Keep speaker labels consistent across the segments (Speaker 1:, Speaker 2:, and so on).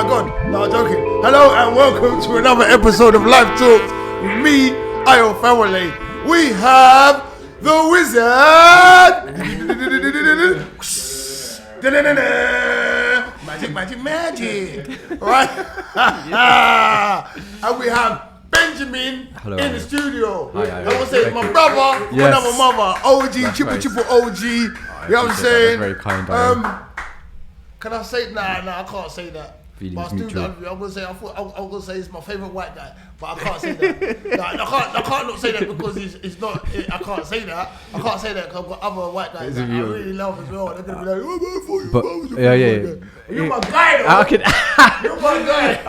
Speaker 1: my God. No, I'm joking. Hello and welcome to another episode of Live Talks with me, Fawole. We have the Wizard. Magic. Right? And we have Benjamin in the studio. I want to say it's my brother, another mother, OG, triple OG. You know what I'm saying?
Speaker 2: Very kind.
Speaker 1: Can I say nah? I can't say that.
Speaker 2: Feelings
Speaker 1: I'm
Speaker 2: mutual.
Speaker 1: gonna say I'm gonna say it's my favorite white guy, but I can't say that. I can't not say that because it's not. I can't say that. I can't say that because I've got other white guys that I really love as well. They're gonna be like, oh, man, for you,
Speaker 2: but
Speaker 1: yeah. You're my guy, though. You're my guy.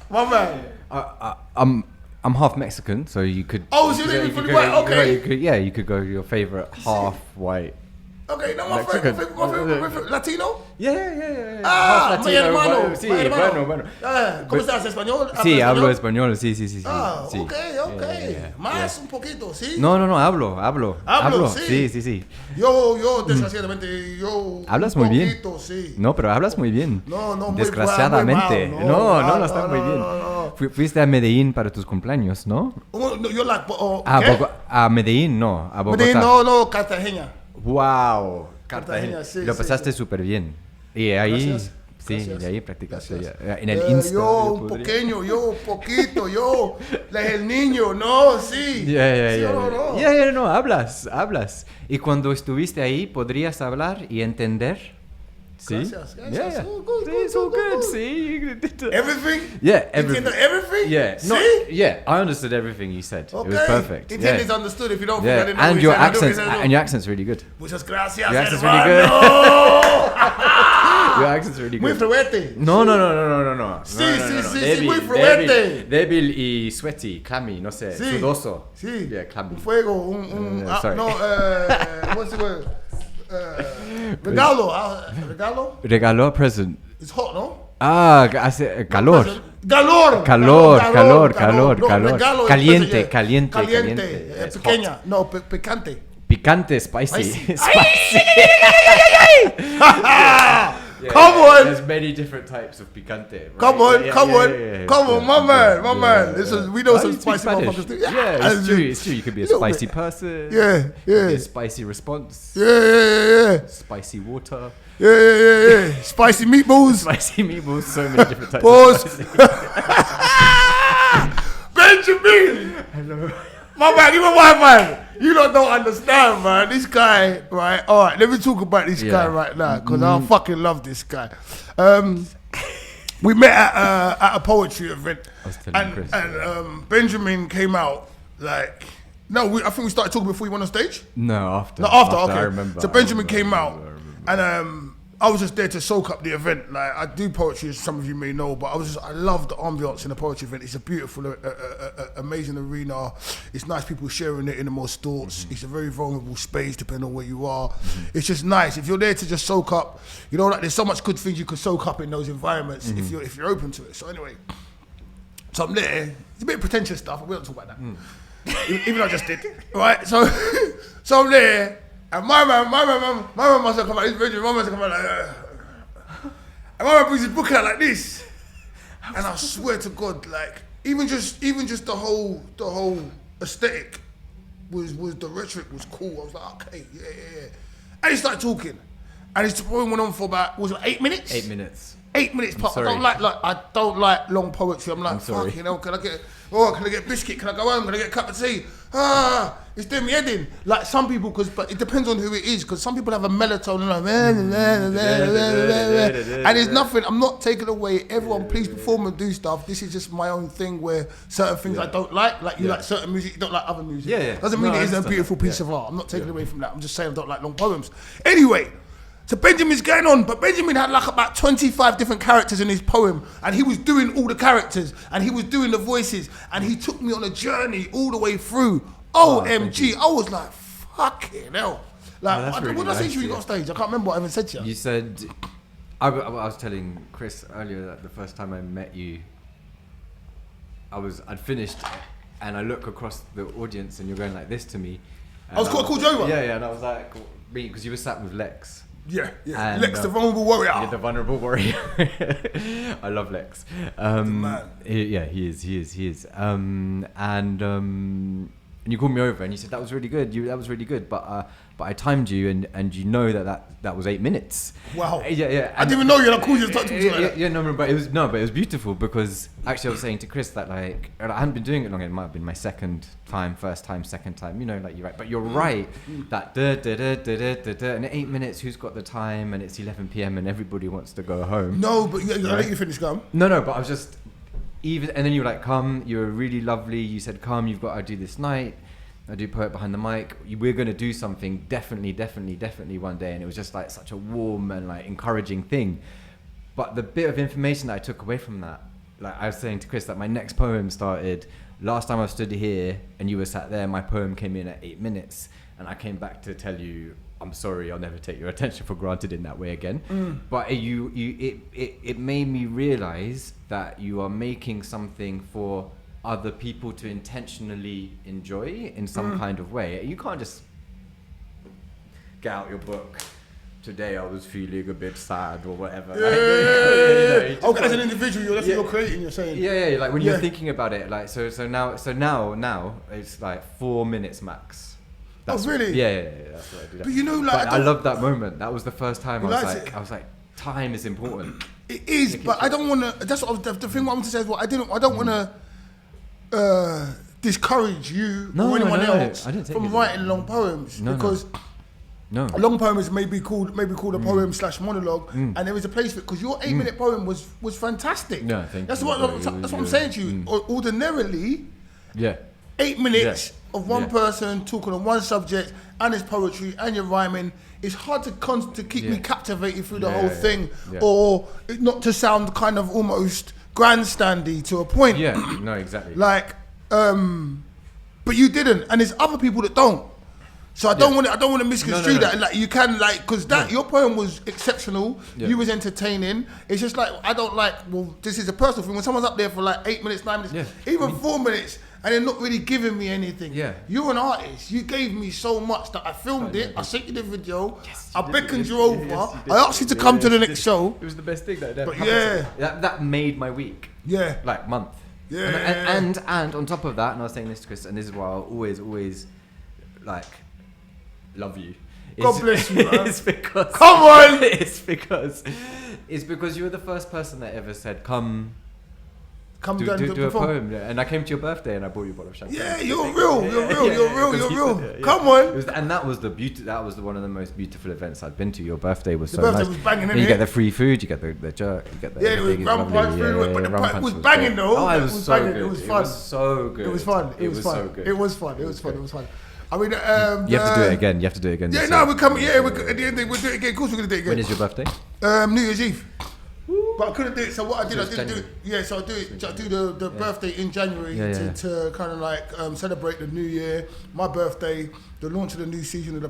Speaker 1: My man.
Speaker 2: I'm half Mexican, so you could.
Speaker 1: Oh, so you're fully white. Okay.
Speaker 2: You could go your favorite half white.
Speaker 1: Okay, no, my favorite Latino.
Speaker 2: Yeah.
Speaker 1: Ah, mi hermano.
Speaker 2: Bueno.
Speaker 1: ¿Cómo estás, español?
Speaker 2: Sí, hablo español, sí.
Speaker 1: Ah,
Speaker 2: sí.
Speaker 1: Okay. Más un poquito, ¿sí?
Speaker 2: No, hablo. Sí.
Speaker 1: Yo, desgraciadamente,
Speaker 2: hablas muy bien.
Speaker 1: Sí.
Speaker 2: No, pero hablas muy bien.
Speaker 1: No,
Speaker 2: desgraciadamente.
Speaker 1: muy mal,
Speaker 2: No, está muy bien. Fuiste a Medellín para tus cumpleaños, ¿no?
Speaker 1: Yo
Speaker 2: a Medellín, no, a Bogotá.
Speaker 1: Medellín, no, Cartagena.
Speaker 2: Wow, Cartagena.
Speaker 1: Sí,
Speaker 2: Lo pasaste súper bien. Y ahí,
Speaker 1: Gracias.
Speaker 2: y ahí practicaste ya. En el Insta.
Speaker 1: Yo un poquito, el niño, no, sí.
Speaker 2: No, hablas. Y cuando estuviste ahí, ¿podrías hablar y entender? Sí.
Speaker 1: Gracias.
Speaker 2: Yeah.
Speaker 1: Good.
Speaker 2: See?
Speaker 1: Everything?
Speaker 2: Yeah, everything.
Speaker 1: Everything?
Speaker 2: Yeah.
Speaker 1: See?
Speaker 2: Yeah, I understood everything you said.
Speaker 1: Okay.
Speaker 2: It was perfect.
Speaker 1: Intent is understood if you don't
Speaker 2: yeah.
Speaker 1: think I
Speaker 2: And
Speaker 1: didn't
Speaker 2: your
Speaker 1: know
Speaker 2: accent, and your accent's really good.
Speaker 1: Muchas gracias,
Speaker 2: Your accent's
Speaker 1: hermano.
Speaker 2: really good. Your accent's really good.
Speaker 1: Muy fuerte.
Speaker 2: No.
Speaker 1: Sí, muy fuerte.
Speaker 2: Débil y sweaty, clammy, no sé, sudoso.
Speaker 1: Sí.
Speaker 2: Yeah, clammy.
Speaker 1: Un fuego,
Speaker 2: sorry.
Speaker 1: What's the word?
Speaker 2: Regalo, present.
Speaker 1: It's hot, no?
Speaker 2: Hace calor.
Speaker 1: Calor.
Speaker 2: Caliente.
Speaker 1: Pequeña. No, picante.
Speaker 2: Picante, spicy.
Speaker 1: Come on.
Speaker 2: There's many different types of picante. Right?
Speaker 1: Come on, my man. We know some spicy motherfuckers too.
Speaker 2: It's true. You could be a spicy person.
Speaker 1: Yeah.
Speaker 2: A spicy response.
Speaker 1: Yeah.
Speaker 2: Spicy water.
Speaker 1: Yeah. Spicy meatballs.
Speaker 2: So many different types.
Speaker 1: Pause.
Speaker 2: Of spicy.
Speaker 1: Benjamin.
Speaker 2: Hello.
Speaker 1: My man, even my man. You don't understand, man. This guy, right? All right, let me talk about this guy right now because I fucking love this guy. We met at a poetry event, and Benjamin came out like. No, I think we started talking before you went on stage.
Speaker 2: No, after.
Speaker 1: Okay.
Speaker 2: I remember.
Speaker 1: So Benjamin came out, and I was just there to soak up the event. Like I do poetry, as some of you may know, but I love the ambience in the poetry event. It's a beautiful, amazing arena. It's nice people sharing it in the most thoughts. Mm-hmm. It's a very vulnerable space, depending on where you are. Mm-hmm. It's just nice if you're there to just soak up. You know, like there's so much good things you could soak up in those environments if you're open to it. So anyway, so I'm there. It's a bit of pretentious stuff. We don't talk about that. Even though I just did, right? So I'm there. And my man must have come out. His Benjamin, my man must have come out like, and my man brings his book out like this. And I swear to God, like even just the whole aesthetic was the rhetoric was cool. I was like, okay, yeah. And he started talking, and his poem went on for about 8 minutes.
Speaker 2: 8 minutes.
Speaker 1: 8 minutes. I don't like long poetry. I'm like, fuck, you know, can I get biscuit? Can I go home? Can I get a cup of tea? It's doing me head in. Like some people, but it depends on who it is. Because some people have a melatonin, and there's nothing. I'm not taking away. Everyone, please perform and do stuff. This is just my own thing where certain things I don't like. Like you like certain music, you don't like other music. Doesn't mean it isn't a beautiful piece of art. I'm not taking away from that. I'm just saying I don't like long poems. Anyway. So Benjamin's going on, but Benjamin had like about 25 different characters in his poem, and he was doing all the characters, and he was doing the voices, and he took me on a journey all the way through. OMG, I was like, fucking hell. Like, what did I say to you when you got on stage? I can't remember what I even said to you.
Speaker 2: You said, I was telling Chris earlier that the first time I met you, I'd finished, and I look across the audience, and you're going like this to me.
Speaker 1: I was called you over?
Speaker 2: Yeah, and I was like, because you were sat with Lex.
Speaker 1: Yeah.
Speaker 2: And,
Speaker 1: Lex, the vulnerable warrior.
Speaker 2: Yeah, the vulnerable warrior. I love Lex.
Speaker 1: Man.
Speaker 2: He is. And you called me over and you said that was really good. That was really good. But I timed you and you know that was 8 minutes.
Speaker 1: Wow.
Speaker 2: Yeah.
Speaker 1: I didn't even know you. I called you to talk to me.
Speaker 2: But it was beautiful because actually I was saying to Chris that like I hadn't been doing it long. It might have been my second time, second time. You know, like you're right. But you're right that and 8 minutes. Who's got the time? And it's 11 p.m. and everybody wants to go home.
Speaker 1: No, but I'll let you finish, Gum.
Speaker 2: No. But I was just. And then you were like, come, you were really lovely. You said, come, you've got to do this night. I do Poet Behind the Mic. We're going to do something definitely one day. And it was just like such a warm and like encouraging thing. But the bit of information that I took away from that, like I was saying to Chris that my next poem started, last time I stood here and you were sat there, my poem came in at 8 minutes. And I came back to tell you, I'm sorry, I'll never take your attention for granted in that way again. But it made me realize that you are making something for other people to intentionally enjoy in some kind of way. You can't just get out your book. Today I was feeling a bit sad or whatever.
Speaker 1: As an individual, that's what you're creating. You're saying.
Speaker 2: Yeah. Like when you're thinking about it, like so now it's like 4 minutes max.
Speaker 1: That's really?
Speaker 2: Yeah. That's what I do.
Speaker 1: But you know, like
Speaker 2: I love that moment. That was the first time I was like, time is important.
Speaker 1: It is, but I don't want to. That's what the thing. What I want to say is, I don't want to discourage you or anyone else from writing long poems because.
Speaker 2: No.
Speaker 1: A long poem is maybe called a poem / monologue, and there is a place for it because your 8 minute poem was fantastic.
Speaker 2: No, thank you.
Speaker 1: That's what I'm saying to you. Ordinarily, 8 minutes of one person talking on one subject and his poetry and your rhyming, it's hard to keep me captivated through the whole thing, or not to sound kind of almost grandstandy to a point.
Speaker 2: Yeah, no, exactly.
Speaker 1: Like, but you didn't, and there's other people that don't. So I don't want to misconstrue that. Like you can because your poem was exceptional. Yeah. You was entertaining. It's just like I don't like. Well, this is a personal thing. When someone's up there for like 8 minutes, 9 minutes, even 4 minutes, and they're not really giving me anything. Yeah. You're an artist. You gave me so much that I filmed it. I sent you the video. Yes, I beckoned you over. Yes, I asked you to come to the next show.
Speaker 2: It was the best thing that ever happened. That made my week.
Speaker 1: Yeah.
Speaker 2: Like month.
Speaker 1: Yeah.
Speaker 2: And on top of that, and I was saying this to Chris, and this is why I'll always like. Love you.
Speaker 1: God bless you, man.
Speaker 2: It's because
Speaker 1: come on.
Speaker 2: It's because you were the first person that ever said come do a poem. And I came to your birthday and I bought you a bottle of champagne.
Speaker 1: Yeah, you're real. You're real. Come on.
Speaker 2: And that was the beauty. That was one of the most beautiful events I'd been to. Your birthday was so
Speaker 1: nice.
Speaker 2: The
Speaker 1: birthday was banging.
Speaker 2: And you get the free food. You get the jerk. You get the
Speaker 1: it was rum punch food. But the punch was banging though.
Speaker 2: Oh, it was so good.
Speaker 1: It was fun.
Speaker 2: It was so good.
Speaker 1: It was fun.
Speaker 2: It was so good.
Speaker 1: It was fun. I mean,
Speaker 2: you have to do it again. You have to do it again.
Speaker 1: Yeah, no, we're coming. Yeah, at the end we'll do it again. Of course, we're gonna do it again.
Speaker 2: When is your birthday?
Speaker 1: New Year's Eve. But I couldn't do it. So what I didn't do it. Yeah, so I do the birthday in January to kind of like celebrate the new year, my birthday, the launch of the new season of the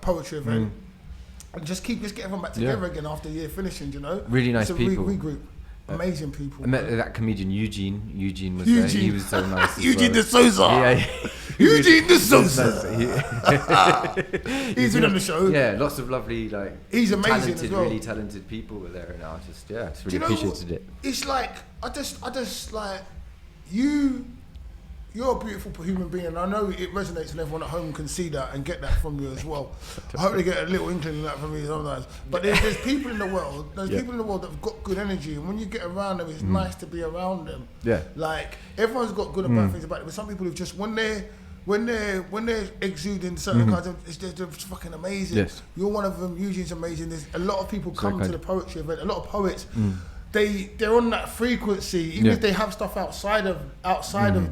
Speaker 1: poetry event, and just get everyone back together again after the year finishing. You know,
Speaker 2: really nice people.
Speaker 1: Regroup. Amazing people.
Speaker 2: I met that comedian Eugene. Eugene was there. He was so nice.
Speaker 1: Eugene de Souza.
Speaker 2: Yeah.
Speaker 1: Eugene de Souza. He's been on the show.
Speaker 2: Yeah, lots of lovely
Speaker 1: he's amazing
Speaker 2: talented,
Speaker 1: as well.
Speaker 2: Really talented people were there, and I just really appreciated it.
Speaker 1: It's like I just like you. You're a beautiful human being, and I know it resonates, and everyone at home can see that and get that from you as well. I hope they get a little inkling of that from me sometimes. But there's people in the world, that have got good energy, and when you get around them, it's nice to be around them. Yeah. Like everyone's got good and bad things about them, but some people who just when they're exuding certain kinds of, they're fucking amazing. Yes. You're one of them. Eugene's amazing. There's a lot of people come to the poetry event. A lot of poets. They're on that frequency, even if they have stuff outside of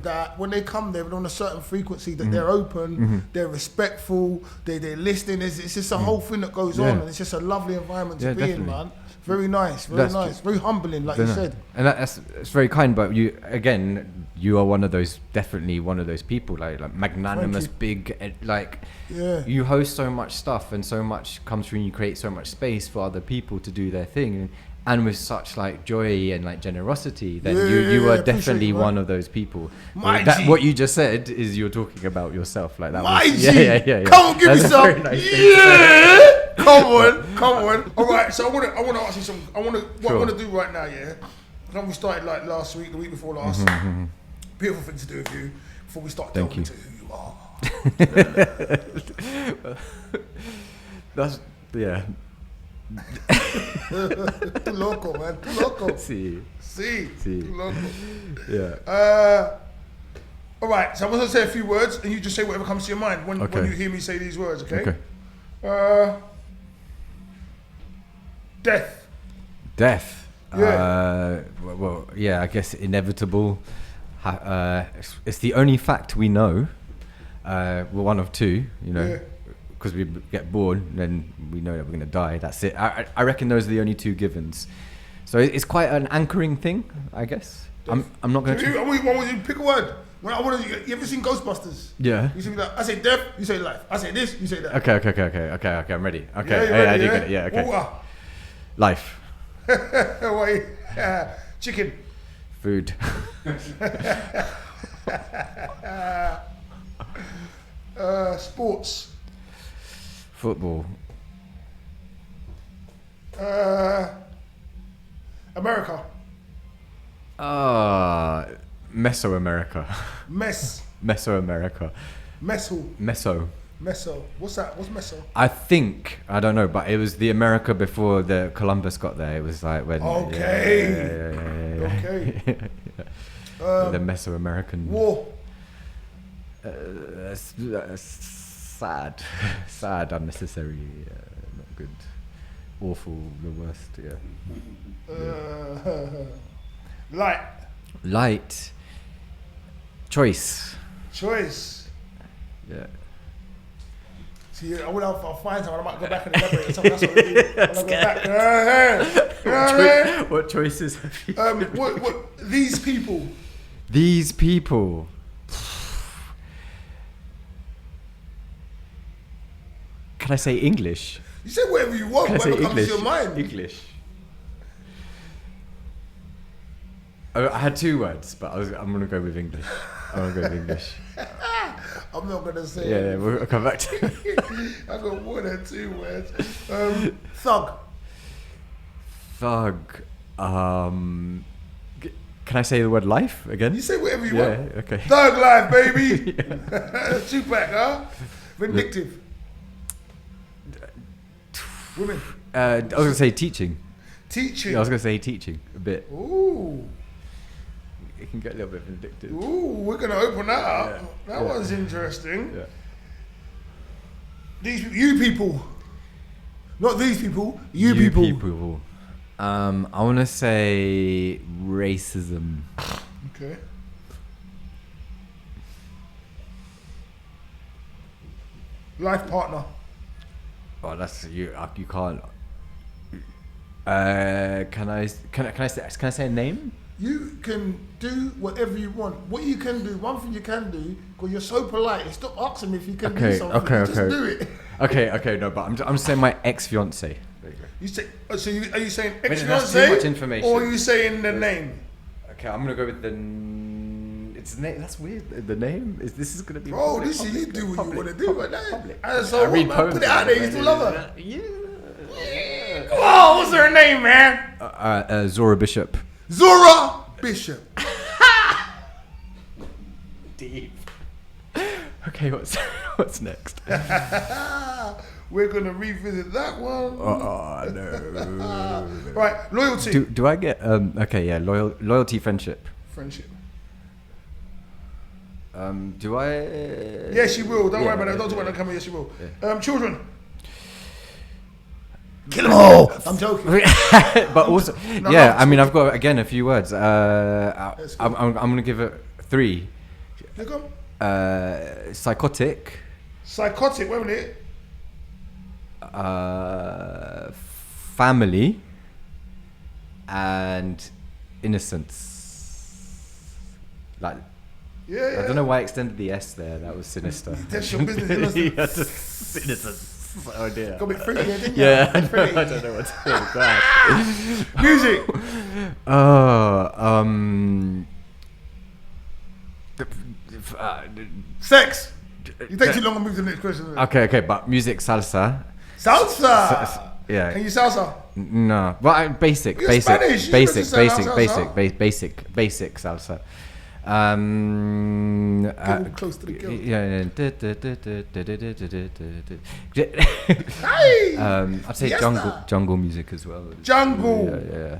Speaker 1: that. When they come there, they're on a certain frequency that they're open, they're respectful, they're listening. It's just a whole thing that goes on, and it's just a lovely environment to be in, man. Very nice, very humbling, like you said.
Speaker 2: And that's very kind. But you are definitely one of those people, like magnanimous, big, you host so much stuff, and so much comes through, and you create so much space for other people to do their thing. And with such joy and generosity, then you are definitely one of those people. What you just said is you're talking about yourself like that.
Speaker 1: My G. Yeah. Come on, give me some. Come on. All right, so I want to ask you something. What I want to do right now, yeah. I know we started like last week, the week before last. Beautiful thing to do with you before we start delving into who you are.
Speaker 2: That's
Speaker 1: Too loco, man. Too loco.
Speaker 2: See.
Speaker 1: Too loco.
Speaker 2: Yeah.
Speaker 1: All right, so I'm going to say a few words, and you just say whatever comes to your mind when you hear me say these words, okay? Death.
Speaker 2: Yeah. Well, yeah, I guess inevitable. It's the only fact we know. We're one of two, you know, because we get born, then we know that we're going to die. That's it. I reckon those are the only two givens. So it's quite an anchoring thing, I guess. I'm not going to...
Speaker 1: I want you to pick a word. You ever seen Ghostbusters?
Speaker 2: Yeah.
Speaker 1: You see me like, I say death, you say life. I say this, you say that.
Speaker 2: Okay, I'm ready. Okay,
Speaker 1: ready,
Speaker 2: I do get it. Yeah, okay.
Speaker 1: Water.
Speaker 2: Life.
Speaker 1: Wait. Chicken.
Speaker 2: Food.
Speaker 1: Sports.
Speaker 2: Football.
Speaker 1: America.
Speaker 2: Mesoamerica. Mesoamerica.
Speaker 1: Meso. What's that? What's meso?
Speaker 2: I think, I don't know, but it was the America before the Columbus got there. It was like when...
Speaker 1: Okay.
Speaker 2: The Mesoamerican...
Speaker 1: War.
Speaker 2: Sad, unnecessary, not good, awful, the worst, Light. Choice. Yeah.
Speaker 1: See, I'll find someone. I might go back and elaborate on something. That's what we do. I'm gonna go back.
Speaker 2: What choices have you?
Speaker 1: These people.
Speaker 2: Can I say English?
Speaker 1: You say whatever you want. Whatever comes to your mind.
Speaker 2: English. I had two words, but I'm gonna go with English. I'm
Speaker 1: not gonna say.
Speaker 2: Yeah, we'll come back to it.
Speaker 1: I got one or two words. Thug.
Speaker 2: Can I say the word life again?
Speaker 1: You say whatever you want.
Speaker 2: Yeah, okay.
Speaker 1: Thug life, baby. Tupac, huh? Vindictive. Women.
Speaker 2: I was gonna say teaching.
Speaker 1: Teaching.
Speaker 2: Yeah, I was gonna say teaching a bit.
Speaker 1: Ooh.
Speaker 2: It can get a little bit vindictive.
Speaker 1: Ooh, we're gonna open that up. That one's interesting.
Speaker 2: Yeah.
Speaker 1: You people. Not these people. You people.
Speaker 2: I want to say racism.
Speaker 1: Okay. Life partner.
Speaker 2: Oh, that's you. You can't. Can I say a name?
Speaker 1: You can do whatever you want. What you can do, one thing you can do, because you're so polite, stop asking me if you can do something. Just do it.
Speaker 2: Okay, no, but I'm saying my ex-fiance.
Speaker 1: You say, so are you saying
Speaker 2: That's
Speaker 1: ex-fiance?
Speaker 2: too much information.
Speaker 1: Or are you saying the name?
Speaker 2: Okay, I'm gonna go with it's the name. That's weird. The name this is gonna be.
Speaker 1: Bro, this is you do what you want to do, right now.
Speaker 2: Public.
Speaker 1: So
Speaker 2: I read poems.
Speaker 1: put it out there. You still love her?
Speaker 2: Yeah.
Speaker 1: Come on, what's her name, man?
Speaker 2: Zora Bishop.
Speaker 1: Zora Bishop.
Speaker 2: Deep. Okay, what's next?
Speaker 1: We're gonna revisit that one.
Speaker 2: Oh no.
Speaker 1: Right, loyalty.
Speaker 2: Do I get loyalty, friendship. Do I?
Speaker 1: Yes, she will. Don't worry about that. Don't talk about that camera. Yes, she will.
Speaker 2: Yeah.
Speaker 1: Children. Kill them all. I'm joking.
Speaker 2: But also, I mean, I've got again a few words. I'm gonna give it 3. Psychotic.
Speaker 1: Psychotic. Wait a minute.
Speaker 2: Family and innocence. Like, I don't know why I extended the S there. That was sinister.
Speaker 1: That's your business.
Speaker 2: Innocence. Oh dear.
Speaker 1: Got a bit freaky, didn't you?
Speaker 2: Yeah, I don't know what to say.
Speaker 1: Music.
Speaker 2: Oh,
Speaker 1: Sex. You take too long to move to the next question.
Speaker 2: Okay, but music, salsa.
Speaker 1: Salsa.
Speaker 2: Yeah.
Speaker 1: Can you salsa?
Speaker 2: No, well, basic
Speaker 1: You're Spanish. You
Speaker 2: basic salsa.
Speaker 1: Get close to the guild.
Speaker 2: Yeah.
Speaker 1: Hey.
Speaker 2: I'd say jungle music as well.
Speaker 1: Jungle.
Speaker 2: Yeah.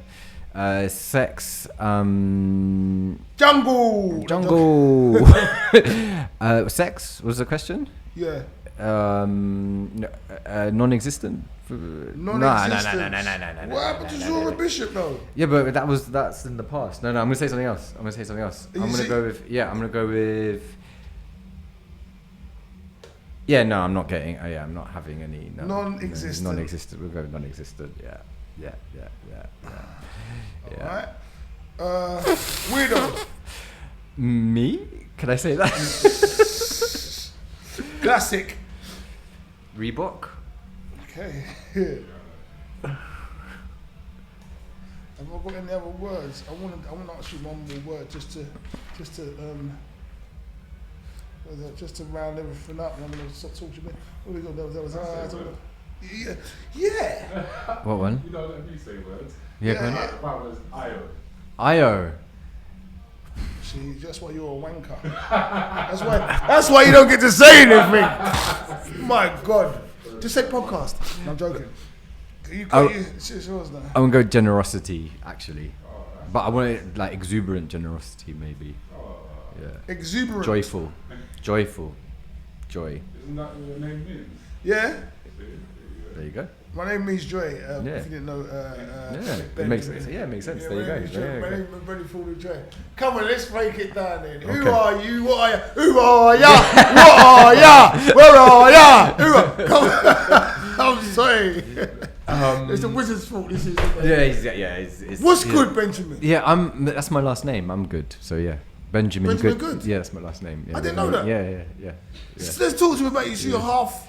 Speaker 2: Sex.
Speaker 1: Jungle.
Speaker 2: Sex was the question.
Speaker 1: Yeah.
Speaker 2: Non-existent.
Speaker 1: Non-existent.
Speaker 2: No.
Speaker 1: What happened to Zora Bishop though?
Speaker 2: Yeah, but that's in the past. No, I'm gonna say something else. I'm gonna go with. Yeah, no, I'm not getting. I'm not having any. No,
Speaker 1: Non-existent.
Speaker 2: Non-existent. We'll go with non-existent. Yeah.
Speaker 1: Alright. Weirdo.
Speaker 2: Me? Can I say that?
Speaker 1: Classic.
Speaker 2: Reebok.
Speaker 1: Okay. Have I got any other words? I want to ask you one more word just to round everything up. And I'm going to talk to you. What we got? That was yeah.
Speaker 2: What one?
Speaker 3: You don't let me say words.
Speaker 2: Yeah, go on.
Speaker 3: That was
Speaker 2: Io.
Speaker 1: See, that's why you're a wanker. That's why you don't get to say anything. My God. Just say podcast. No, I'm joking. It's yours now.
Speaker 2: I'm gonna go generosity actually, but I want it like exuberant generosity maybe. Yeah.
Speaker 1: Exuberant.
Speaker 2: Joyful. Joy.
Speaker 3: Isn't that what your name means?
Speaker 1: Yeah.
Speaker 2: There you go.
Speaker 1: My name means Joy. If you
Speaker 2: Yeah.
Speaker 1: didn't know.
Speaker 2: It makes sense. Yeah, it makes sense.
Speaker 1: Yeah,
Speaker 2: There you go.
Speaker 1: My name is Benny Fawole Joy. Come on, let's break it down then. Who
Speaker 2: Okay.
Speaker 1: are you? What are you? Who are ya? What are ya? Where are ya? Come on. I'm sorry. It's the wizard's fault. This is.
Speaker 2: It's
Speaker 1: What's good, Benjamin?
Speaker 2: Yeah, that's my last name. I'm good. So yeah, Benjamin
Speaker 1: Good?
Speaker 2: Yeah, that's my last name. Yeah,
Speaker 1: I didn't know that.
Speaker 2: Yeah.
Speaker 1: So let's talk to me about you. So you're half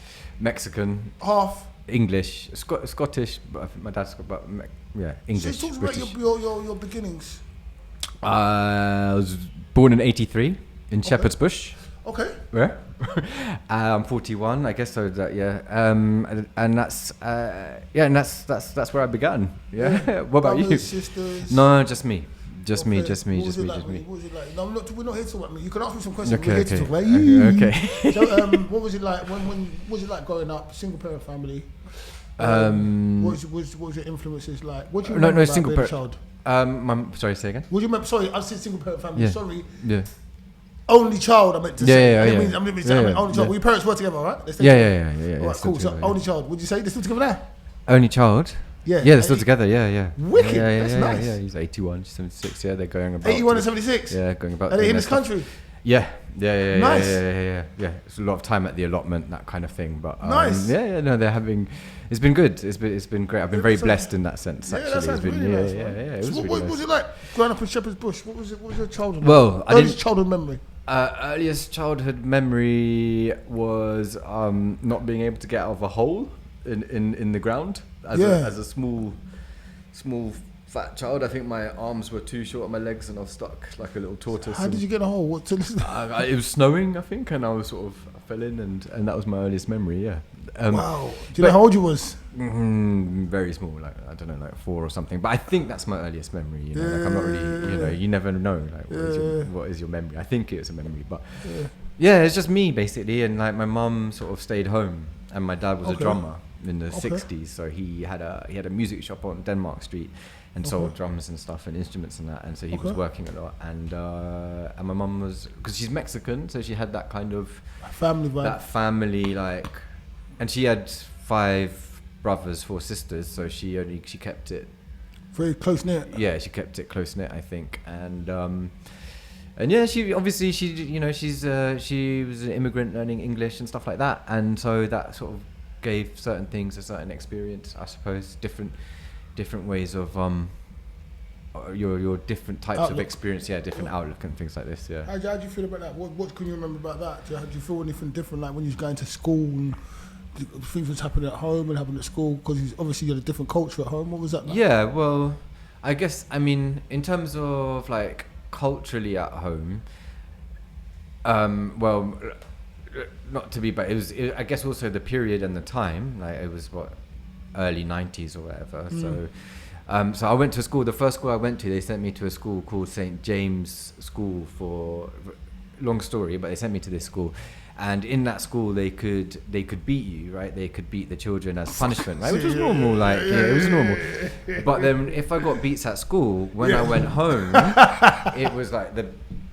Speaker 2: English, Scottish, but I think my dad's got English.
Speaker 1: So talk to me
Speaker 2: British.
Speaker 1: about your beginnings.
Speaker 2: I was born in '83 in Shepherd's Bush.
Speaker 1: Okay.
Speaker 2: Where? I'm 41, I guess. So that and that's where I began. Yeah. What about
Speaker 1: Brothers,
Speaker 2: you?
Speaker 1: sisters?
Speaker 2: No, just me. Just me.
Speaker 1: What was it like?
Speaker 2: me.
Speaker 1: What was it like? No, we're not here to talk about me. You can ask me some questions.
Speaker 2: Okay,
Speaker 1: We're here to
Speaker 2: okay.
Speaker 1: talk about you.
Speaker 2: Okay.
Speaker 1: So, what was it like? When was it like growing up, single parent family? What was your influences like? What do you remember about
Speaker 2: single
Speaker 1: being a
Speaker 2: parent.
Speaker 1: child?
Speaker 2: Sorry, say again.
Speaker 1: What do you remember? Sorry, I said single parent family.
Speaker 2: Yeah.
Speaker 1: Sorry.
Speaker 2: Yeah.
Speaker 1: Only child, I meant to say.
Speaker 2: Yeah.
Speaker 1: I meant only child. Well, your parents were together, right? They're still together.
Speaker 2: Yeah.
Speaker 1: All right, cool. So, only child. Would you say they're still together now?
Speaker 2: Only child.
Speaker 1: Yeah.
Speaker 2: Yeah, they're still together. Yeah.
Speaker 1: Wicked. That's nice.
Speaker 2: Yeah, he's 81, she's 76. Yeah, they're going about.
Speaker 1: 81 and 76?
Speaker 2: Yeah, going about.
Speaker 1: Are they
Speaker 2: doing
Speaker 1: in
Speaker 2: their
Speaker 1: this
Speaker 2: stuff.
Speaker 1: country?
Speaker 2: Yeah.
Speaker 1: Nice.
Speaker 2: Yeah. It's a lot of time at the allotment, that kind of thing. But
Speaker 1: Nice.
Speaker 2: Yeah. No, they're having. It's been good. It's been great. I've been very blessed in that sense.
Speaker 1: Yeah,
Speaker 2: Actually,
Speaker 1: that sounds
Speaker 2: it's been,
Speaker 1: really nice.
Speaker 2: Yeah. It was
Speaker 1: So
Speaker 2: really
Speaker 1: what
Speaker 2: nice.
Speaker 1: was it like growing up in Shepherd's Bush? What was your childhood?
Speaker 2: Well,
Speaker 1: earliest childhood memory.
Speaker 2: Earliest childhood memory was not being able to get out of a hole in the ground as a small fat child. I think my arms were too short on my legs and I was stuck like a little tortoise.
Speaker 1: How did you get in a hole?
Speaker 2: It was snowing, I think, and I fell in, and that was my earliest memory. Yeah.
Speaker 1: Wow. Do you know how old you was?
Speaker 2: Very small, like I don't know, like 4 or something. But I think that's my earliest memory. You know, like I'm not really, you never know, like what is your memory. I think it's a memory, but it's just me basically. And like my mum sort of stayed home, and my dad was a drummer in the 60s, so he had a music shop on Denmark Street and sold drums and stuff and instruments and that, and so he was working a lot, and my mum was, because she's Mexican, so she had that kind of
Speaker 1: family vibe.
Speaker 2: That family, like, and she had 5 brothers, 4 sisters, so she kept it
Speaker 1: very close knit.
Speaker 2: Yeah, she kept it close knit, I think, and yeah, she obviously she was an immigrant learning English and stuff like that, and so that sort of gave certain things a certain experience, I suppose, different ways of your different types
Speaker 1: outlook.
Speaker 2: of experience, different outlook and things like this.
Speaker 1: How do you feel about that? What can you remember about that? Do you feel anything different, like when you was going to school and things was happening at home and happening at school? Because obviously you had a different culture at home. What was that like?
Speaker 2: Yeah, well, I guess, I mean, in terms of like culturally at home, well, not to be, but I guess also the period and the time, like it was early 90s or whatever. So I went to school. The first school I went to, they sent me to a school called St. James School for, long story, but they sent me to this school. And in that school, they could beat you, right? They could beat the children as punishment, right? Which was normal, like, it was normal. But then if I got beats at school, when I went home, it was like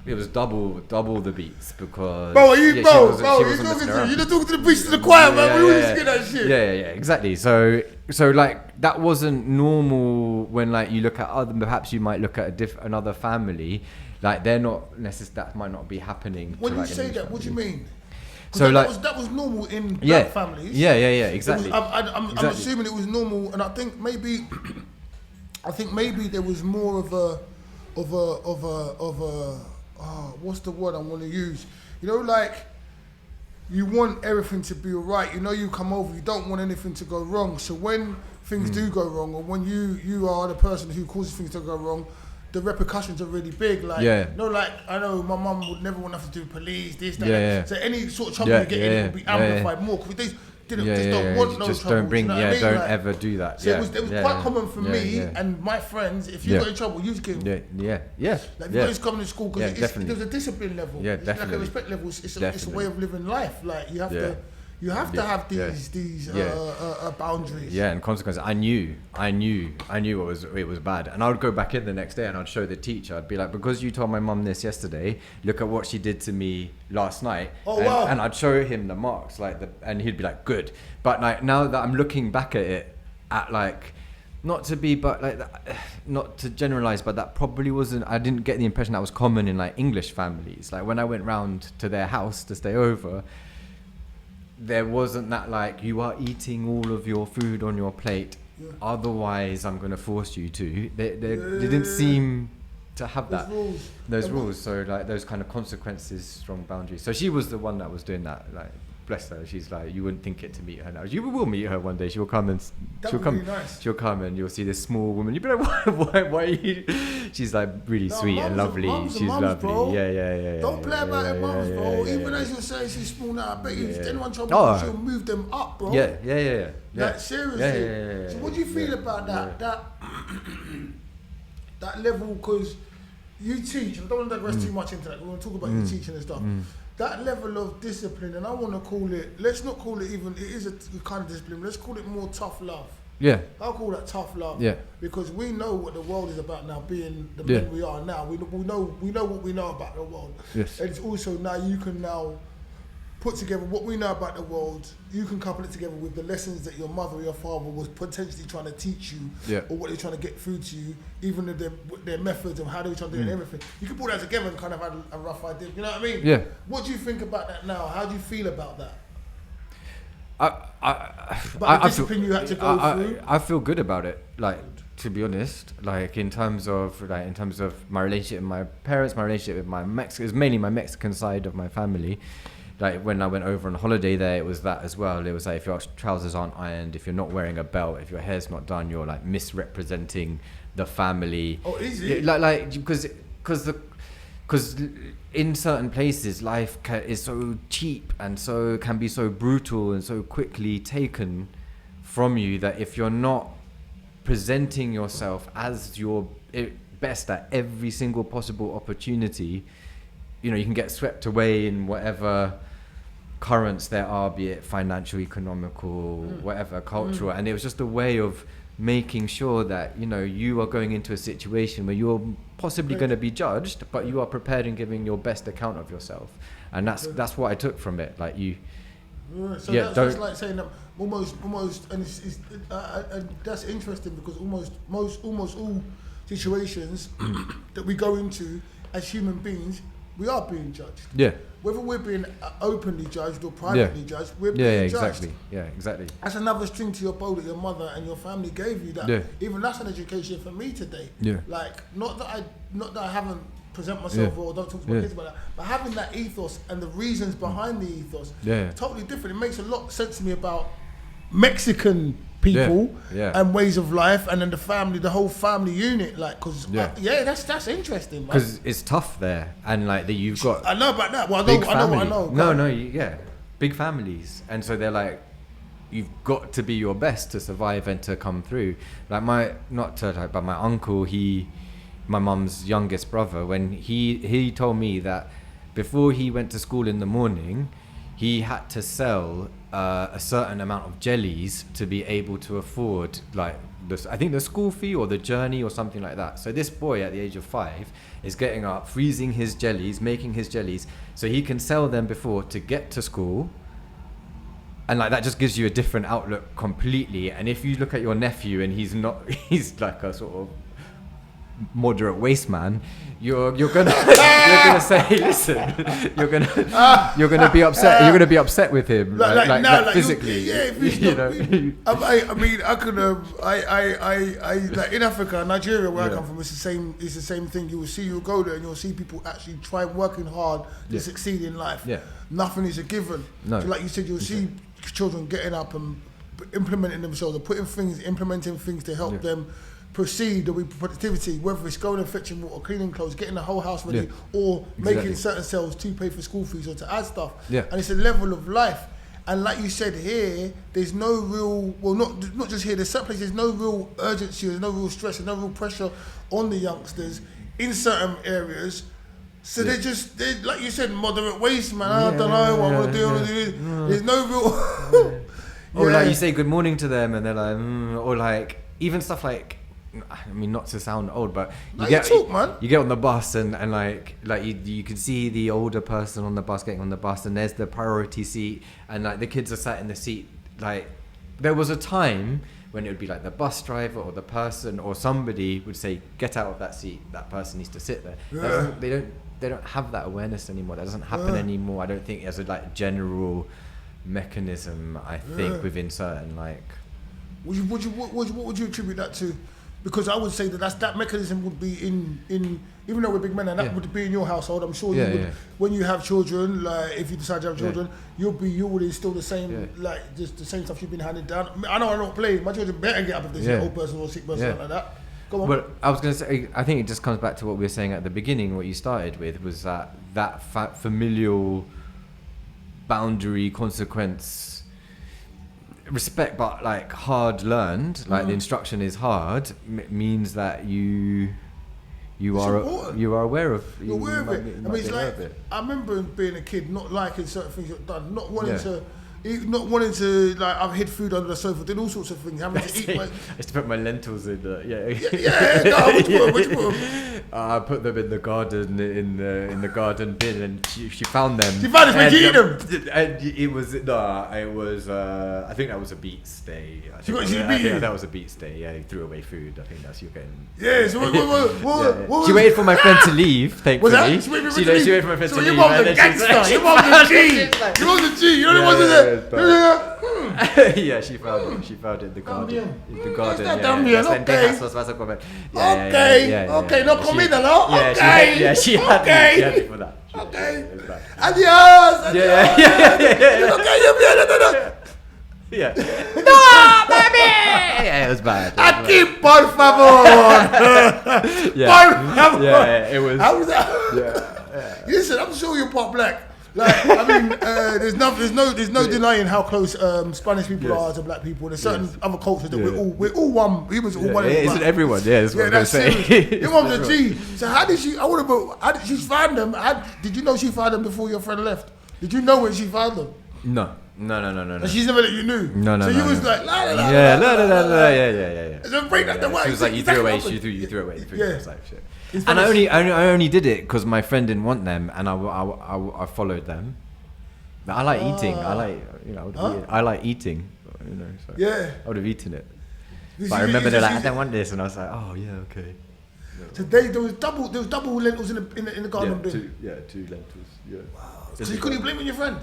Speaker 2: it was double the beats because...
Speaker 1: Bro, you're not talking to the beats to the choir, man. We all just get that shit.
Speaker 2: Yeah, exactly. So like, that wasn't normal when, like, you look at perhaps you might look at another family, like, they're not necessarily, that might not be happening.
Speaker 1: When you say that, what do you mean?
Speaker 2: So
Speaker 1: that was normal in black families.
Speaker 2: Yeah, exactly.
Speaker 1: I'm assuming it was normal, and I think maybe there was more of a what's the word I want to use? You know, like, you want everything to be alright. You know, you come over, you don't want anything to go wrong. So when things do go wrong, or when you are the person who causes things to go wrong, the repercussions are really big. Like, like, I know my mum would never want to have to do police, this, that. So any sort of trouble you get in will be amplified more. Because they don't want no
Speaker 2: just
Speaker 1: trouble.
Speaker 2: Don't bring,
Speaker 1: you know what I mean?
Speaker 2: don't
Speaker 1: like,
Speaker 2: ever do that.
Speaker 1: So it was quite common for me and my friends. If you got in trouble, you just get
Speaker 2: Like,
Speaker 1: you got to come to school because there's a discipline level.
Speaker 2: Yeah,
Speaker 1: it's
Speaker 2: definitely.
Speaker 1: like a respect level. It's a way of living life. Like, you have to. You have to have these boundaries.
Speaker 2: Yeah, and consequences. I knew it was bad, and I would go back in the next day and I'd show the teacher. I'd be like, because you told my mum this yesterday, look at what she did to me last night. And I'd show him the marks, and he'd be like, good. But like, now that I'm looking back at it, not to generalize, but that probably wasn't. I didn't get the impression that was common in like English families. Like, when I went round to their house to stay over, there wasn't that, like, you are eating all of your food on your plate, otherwise I'm going to force you to. They didn't seem to have those rules. So, like, those kind of consequences, strong boundaries. So she was the one that was doing that. Like, bless her. She's like, you wouldn't think it to meet her now. You will meet her one day. She'll come and she'll come and you'll see this small woman. You'll be like, why are you? She's like really sweet and lovely. She's lovely.
Speaker 1: Bro.
Speaker 2: Yeah.
Speaker 1: Don't play about her mums, bro. Even as you're saying she's small now, I bet you if anyone trouble, she'll move them up, bro.
Speaker 2: Yeah.
Speaker 1: Like, seriously.
Speaker 2: Yeah.
Speaker 1: So what do you feel about that that level? Because you teach. I don't want to digress too much into that. We want to talk about you teaching and stuff. That level of discipline, and I want to call it, let's not call it even, it is a kind of discipline, let's call it more tough love.
Speaker 2: Yeah.
Speaker 1: I'll call that tough love.
Speaker 2: Yeah.
Speaker 1: Because we know what the world is about now, being the men we are now. We know what we know about the world.
Speaker 2: Yes.
Speaker 1: And it's also now you can now put together what we know about the world. You can couple it together with the lessons that your mother or your father was potentially trying to teach you, or what they're trying to get through to you, even their methods and how they were trying to do it and everything. You can put that together and kind of have a rough idea. You know what I mean?
Speaker 2: Yeah.
Speaker 1: What do you think about that now? How do you feel about that?
Speaker 2: The
Speaker 1: discipline you had to go through?
Speaker 2: I feel good about it. Like, to be honest, like in terms of my relationship with my parents, my relationship with it was mainly my Mexican side of my family. Like, when I went over on holiday there, it was that as well. It was like, if your trousers aren't ironed, if you're not wearing a belt, if your hair's not done, you're like misrepresenting the family.
Speaker 1: Oh, is it?
Speaker 2: Like because in certain places, life is so cheap and can be so brutal and so quickly taken from you that if you're not presenting yourself as your best at every single possible opportunity, you know, you can get swept away in whatever currents there are, be it financial, economical, whatever, cultural. And it was just a way of making sure that, you know, you are going into a situation where you're possibly going to be judged, but you are prepared and giving your best account of yourself. And that's what I took from it. Like, you...
Speaker 1: So that's like saying that almost, and and that's interesting because almost all situations that we go into as human beings, we are being judged. Yeah. Whether we're being openly judged or privately judged, we're being judged.
Speaker 2: Yeah, exactly.
Speaker 1: That's another string to your bow that your mother and your family gave you. That even that's an education for me today. Yeah. Like, not that I haven't present myself or don't talk to my kids about that, but having that ethos and the reasons behind the ethos, totally different. It makes a lot of sense to me about Mexican people and ways of life, and then the whole family unit, like, because that's interesting, man.
Speaker 2: Because it's tough there, and like you've got.
Speaker 1: I know about that. Well, I know.
Speaker 2: No, big families, and so they're like, you've got to be your best to survive and to come through. Like but my uncle, my mum's youngest brother, when he told me that before he went to school in the morning, he had to sell a certain amount of jellies to be able to afford like I think the school fee or the journey or something like that. So this boy at the age of 5 is getting up, freezing his jellies, making his jellies so he can sell them before to get to school. And like that just gives you a different outlook completely. And if you look at your nephew and he's like a sort of moderate waist man, you're gonna say, hey, listen, you're gonna be upset. You're gonna be upset with him, like physically.
Speaker 1: I mean, I could I like in Africa, Nigeria, where I come from, it's the same thing. You'll go there and you'll see people actually working hard to succeed in life. Yeah. Nothing is a given. No. So like you said, you'll see children getting up and implementing themselves, or implementing things to help them proceed with productivity, whether it's going and fetching water, cleaning clothes, getting the whole house ready, or making certain sales to pay for school fees or to add stuff. Yeah. And it's a level of life. And like you said here, there's no real, not just here, there's certain places, there's no real urgency, there's no real stress, there's no real pressure on the youngsters in certain areas. So they're like you said, moderate waste, man. I don't know what we're doing. There's no real...
Speaker 2: Or like you say good morning to them and they're like, or like, even stuff like, I mean, not to sound old, but you get on the bus and like you can see the older person on the bus getting on the bus, and there's the priority seat, and like the kids are sat in the seat. Like there was a time when it would be like the bus driver or the person or somebody would say, get out of that seat, that person needs to sit there. They don't have that awareness anymore. That doesn't happen anymore. I don't think as a like general mechanism, I think within certain like...
Speaker 1: What would you attribute that to? Because I would say that mechanism would be in even though we're big men, and that would be in your household. I'm sure you would, when you have children, like if you decide to have children, you would instill the same, like just the same stuff you've been handed down. I know I don't play. My children better get up if there's an old person or sick person like that. Go on.
Speaker 2: But I was going to say, I think it just comes back to what we were saying at the beginning. What you started with was that familial boundary, consequence, respect, but like hard learned, like the instruction is hard, means that you are aware of it.
Speaker 1: I mean, it's like I remember being a kid, not liking certain things you've done, not wanting to like I've hid food under the sofa, did all sorts of things, having to eat.
Speaker 2: I used to put my lentils in the
Speaker 1: Where'd you put them?
Speaker 2: I put them in the garden in the garden bin, and she found them.
Speaker 1: She found them. Did you eat them?
Speaker 2: And it was I think that was a Beats day. I think that was a Beats day. Yeah, he threw away food. I think that's you getting.
Speaker 1: Yeah. So what
Speaker 2: she waited for my friend to leave. Thankfully, she waited for my friend to leave.
Speaker 1: Your mom's a gangster. Your mom's a G. Your mom's a G. You know what it was?
Speaker 2: Yeah, she found it. She found it in the garden. In the garden.
Speaker 1: Okay. No comida, no. Okay.
Speaker 2: Yeah, she had it for that.
Speaker 1: Okay. Adios.
Speaker 2: Yeah. No, baby. Yeah, it was bad.
Speaker 1: Aquí, por favor. Por favor.
Speaker 2: Yeah, it was.
Speaker 1: How was that? Yeah. Listen, I'm sure you're part black. Like, I mean, there's no denying how close Spanish people are to black people. There's certain other cultures that we're all one. Humans are all one.
Speaker 2: Isn't everyone? Yeah, that's what I'm gonna say.
Speaker 1: Your mom's a G. So how did she? How did she find them? Did you know she found them before your friend left? Did you know when she found them?
Speaker 2: No.
Speaker 1: And she's never let you knew.
Speaker 2: No.
Speaker 1: So you was like,
Speaker 2: yeah.
Speaker 1: So break that the way.
Speaker 2: She was like, you threw away the food. Yeah. Like, shit. And I only did it because my friend didn't want them, and I followed them. I like eating. I like eating. So I would have eaten it. But I remember they're like, I don't want this, and I was like, oh yeah, okay.
Speaker 1: So there was double lentils in the garden bin.
Speaker 2: Two lentils. Yeah.
Speaker 1: Wow. So you couldn't blame on your friend.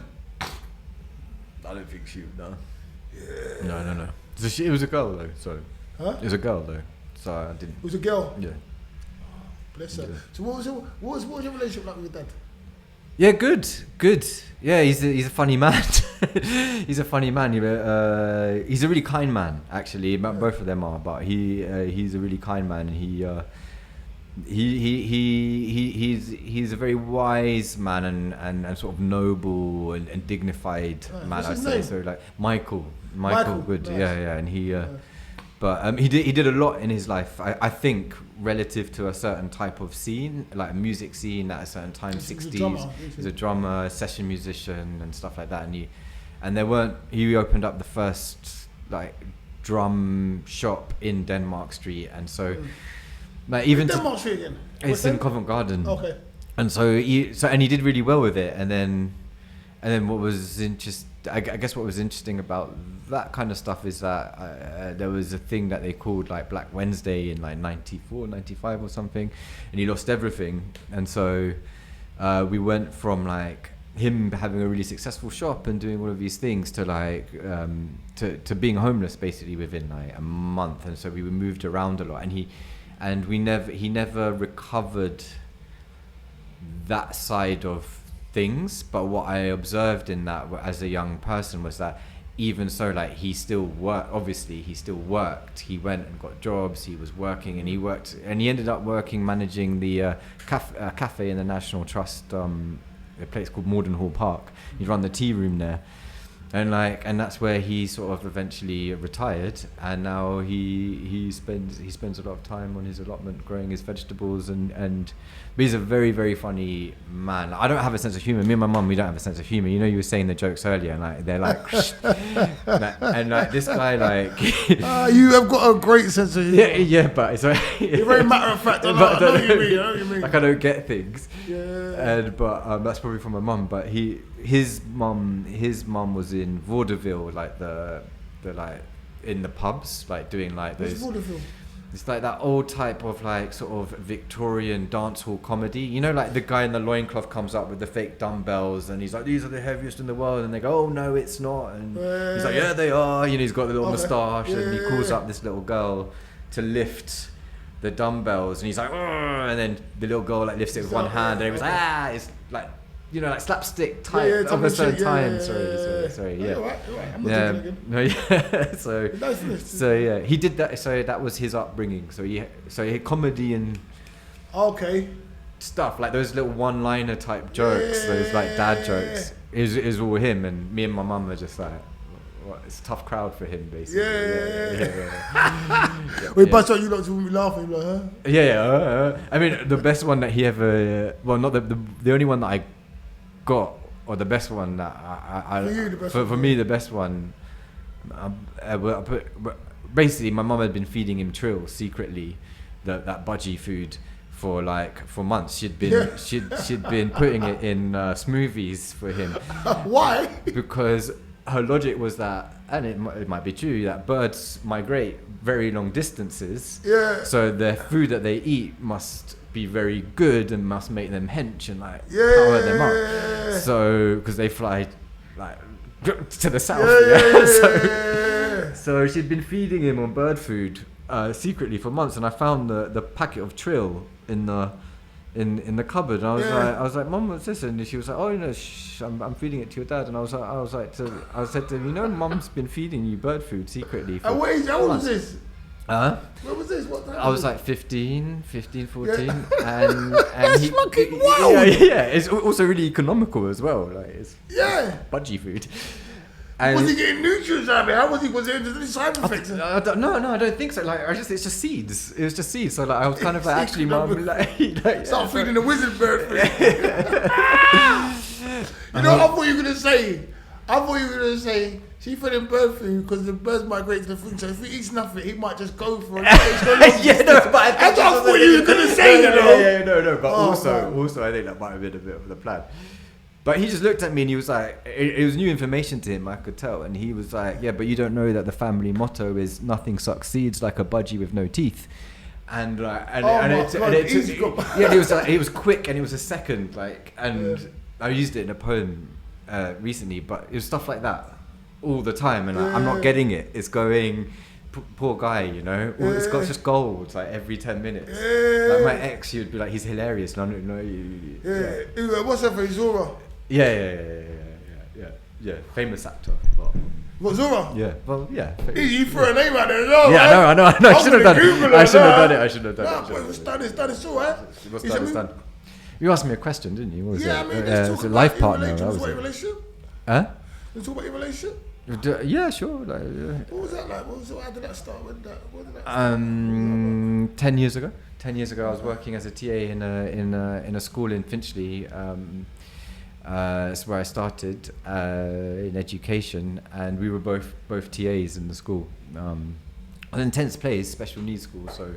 Speaker 2: I don't think she would. No. So it was a girl though. So it was a girl though. So I didn't.
Speaker 1: It was a girl.
Speaker 2: Yeah.
Speaker 1: Bless her. So what was your relationship like with your dad?
Speaker 2: Yeah, good. Yeah, he's a funny man. He's a funny man. He's a really kind man, actually. Both of them are, but he's a really kind man. And he's a very wise man and sort of noble and dignified man. I'd say. So like Michael Good,
Speaker 1: nice.
Speaker 2: yeah, and he. But he did a lot in his life. I think relative to a certain type of scene, like a music scene at a certain time, 60s. He's a drummer, session musician, and stuff like that. And he opened up the first like drum shop in Denmark Street, and so like even
Speaker 1: Denmark Street again.
Speaker 2: It's in Covent Garden.
Speaker 1: Okay.
Speaker 2: And so he did really well with it, and then what was I guess what was interesting about that kind of stuff is that there was a thing that they called like Black Wednesday in like 94, 95 or something, and he lost everything. And so we went from like him having a really successful shop and doing all of these things to like to being homeless basically within like a month. And so we moved around a lot, and he never recovered that side of things. But what I observed in that as a young person was that even so, like he still worked. Obviously he still worked. He went and got jobs. He was working, and he ended up managing the cafe in the National Trust, a place called Mordenhall Park. He'd run the tea room there, and that's where he sort of eventually retired. And now he spends a lot of time on his allotment growing his vegetables, but he's a very, very funny man. I don't have a sense of humor. Me and my mum, we don't have a sense of humor. You know, you were saying the jokes earlier, and like they're like, and like this guy, like
Speaker 1: you have got a great sense of humor.
Speaker 2: Yeah, but it's
Speaker 1: you're very matter of fact. I know what you mean.
Speaker 2: Like I don't get things.
Speaker 1: Yeah.
Speaker 2: But that's probably from my mum. But his mum was in vaudeville, like the like in the pubs, like doing like those.
Speaker 1: What's vaudeville?
Speaker 2: It's like that old type of like sort of Victorian dance hall comedy. You know, like the guy in the loincloth comes up with the fake dumbbells and he's like, these are the heaviest in the world. And they go, oh no, it's not. And he's like, yeah, they are. You know, he's got the little moustache and he calls up this little girl to lift the dumbbells. And he's like, oh, and then the little girl like lifts it with one hand and it was it's like, you know, like slapstick type of a certain time. Sorry. Yeah.
Speaker 1: Right. I'm not thinking again.
Speaker 2: No, yeah. So yeah, he did that. So that was his upbringing. So he comedy and stuff like those little one-liner type jokes, those like dad jokes, is all him. And me and my mum are just like, it's a tough crowd for him, basically.
Speaker 1: Wait, but so you lot will be laughing, like, huh?
Speaker 2: Yeah. I mean, the best one that he ever, well, not the only one that I got, or the best one that for me the best one. Basically, my mum had been feeding him trill secretly, that budgie food for months. She'd been putting it in smoothies for him.
Speaker 1: Why?
Speaker 2: Because her logic was that, and it might be true, that birds migrate very long distances. Yeah. So the food that they eat must be very good and must make them hench and power them up. So because they fly like to the south. So she'd been feeding him on bird food secretly for months, and I found the packet of trill in the cupboard, and I was like, Mum, what's this? And she was like, oh, you know, I'm feeding it to your dad. And I said to him, you know, Mum's been feeding you bird food secretly.
Speaker 1: And how old was this?
Speaker 2: Huh?
Speaker 1: What was this? What time?
Speaker 2: I was like 15, 14, and
Speaker 1: that's fucking wild.
Speaker 2: Yeah. It's also really economical as well. Like it's budgie food. And
Speaker 1: was he getting nutrients out of it? How was he? Was there any side effects?
Speaker 2: No, I don't think so. Like, it's just seeds. It was just seeds. So like, I was kind of like, actually, Mum, like
Speaker 1: start feeding the wizard bird food. You know, I thought you were gonna say. She fed him bird food because the birds migrate to the food. So if he eats nothing, he might just go for it.
Speaker 2: But I
Speaker 1: thought you were gonna say,
Speaker 2: no. But also, I think that might have been a bit of the plan. But he just looked at me and he was like, it was new information to him, I could tell. And he was like, yeah, but you don't know that the family motto is nothing succeeds like a budgie with no teeth. And it was quick and it was a second, and I used it in a poem recently, but it was stuff like that all the time, and I'm not getting it. It's going, poor guy, you know. It's got just gold like every 10 minutes. Like my ex, she would be like, he's hilarious, and I don't know you.
Speaker 1: What's that for Zora?
Speaker 2: Yeah. famous actor. But,
Speaker 1: What, Zora?
Speaker 2: yeah, well, yeah.
Speaker 1: You threw a name out there as well,
Speaker 2: Yeah,
Speaker 1: right?
Speaker 2: I know. I should have done it. I shouldn't have done it.
Speaker 1: Nah, but it's done, it's all right.
Speaker 2: What's
Speaker 1: Is
Speaker 2: done,
Speaker 1: it-
Speaker 2: it's done. You asked me a question, didn't you? What was
Speaker 1: Yeah, I
Speaker 2: it?
Speaker 1: mean, let's
Speaker 2: it's
Speaker 1: talk
Speaker 2: a
Speaker 1: about
Speaker 2: life
Speaker 1: your
Speaker 2: partner.
Speaker 1: relationship.
Speaker 2: That
Speaker 1: Let's
Speaker 2: was
Speaker 1: talk about
Speaker 2: it.
Speaker 1: your relationship.
Speaker 2: Huh?
Speaker 1: Let's talk about your relationship.
Speaker 2: Yeah, sure.
Speaker 1: What was that like? How did that start? What did that start?
Speaker 2: 10 years ago. 10 years ago, I was working as a TA in a school in Finchley. That's where I started in education, and we were both TAs in the school. An intense place, special needs school, so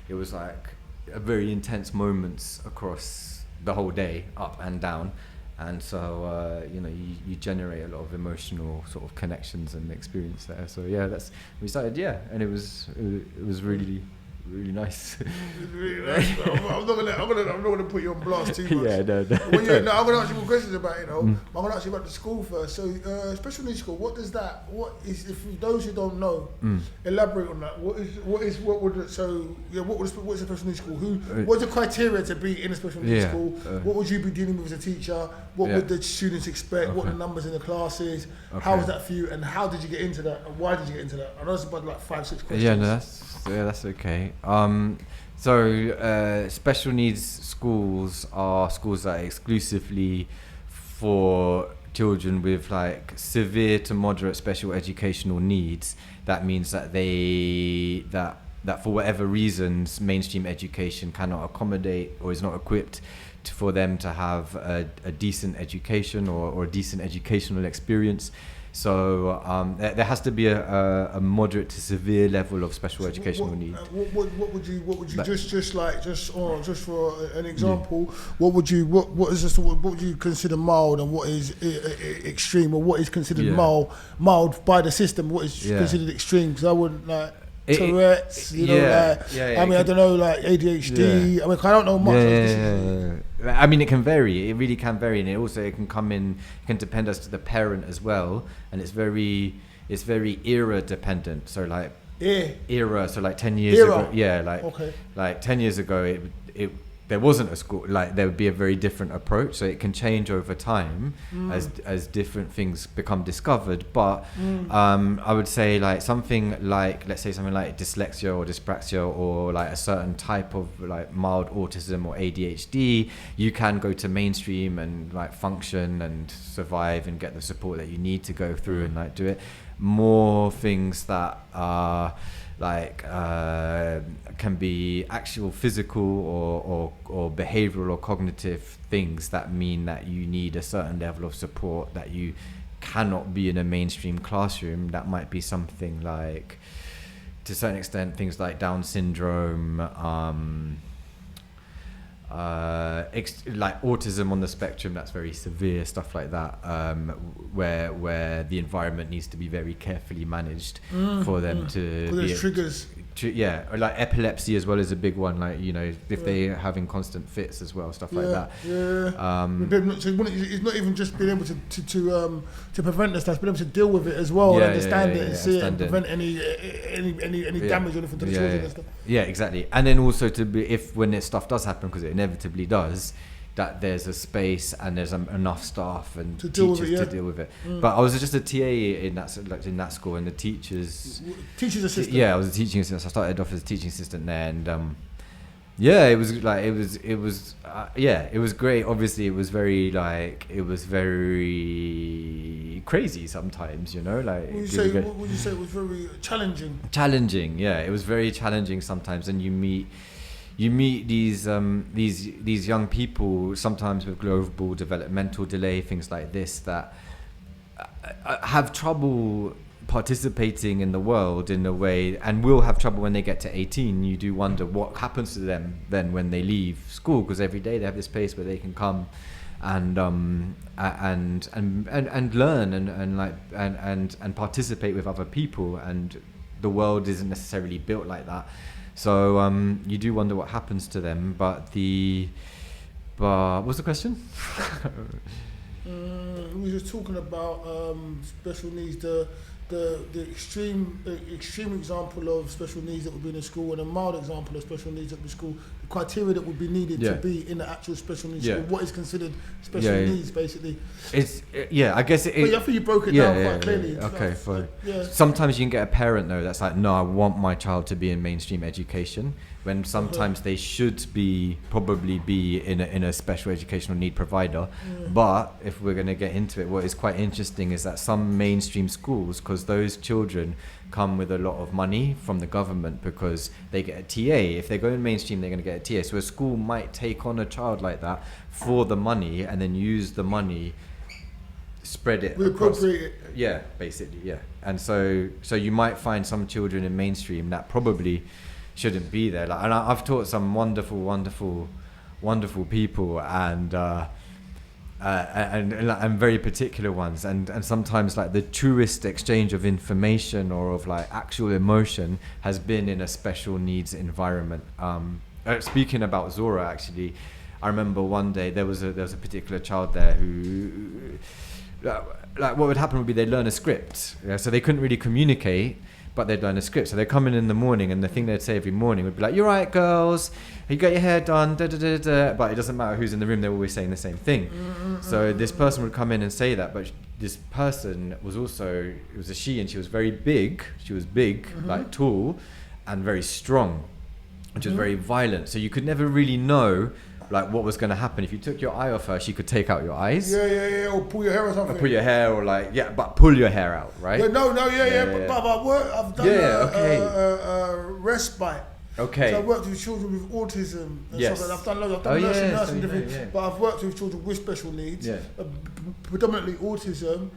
Speaker 2: it was like a very intense moments across the whole day, up and down. And so, you generate a lot of emotional sort of connections and experience there. So yeah, we started, and it was really, really nice.
Speaker 1: Really nice. I'm not gonna put you on blast too much.
Speaker 2: Yeah, no.
Speaker 1: I'm gonna ask you more questions about it. I'm gonna ask you about the school first. So, special needs school. What is that? What is, if those who don't know, elaborate on that. What would a special needs school? What's the criteria to be in a special needs school? What would you be dealing with as a teacher? What would the students expect? What are the numbers in the classes? How was that for you? And how did you get into that? And why did you get into that? I know it's about like 5-6 questions.
Speaker 2: Yeah, no, that's okay. So special needs schools are schools that are exclusively for children with like severe to moderate special educational needs. That means that that for whatever reasons mainstream education cannot accommodate or is not equipped for them to have a decent education or a decent educational experience. So there has to be a moderate to severe level of special educational need.
Speaker 1: What would you just for an example? What would you consider mild and what is extreme, or what is considered mild by the system? What is considered extreme? Because I wouldn't like. Tourette's, I don't know, like ADHD. I mean, I don't know much.
Speaker 2: I mean, it can vary. It really can vary, and it can depend as to the parent as well. And it's very era dependent. So like era. So like 10 years ago, like 10 years ago, there wasn't a school, like there would be a very different approach. So it can change over time as different things become discovered. But I would say let's say something like dyslexia or dyspraxia or like a certain type of like mild autism or ADHD, you can go to mainstream and like function and survive and get the support that you need to go through and like do it. More things that are can be actual physical or behavioral or cognitive things that mean that you need a certain level of support that you cannot be in a mainstream classroom. That might be something like, to a certain extent, things like Down syndrome, like autism on the spectrum, that's very severe, stuff like that, where the environment needs to be very carefully managed for them to be
Speaker 1: there's triggers.
Speaker 2: Or like epilepsy as well is a big one, like if they're having constant fits as well, stuff like that.
Speaker 1: So it's not even just being able to prevent this, that's being able to deal with it as well, and understand it and see it and prevent any damage or anything to the children and stuff.
Speaker 2: Yeah, exactly. And then also to be, if when this stuff does happen, because it inevitably does, that there's a space and there's enough staff and teachers to deal with it. But I was just a TA in that school, and the teacher's assistant. I was a teaching assistant. So I started off as a teaching assistant there, and it was great. Obviously, it was very crazy sometimes, Like,
Speaker 1: What would you say it was very challenging?
Speaker 2: Challenging, yeah. It was very challenging sometimes, and you meet these young people sometimes with global developmental delay, things like this, that have trouble participating in the world in a way, and will have trouble when they get to 18. You do wonder what happens to them then when they leave school, because every day they have this place where they can come and learn and participate with other people, and the world isn't necessarily built like that. So you do wonder what happens to them. But what was the question?
Speaker 1: we were just talking about special needs, the extreme example of special needs that would be in a school and a mild example of special needs that would be in school, the criteria that would be needed to be in the actual special needs school, what is considered special needs, basically.
Speaker 2: I guess it.
Speaker 1: But I think you broke it down quite clearly.
Speaker 2: Okay, fine. Sometimes you can get a parent though that's like, no, I want my child to be in mainstream education, when sometimes they should probably be in a special educational need provider. But if we're going to get into it, what is quite interesting is that some mainstream schools, because those children come with a lot of money from the government because they get a TA. If they go in mainstream, they're going to get a TA. So a school might take on a child like that for the money and then use the money, spread it across. Yeah, basically, yeah. And so you might find some children in mainstream that probably shouldn't be there. Like, and I've taught some wonderful people and very particular ones, and sometimes like the truest exchange of information or of like actual emotion has been in a special needs environment. Speaking about Zora, actually, I remember one day there was a particular child there who like what would happen would be they'd learn a script, so they couldn't really communicate, but they'd learn a script. So they'd come in the morning, and the thing they'd say every morning would be like, "You're right, girls. You got your hair done." Da, da, da, da. But it doesn't matter who's in the room; they're always saying the same thing. So this person would come in and say that, but this person was also, it was a she, and she was very big. She was big, like tall, and very strong, which was very violent. So you could never really know like what was going to happen. If you took your eye off her, she could take out your eyes.
Speaker 1: Yeah, or pull your hair or something.
Speaker 2: Or pull your hair, or like, but pull your hair out, right?
Speaker 1: But I've done respite.
Speaker 2: Okay.
Speaker 1: So I've worked with children with autism and stuff like that. I've done loads. I've done nursing different, but I've worked with children with special needs, predominantly autism.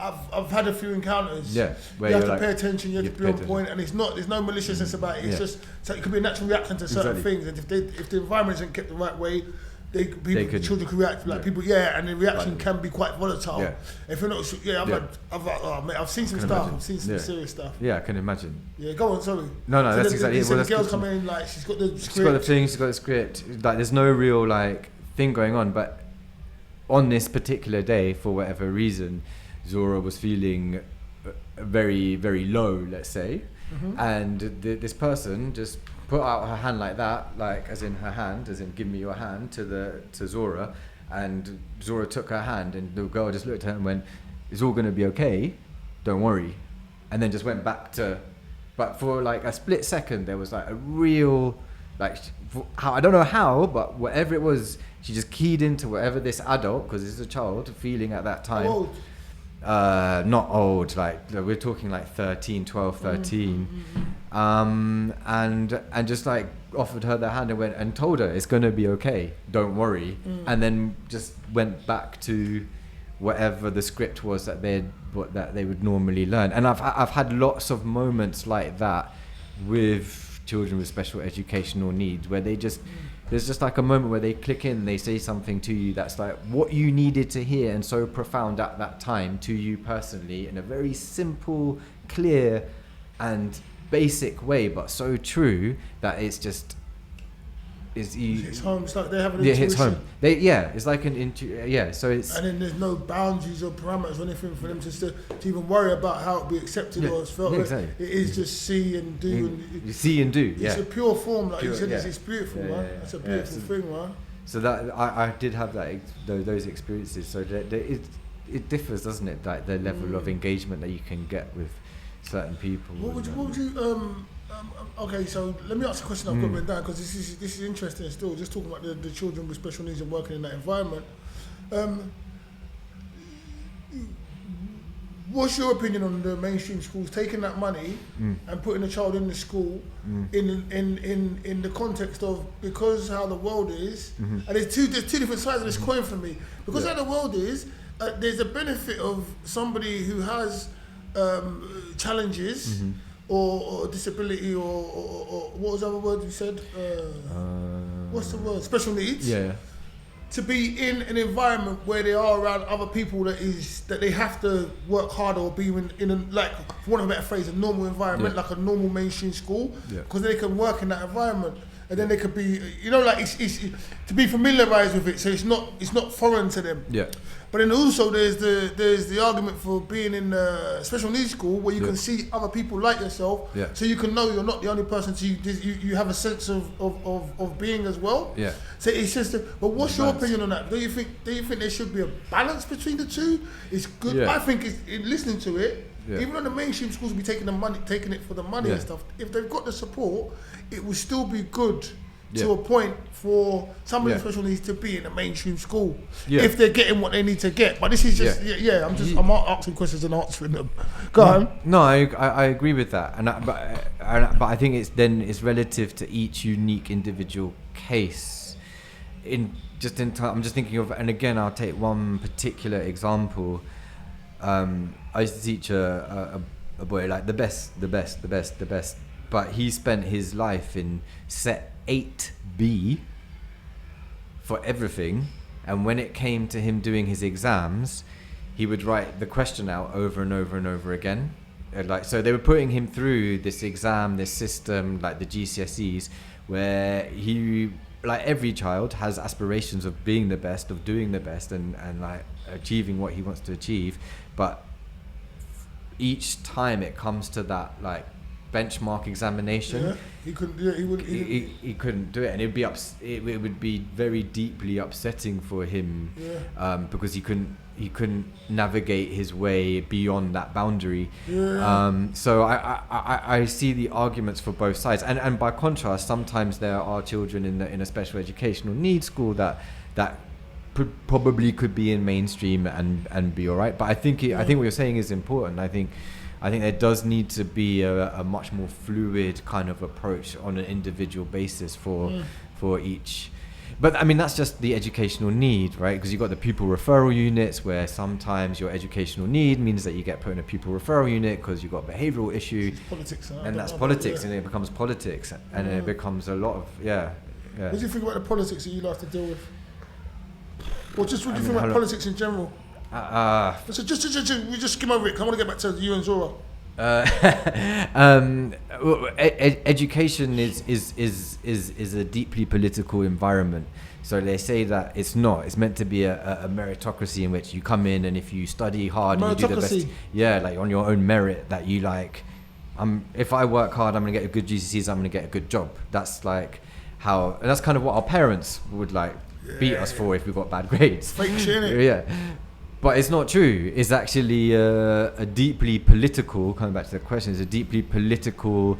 Speaker 1: I've had a few encounters. Where you have to pay attention, you have to be on point, and there's no maliciousness about it. It's just, so it could be a natural reaction to certain things, and if the environment isn't kept the right way, children can react like people, and the reaction can be quite volatile. If you're not, I've seen some stuff. I've seen some serious stuff.
Speaker 2: Yeah, I can imagine.
Speaker 1: Yeah, go on. Sorry.
Speaker 2: No, that's exactly it.
Speaker 1: The girl's come in, like she's got the script.
Speaker 2: She's got the thing. She's got the script. Like there's no real like thing going on, but on this particular day, for whatever reason, Zora was feeling very, very low, let's say, and this person just put out her hand like that, like as in her hand, as in give me your hand, to Zora, and Zora took her hand, and the girl just looked at her and went, "It's all gonna be okay, don't worry," and then just went back to. But for like a split second, there was like a real, like I don't know how, but whatever it was, she just keyed into whatever this adult, because it's a child, feeling at that time.
Speaker 1: How old?
Speaker 2: Not old, like we're talking like 12, 13. And just like offered her their hand and went and told her it's gonna be okay, don't worry, and then just went back to whatever the script was that they would normally learn. And I've had lots of moments like that with children with special educational needs, where there's just like a moment where they click in, they say something to you that's like what you needed to hear, and so profound at that time to you personally, in a very simple, clear and basic way, but so true that it's just it's
Speaker 1: home. It's like they have an intuition.
Speaker 2: It's home. It's like an so it's, and
Speaker 1: then there's no boundaries or parameters or anything for them to even worry about how it'll be accepted or it's felt. Exactly. It is just see and do.
Speaker 2: You see and do.
Speaker 1: It's a pure form, like you said. It's beautiful, man. It's a beautiful thing, man.
Speaker 2: So that I did have those experiences. So it differs, doesn't it? Like the level of engagement that you can get with certain people.
Speaker 1: What would you okay, so let me ask a question I've got written down, because this is interesting still, just talking about the children with special needs and working in that environment. What's your opinion on the mainstream schools taking that money and putting a child in the school in the context of, because how the world is, and there's two different sides of this coin for me, because how the world is, there's a benefit of somebody who has challenges or disability or what was the other word you said? What's the word? Special needs.
Speaker 2: Yeah.
Speaker 1: To be in an environment where they are around other people that they have to work harder, or be in a, like, for want of a better phrase, a normal environment, like a normal mainstream school, because they can work in that environment, and then they could be, like it's to be familiarised with it, so it's not foreign to them.
Speaker 2: Yeah.
Speaker 1: But then also there's the argument for being in a special needs school where you can see other people like yourself, so you can know you're not the only person. So you have a sense of being as well.
Speaker 2: Yeah.
Speaker 1: So it's just. But what's your opinion on that? Do you think there should be a balance between the two? It's good.
Speaker 2: Yeah.
Speaker 1: I think in listening to it.
Speaker 2: Yeah.
Speaker 1: Even though the mainstream schools will be taking it for the money and stuff, if they've got the support, it will still be good to a point for somebody with special needs to be in a mainstream school if they're getting what they need to get. But this is just I'm asking questions and answering them. Go on.
Speaker 2: No, I agree with that, but I think it's relative to each unique individual case. I'm just thinking of, and again I'll take one particular example. I used to teach a boy like the best, but he spent his life in set 8B for everything, and when it came to him doing his exams, he would write the question out over and over and over again. So they were putting him through this exam, this system, like the GCSEs, where he, like every child, has aspirations of being the best, of doing the best, and like achieving what he wants to achieve, but each time it comes to that like benchmark examination,
Speaker 1: he couldn't
Speaker 2: do it, and it would be very deeply upsetting for him, because he couldn't navigate his way beyond that boundary. So I see the arguments for both sides, and by contrast, sometimes there are children in a special educational needs school that probably could be in mainstream and be all right. But I think what you're saying is important. I think there does need to be a much more fluid kind of approach on an individual basis for each. But I mean, that's just the educational need, right? Because you've got the pupil referral units where sometimes your educational need means that you get put in a pupil referral unit because you've got a behavioural issue.
Speaker 1: It's politics.
Speaker 2: And that's politics, and it becomes politics, and it becomes a lot of, What
Speaker 1: do you think about the politics that you have to deal with? Or just what do you think about politics in general? So just skim over it. I want to get back to you and Zora.
Speaker 2: Education is a deeply political environment. So they say that it's not. It's meant to be a meritocracy in which you come in, and if you study hard and you do the best, like on your own merit, that you like. If I work hard, I'm gonna get a good GCSEs. I'm gonna get a good job. That's like how, and that's kind of what our parents would like beat us for if we got bad grades.
Speaker 1: Fake shit, innit?
Speaker 2: Yeah. But it's not true. It's actually a deeply political, coming back to the question, it's a deeply political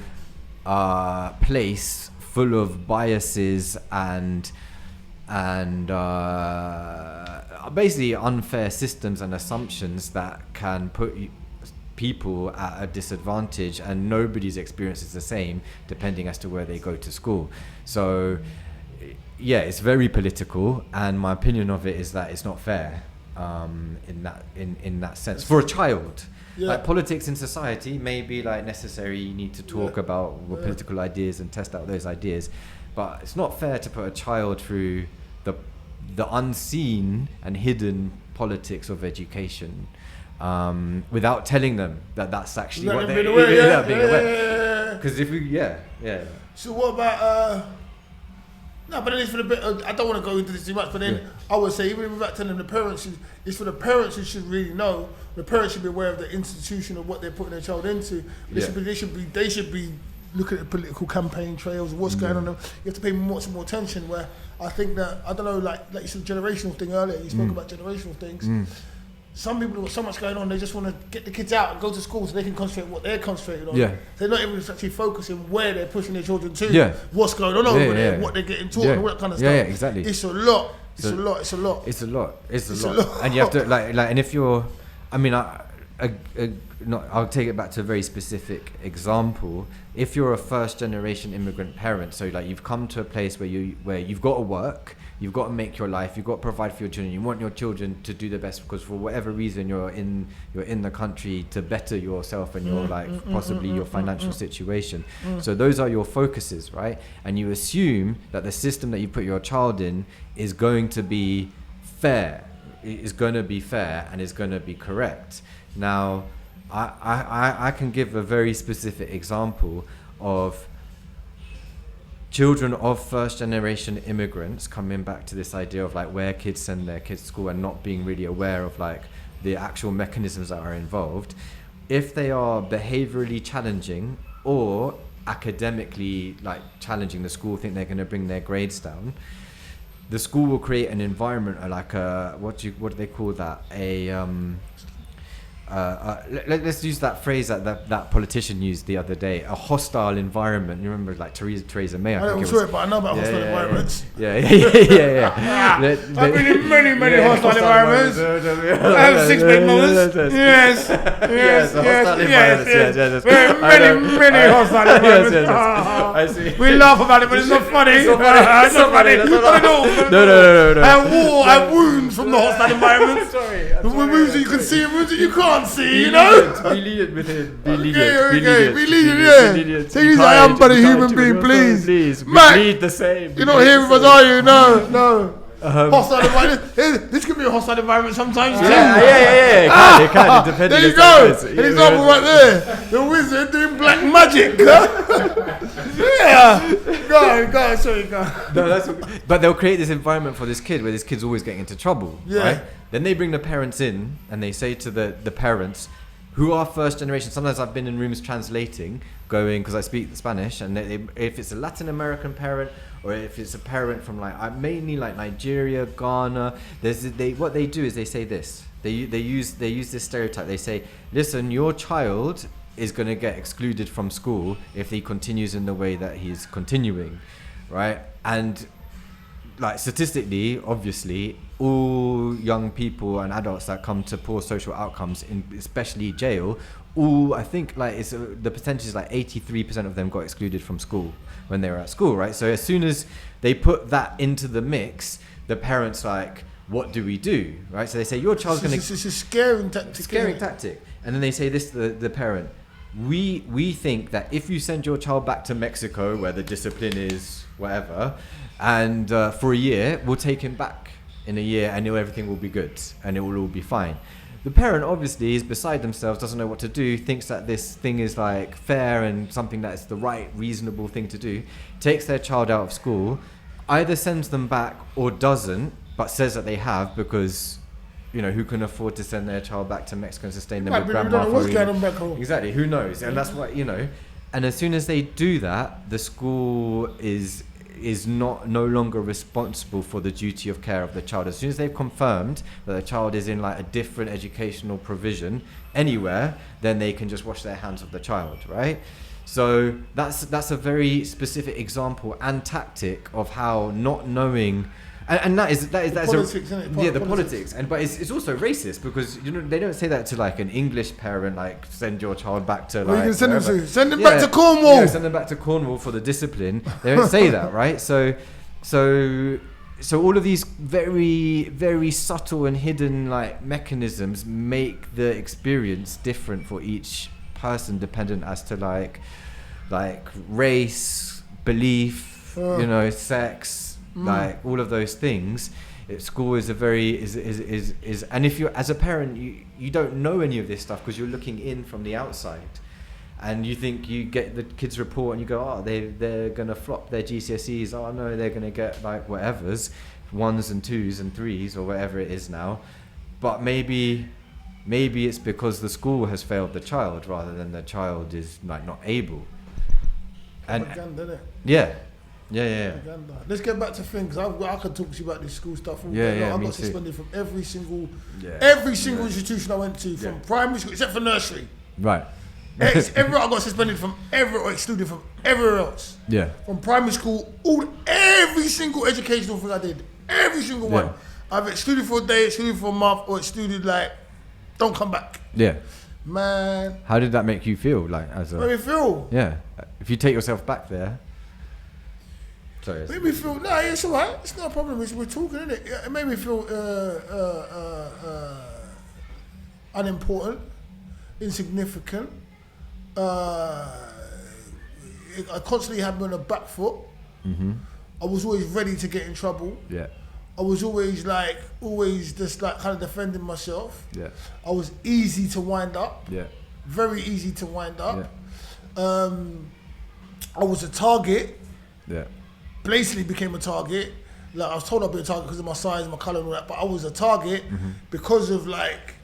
Speaker 2: place full of biases and basically unfair systems and assumptions that can put people at a disadvantage, and nobody's experience is the same depending as to where they go to school. So yeah, it's very political, and my opinion of it is that it's not fair in that sense for a child. Like politics in society may be like necessary, you need to talk about political ideas and test out those ideas, but it's not fair to put a child through the unseen and hidden politics of education without telling them that that's actually what they're being aware. Because if we
Speaker 1: So what about no, but then it's for the bit. I don't want to go into this too much, but then I would say, even without telling the parents, it's for the parents who should really know. The parents should be aware of the institution of what they're putting their child into. They should be looking at the political campaign trails, what's going on. You have to pay much more attention. Where I think that, I don't know, like you said, generational thing earlier. You spoke about generational things. Some people have got so much going on, they just want to get the kids out and go to school so they can concentrate on what they're concentrating on. They're not even actually focusing where they're pushing their children to, what's going on over there, what they're getting taught, and all that kind of stuff.
Speaker 2: Yeah, exactly.
Speaker 1: It's a lot. It's a lot.
Speaker 2: And you have to like, and if you're, I mean, I'll take it back to a very specific example. If you're a first generation immigrant parent, so like you've come to a place where you've got to work, you've got to make your life, you've got to provide for your children, you want your children to do the best because for whatever reason you're in the country to better yourself and your possibly your financial situation. So those are your focuses, right? And you assume that the system that you put your child in is going to be fair, is going to be fair and is going to be correct. Now, I can give a very specific example of children of first generation immigrants, coming back to this idea of like where kids send their kids to school and not being really aware of like the actual mechanisms that are involved, if they are behaviorally challenging or academically like challenging, the school think they're going to bring their grades down, the school will create an environment like a what do they call that, let's use that phrase that politician used the other day, a hostile environment. You remember like Theresa May?
Speaker 1: I don't sure, but I know about hostile environments.
Speaker 2: Yeah.
Speaker 1: I've been in many hostile environments. I have 6 big mothers. Yes. Many hostile environments.
Speaker 2: I see.
Speaker 1: We laugh about it, but it's not funny. It's not funny.
Speaker 2: No.
Speaker 1: I have wounds from the hostile environment.
Speaker 2: Sorry.
Speaker 1: Wounds that you can see and wounds that you can't see, you know?
Speaker 2: Be lenient with it. Be
Speaker 1: Okay,
Speaker 2: lenient.
Speaker 1: be lenient, yeah. Take it easy, I am but a human being, please.
Speaker 2: Please, we
Speaker 1: Matt,
Speaker 2: bleed the same.
Speaker 1: You're not here with us, are you? No. Hostile environment. This could be a hostile environment sometimes too.
Speaker 2: Yeah. It can. Depending.
Speaker 1: There you go. An example right there. The wizard doing black magic. Yeah. Go. Sorry, go.
Speaker 2: No, but they'll create this environment for this kid where this kid's always getting into trouble.
Speaker 1: Yeah.
Speaker 2: Right? Then they bring the parents in and they say to the parents, who are first generation. Sometimes I've been in rooms translating, going because I speak Spanish, and if it's a Latin American parent or if it's a parent from like mainly like Nigeria, Ghana, what they do is they say this. They use this stereotype. They say, listen, your child is going to get excluded from school if he continues in the way that he's continuing, right? And like statistically, obviously, all young people and adults that come to poor social outcomes, in especially jail, I think like the percentage is like 83% of them got excluded from school when they were at school, right? So as soon as they put that into the mix, the parents like, what do we do, right? So they say your child's going to.
Speaker 1: It's a scaring tactic.
Speaker 2: And then they say this to the parent. We think that if you send your child back to Mexico, where the discipline is whatever, and for a year, we'll take him back in a year, and everything will be good, and it will all be fine. The parent obviously is beside themselves, doesn't know what to do, thinks that this thing is like fair and something that is the right, reasonable thing to do, takes their child out of school, either sends them back or doesn't, but says that they have because, you know, who can afford to send their child back to Mexico and sustain them with grandma? Exactly, who knows? And that's what, you know. And as soon as they do that, the school is no longer responsible for the duty of care of the child. As soon as they've confirmed that the child is in like a different educational provision anywhere, then they can just wash their hands of the child, right? So that's a very specific example and tactic of how not knowing. And that's
Speaker 1: politics, isn't it?
Speaker 2: The politics, but it's also racist because they don't say that to like an English parent, like send your child back to like.
Speaker 1: You can send them back to Cornwall.
Speaker 2: Yeah, send them back to Cornwall for the discipline. They don't say that, right? So all of these very, very subtle and hidden like mechanisms make the experience different for each person, dependent as to like race, belief, sex. Like all of those things, school is a very is and if you're as a parent you don't know any of this stuff because you're looking in from the outside, and you think you get the kids report and you go, oh, they're gonna flop their GCSEs, oh no, they're gonna get like whatever's 1s and 2s and 3s or whatever it is now, but maybe it's because the school has failed the child rather than the child is like not able. And yeah.
Speaker 1: Let's get back to things. I could talk to you about this school stuff.
Speaker 2: I
Speaker 1: got suspended from every single institution I went to, from primary school except for nursery.
Speaker 2: Right.
Speaker 1: I got suspended from or excluded from everywhere else.
Speaker 2: Yeah.
Speaker 1: From primary school, every single educational thing I did, every single one. I've excluded for a day, excluded for a month, or excluded like, don't come back.
Speaker 2: Yeah.
Speaker 1: Man.
Speaker 2: How did that make you feel? Like as a.
Speaker 1: Made me feel.
Speaker 2: Yeah. If you take yourself back there. Sorry.
Speaker 1: Made me feel. No, it's alright. It's not a problem. We're talking, isn't it? It made me feel unimportant, insignificant. I constantly had me on the back foot.
Speaker 2: Mm-hmm.
Speaker 1: I was always ready to get in trouble.
Speaker 2: Yeah.
Speaker 1: I was always just kind of defending myself.
Speaker 2: Yeah.
Speaker 1: I was easy to wind up.
Speaker 2: Yeah.
Speaker 1: Very easy to wind up.
Speaker 2: Yeah.
Speaker 1: I was a target.
Speaker 2: Yeah.
Speaker 1: blatantly became a target. Like I was told I'd be a target because of my size, my colour and all that, but I was a target because of like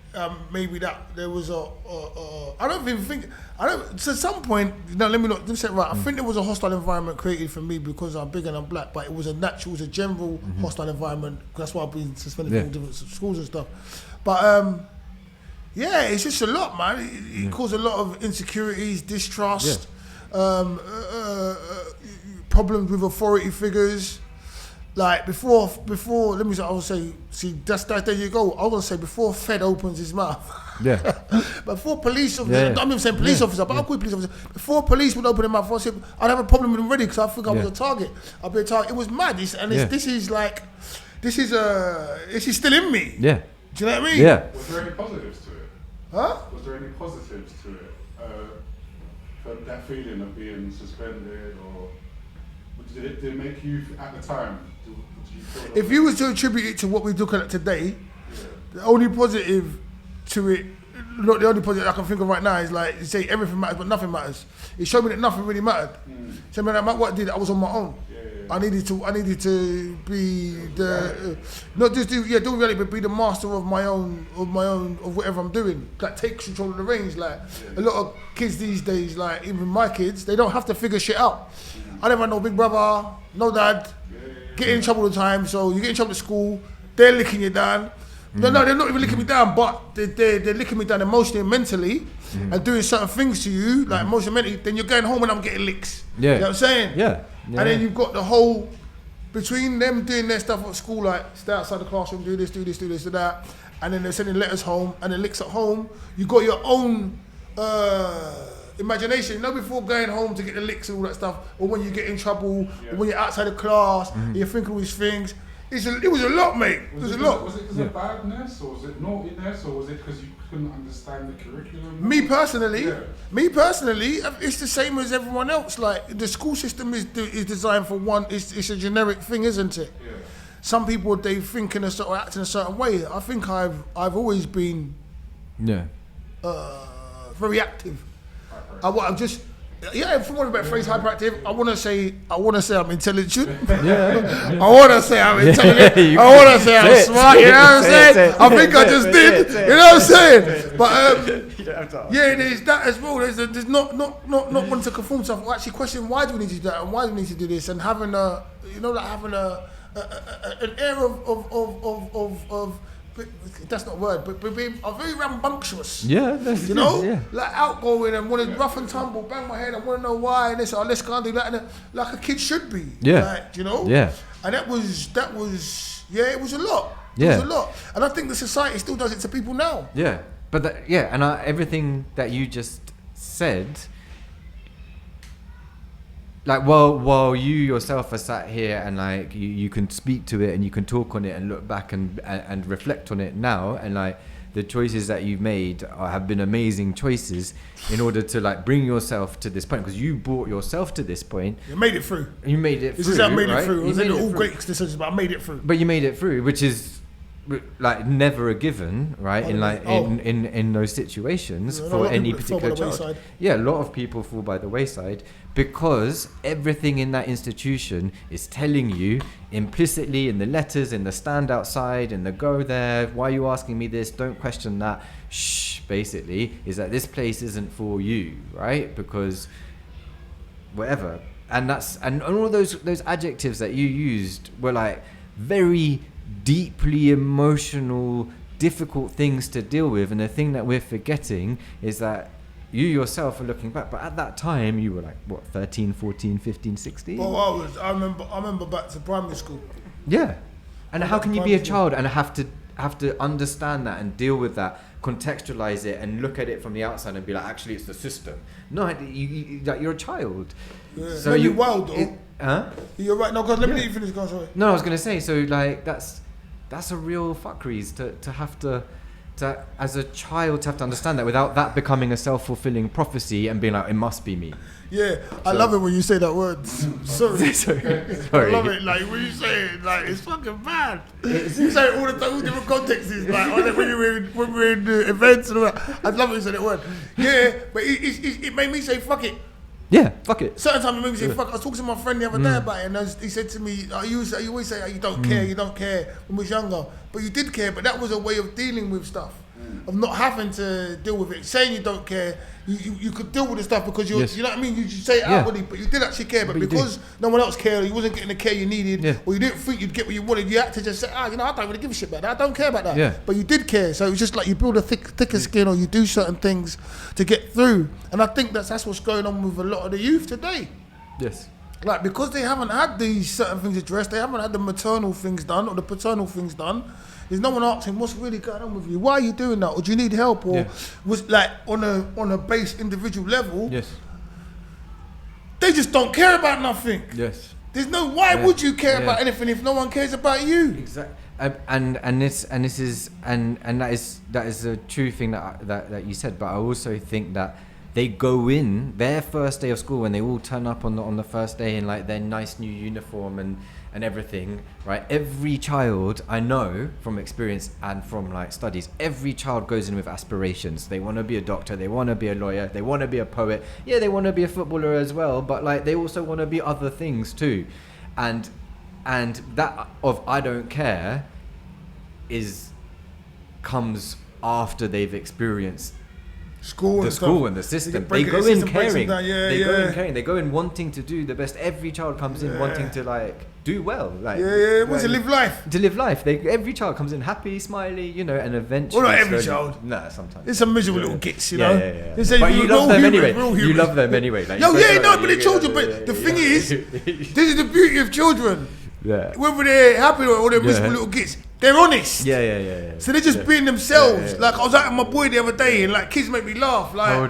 Speaker 1: maybe that there was to some point, let me not say it right. I think there was a hostile environment created for me because I'm big and I'm black, but it was a general hostile environment. That's why I've been suspended from different schools and stuff. But yeah, it's just a lot, man. It caused a lot of insecurities, distrust, problems with authority figures. Like before, let me say, I would say, see, that's there you go. I was gonna say before Fed opens his mouth.
Speaker 2: Yeah.
Speaker 1: Before police officer, I'm even saying police officer, but I'll call it police officer. Before police would open their mouth, I'd have a problem with them already because I think I was a target. I'd be a target. It was mad, this is still in me.
Speaker 2: Yeah.
Speaker 1: Do you know what I mean?
Speaker 2: Yeah.
Speaker 3: Was there any positives to it?
Speaker 1: Huh?
Speaker 3: Was there any positives to it? For that feeling of being suspended, or did it make you at the time? Did you feel
Speaker 1: If you was to attribute it to what we look at today, the only positive to it, not the only positive I can think of right now is like you say everything matters but nothing matters. It showed me that nothing really mattered. So no matter what I did, I was on my own. I needed to be the not just do reality, but be the master of my own of whatever I'm doing. Like take control of the reins. Like a lot of kids these days, like even my kids, they don't have to figure shit out. I never had no big brother, no dad, get in trouble all the time. So you get in trouble at school, they're licking you down. No, they're not even licking me down, but they're licking me down emotionally and mentally and doing certain things to you, like emotionally, mentally. Then you're going home and I'm getting licks.
Speaker 2: Yeah.
Speaker 1: You know what I'm saying?
Speaker 2: Yeah.
Speaker 1: And then you've got the whole, between them doing their stuff at school, like stay outside the classroom, do this, do that, and then they're sending letters home, and the licks at home, you got your own imagination. You know, before going home to get the licks and all that stuff, or when you get in trouble, or when you're outside of class, you're thinking all these things. It was a lot, mate. It was a lot.
Speaker 3: Was it because of badness, or was it naughtiness, or was it because you couldn't understand the curriculum?
Speaker 1: Me personally, it's the same as everyone else. Like the school system is designed for one. It's a generic thing, isn't it?
Speaker 3: Yeah.
Speaker 1: Some people they think in a certain, act in a certain way. I think I've always been very active. I'm just. Yeah, if you want a better phrase, hyperactive. I want to say I'm intelligent. I want to say I'm intelligent. I want to say I'm smart. You know what I'm saying? I think I just did. You know what I'm saying? But there's that as well. There's not wanting to conform to stuff. Or actually question why do we need to do that and why do we need to do this and having an air of that's not a word, but being very rambunctious.
Speaker 2: Yeah,
Speaker 1: like outgoing and want to rough and tumble, bang my head. I want to know why, and this, let's go and do that, and like a kid should be.
Speaker 2: Yeah,
Speaker 1: like,
Speaker 2: Yeah,
Speaker 1: and that was it was a lot.
Speaker 2: Yeah,
Speaker 1: it was a lot, and I think the society still does it to people now.
Speaker 2: Yeah, but everything that you just said. Like while you yourself are sat here and like you can speak to it and you can talk on it and look back and reflect on it now, and like the choices that you've made have been amazing choices in order to like bring yourself to this point, because you brought yourself to this point.
Speaker 1: You made it through.
Speaker 2: You made it through.
Speaker 1: This is how I made it through.
Speaker 2: It
Speaker 1: was all great decisions, but I made it through.
Speaker 2: But you made it through, which is like never a given, right? In those situations for any particular child. Yeah, a lot of people fall by the wayside because everything in that institution is telling you implicitly in the letters, in the stand outside, in the go there, why are you asking me this? Don't question that. Shh, basically, is that this place isn't for you, right? Because whatever. And all those adjectives that you used were like very deeply emotional, difficult things to deal with, and the thing that we're forgetting is that you yourself are looking back, but at that time you were like what, 13, 14, 15, 16?
Speaker 1: Well, I remember back to primary school.
Speaker 2: Yeah. And how can you be a child and have to understand that and deal with that, contextualize it and look at it from the outside and be like, actually it's the system. No, you're a child.
Speaker 1: Yeah.
Speaker 2: So
Speaker 1: you're wild though.
Speaker 2: Huh?
Speaker 1: You're right. No, God, let me let you finish. Go on, sorry.
Speaker 2: No, I was gonna say, so like that's a real fuckeries to have to as a child to have to understand that without that becoming a self-fulfilling prophecy and being like, it must be me.
Speaker 1: Yeah, I love it when you say that word. Sorry. I love it. Like when you say it, like it's fucking bad. You say it all the time, all different contexts. Like when we're in events and all that. I love it when you say that word. Yeah, but it made me say fuck it.
Speaker 2: Yeah, fuck it.
Speaker 1: Certain times it makes me say, fuck. I was talking to my friend the other day about it, and he said to me, you always say you don't care when we was younger. But you did care, but that was a way of dealing with stuff. Of not having to deal with it. Saying you don't care, you could deal with the stuff because you know what I mean? You say it outwardly, but you did actually care. But because no one else cared, or you wasn't getting the care you needed, or you didn't think you'd get what you wanted, you had to just say, I don't really give a shit about that. I don't care about that.
Speaker 2: Yeah.
Speaker 1: But you did care. So it was just like you build a thicker skin, or you do certain things to get through. And I think that's what's going on with a lot of the youth today.
Speaker 2: Yes.
Speaker 1: Like, because they haven't had these certain things addressed, they haven't had the maternal things done or the paternal things done. There's no one asking what's really going on with you. Why are you doing that? Or do you need help? Or was like on a base individual level.
Speaker 2: Yes.
Speaker 1: They just don't care about nothing.
Speaker 2: Yes.
Speaker 1: There's no why would you care about anything if no one cares about you?
Speaker 2: Exactly. And that is a true thing that you said. But I also think that they go in their first day of school when they all turn up on the first day in like their nice new uniform and everything, right? Every child, I know from experience and from like studies, every child goes in with aspirations. They want to be a doctor, they want to be a lawyer, they want to be a poet. Yeah, they want to be a footballer as well, but like they also want to be other things too. And that of I don't care comes after they've experienced
Speaker 1: school
Speaker 2: and the system. They go in caring. They go in wanting to do the best. Every child comes in wanting to like do well. Like
Speaker 1: to live life.
Speaker 2: To live life. Every child comes in happy, smiley, and eventually.
Speaker 1: Well, not every child.
Speaker 2: Nah, sometimes.
Speaker 1: It's some miserable little gits, you know.
Speaker 2: Yeah. But you love them anyway. You love them anyway. Like,
Speaker 1: but the children. But the thing is, this is the beauty of children.
Speaker 2: Yeah.
Speaker 1: Whether they're happy or they're miserable little gits, they're honest.
Speaker 2: Yeah.
Speaker 1: So they're just being themselves. Like I was out with my boy the other day, and like kids make me laugh. Like
Speaker 2: how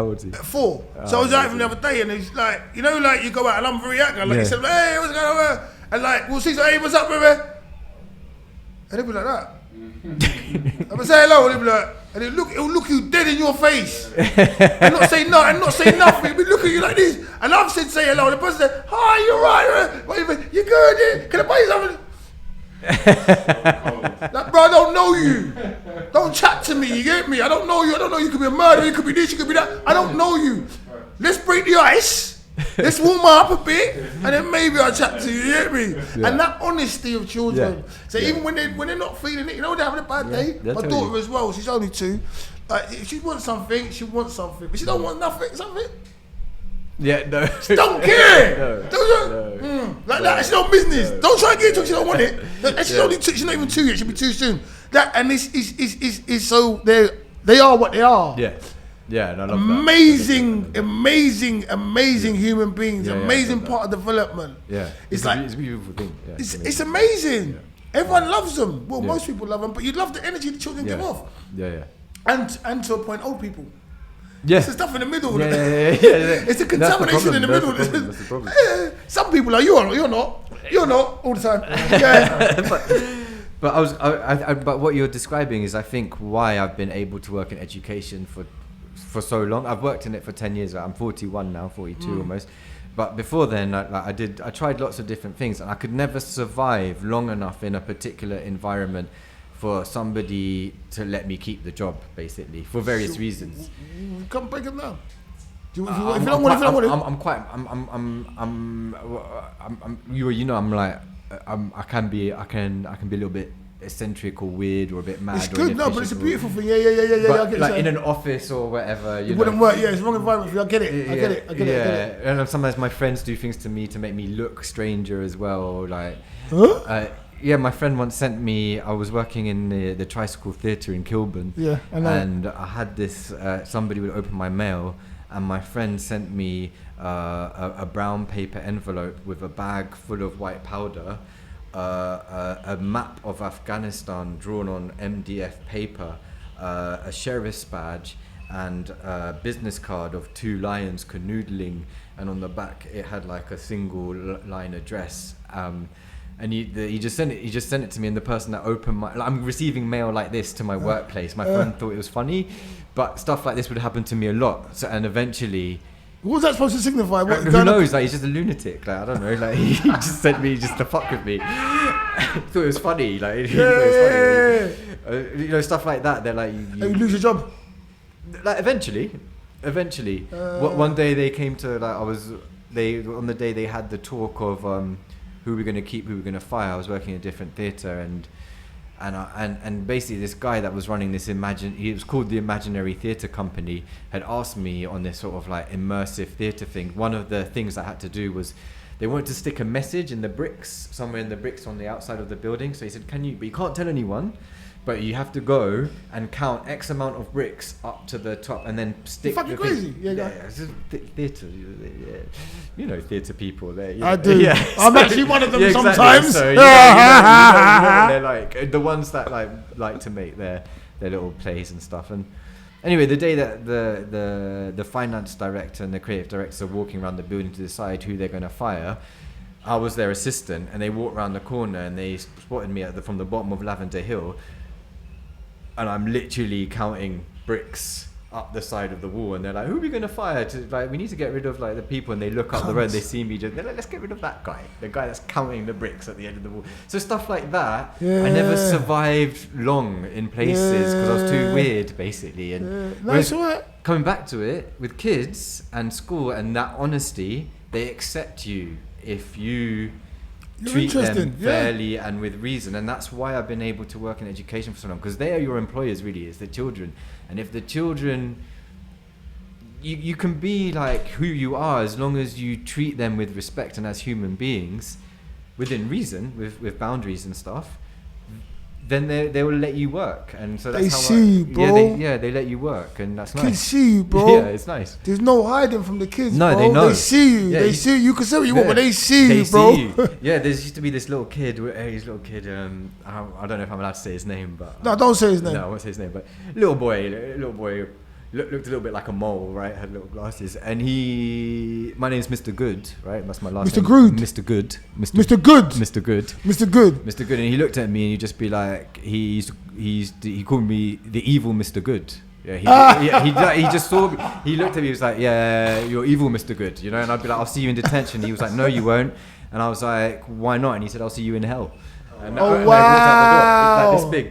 Speaker 2: old is he? 4.
Speaker 1: So I was out with him the other day, and he's like, like you go out and I'm very active. Like he said, hey, what's going on? And like we'll see, so hey, what's up, baby? And they'll be like that. I'm gonna say hello, and they'll be like, and it'll look you dead in your face, and not say no, and not say nothing. But look at you like this, and I've said say hello. And the person said, "Hi, you're right. What you good? Can I buy you something?" Like, bro, I don't know you. Don't chat to me. You get me? I don't know you. You could be a murderer. You could be this. You could be that. I don't know you. Let's break the ice. Let's warm up a bit, and then maybe I'll chat to you. You get me? Yeah. And that honesty of children. Yeah. So even when they're not feeling it, they're having a bad day. My daughter as well. She's only 2. Like if she wants something, she wants something, but she don't want something.
Speaker 2: Yeah, no.
Speaker 1: She don't care. That. It's no business. Don't try and get it till she don't want it. And she's only 2. She's not even 2 yet. She'll be too soon. That and this is so they are what they are.
Speaker 2: Yeah. Yeah, and I love
Speaker 1: amazing human beings, amazing part of development.
Speaker 2: Yeah, it's a beautiful thing. Yeah,
Speaker 1: it's amazing. Yeah. Everyone loves them. Well, most people love them, but you love the energy the children give off.
Speaker 2: Yeah.
Speaker 1: And to a point, old people.
Speaker 2: Yeah.
Speaker 1: It's the stuff in the middle.
Speaker 2: Yeah.
Speaker 1: It's a contamination in the middle.
Speaker 2: That's the problem.
Speaker 1: Some people are, you're not all the time. Yeah.
Speaker 2: But what you're describing is, I think, why I've been able to work in education for so long. I've worked in it for 10 years. I'm 41 now, 42 almost. But before then, I tried lots of different things, and I could never survive long enough in a particular environment for somebody to let me keep the job, basically, for various reasons.
Speaker 1: Come break it down.
Speaker 2: I can be a little bit eccentric or weird or a bit mad.
Speaker 1: It's good, but it's a beautiful thing. Yeah.
Speaker 2: But
Speaker 1: I get
Speaker 2: like in an office or whatever,
Speaker 1: it wouldn't work. Yeah, it's the wrong environment for you. I get it. I get it.
Speaker 2: And sometimes my friends do things to me to make me look stranger as well. Like, my friend once sent me. I was working in the Tricycle Theatre in Kilburn.
Speaker 1: Yeah,
Speaker 2: and I had this. Somebody would open my mail, and my friend sent me a brown paper envelope with a bag full of white powder. A map of Afghanistan drawn on MDF paper, a sheriff's badge, and a business card of 2 lions canoodling, and on the back it had like a single line address. And he just sent it to me, and the person that opened I'm receiving mail like this to my workplace. My friend thought it was funny, but stuff like this would happen to me a lot. So, and eventually.
Speaker 1: What was that supposed to signify?
Speaker 2: Who knows? Like, he's just a lunatic. Like, I don't know. Like, he just sent me just to fuck with me. Thought it was funny. Like, he thought it was funny. Stuff like that. They're like,
Speaker 1: you lose your job.
Speaker 2: Like, eventually. Eventually, one day they came to like on the day they had the talk of who we're going to keep, who we're going to fire. I was working in a different theatre, and basically this guy that was running this he was called the Imaginary Theatre Company, had asked me on this sort of like immersive theatre thing. One of the things I had to do was they wanted to stick a message in the bricks, somewhere in the bricks on the outside of the building. So he said, but you can't tell anyone, but you have to go and count X amount of bricks up to the top and then stick.
Speaker 1: You're fucking crazy.
Speaker 2: It's just theatre. Yeah. You know theatre people.
Speaker 1: I do.
Speaker 2: Yeah.
Speaker 1: I'm actually one of them
Speaker 2: exactly.
Speaker 1: sometimes.
Speaker 2: So, you know, they're like the ones that like to make their little plays and stuff. And anyway, the day that the finance director and the creative director are walking around the building to decide who they're going to fire, I was their assistant, and they walked around the corner and they spotted me from the bottom of Lavender Hill. And I'm literally counting bricks up the side of the wall, and they're like, "Who are we going to fire? We need to get rid of like the people." And they look up the road, they see me. They're like, "Let's get rid of that guy, the guy that's counting the bricks at the end of the wall." So stuff like that. Yeah. I never survived long in places because I was too weird, basically. And
Speaker 1: that's right.
Speaker 2: Coming back to it with kids and school and that honesty, they accept you if you treat them fairly and with reason. And that's why I've been able to work in education for so long, because they are your employers, really. It's the children. And if the children, you can be like who you are as long as you treat them with respect and as human beings within reason, with boundaries and stuff, then they will let you work. And so that's
Speaker 1: they
Speaker 2: how
Speaker 1: see you, bro.
Speaker 2: They let you work, and that's nice.
Speaker 1: Kids see you, bro.
Speaker 2: Yeah, it's nice.
Speaker 1: There's no hiding from the kids,
Speaker 2: no,
Speaker 1: bro.
Speaker 2: They know.
Speaker 1: They see you.
Speaker 2: Yeah,
Speaker 1: they see you. You can say what you want, but they see you, bro.
Speaker 2: See you. Yeah, there used to be this little kid. His little kid. I don't know if I'm allowed to say his name, but
Speaker 1: no, don't say his name.
Speaker 2: No, I won't say his name. But little boy. Looked a little bit like a mole, right? Had little glasses, and my name's Mr. Good, right? That's my last name.
Speaker 1: Mr. Good.
Speaker 2: Mr. Good.
Speaker 1: Mr. Good.
Speaker 2: Mr. Good.
Speaker 1: Mr. Good.
Speaker 2: Mr. Good, and he looked at me, and he'd just be like, he called me the evil Mr. Good. Yeah, he just saw me. He looked at me. He was like, "Yeah, you're evil, Mr. Good," you know. And I'd be like, "I'll see you in detention." He was like, "No, you won't." And I was like, "Why not?" And he said, "I'll see you in hell." And
Speaker 1: wow!
Speaker 2: And I walked out the door. It's like this big.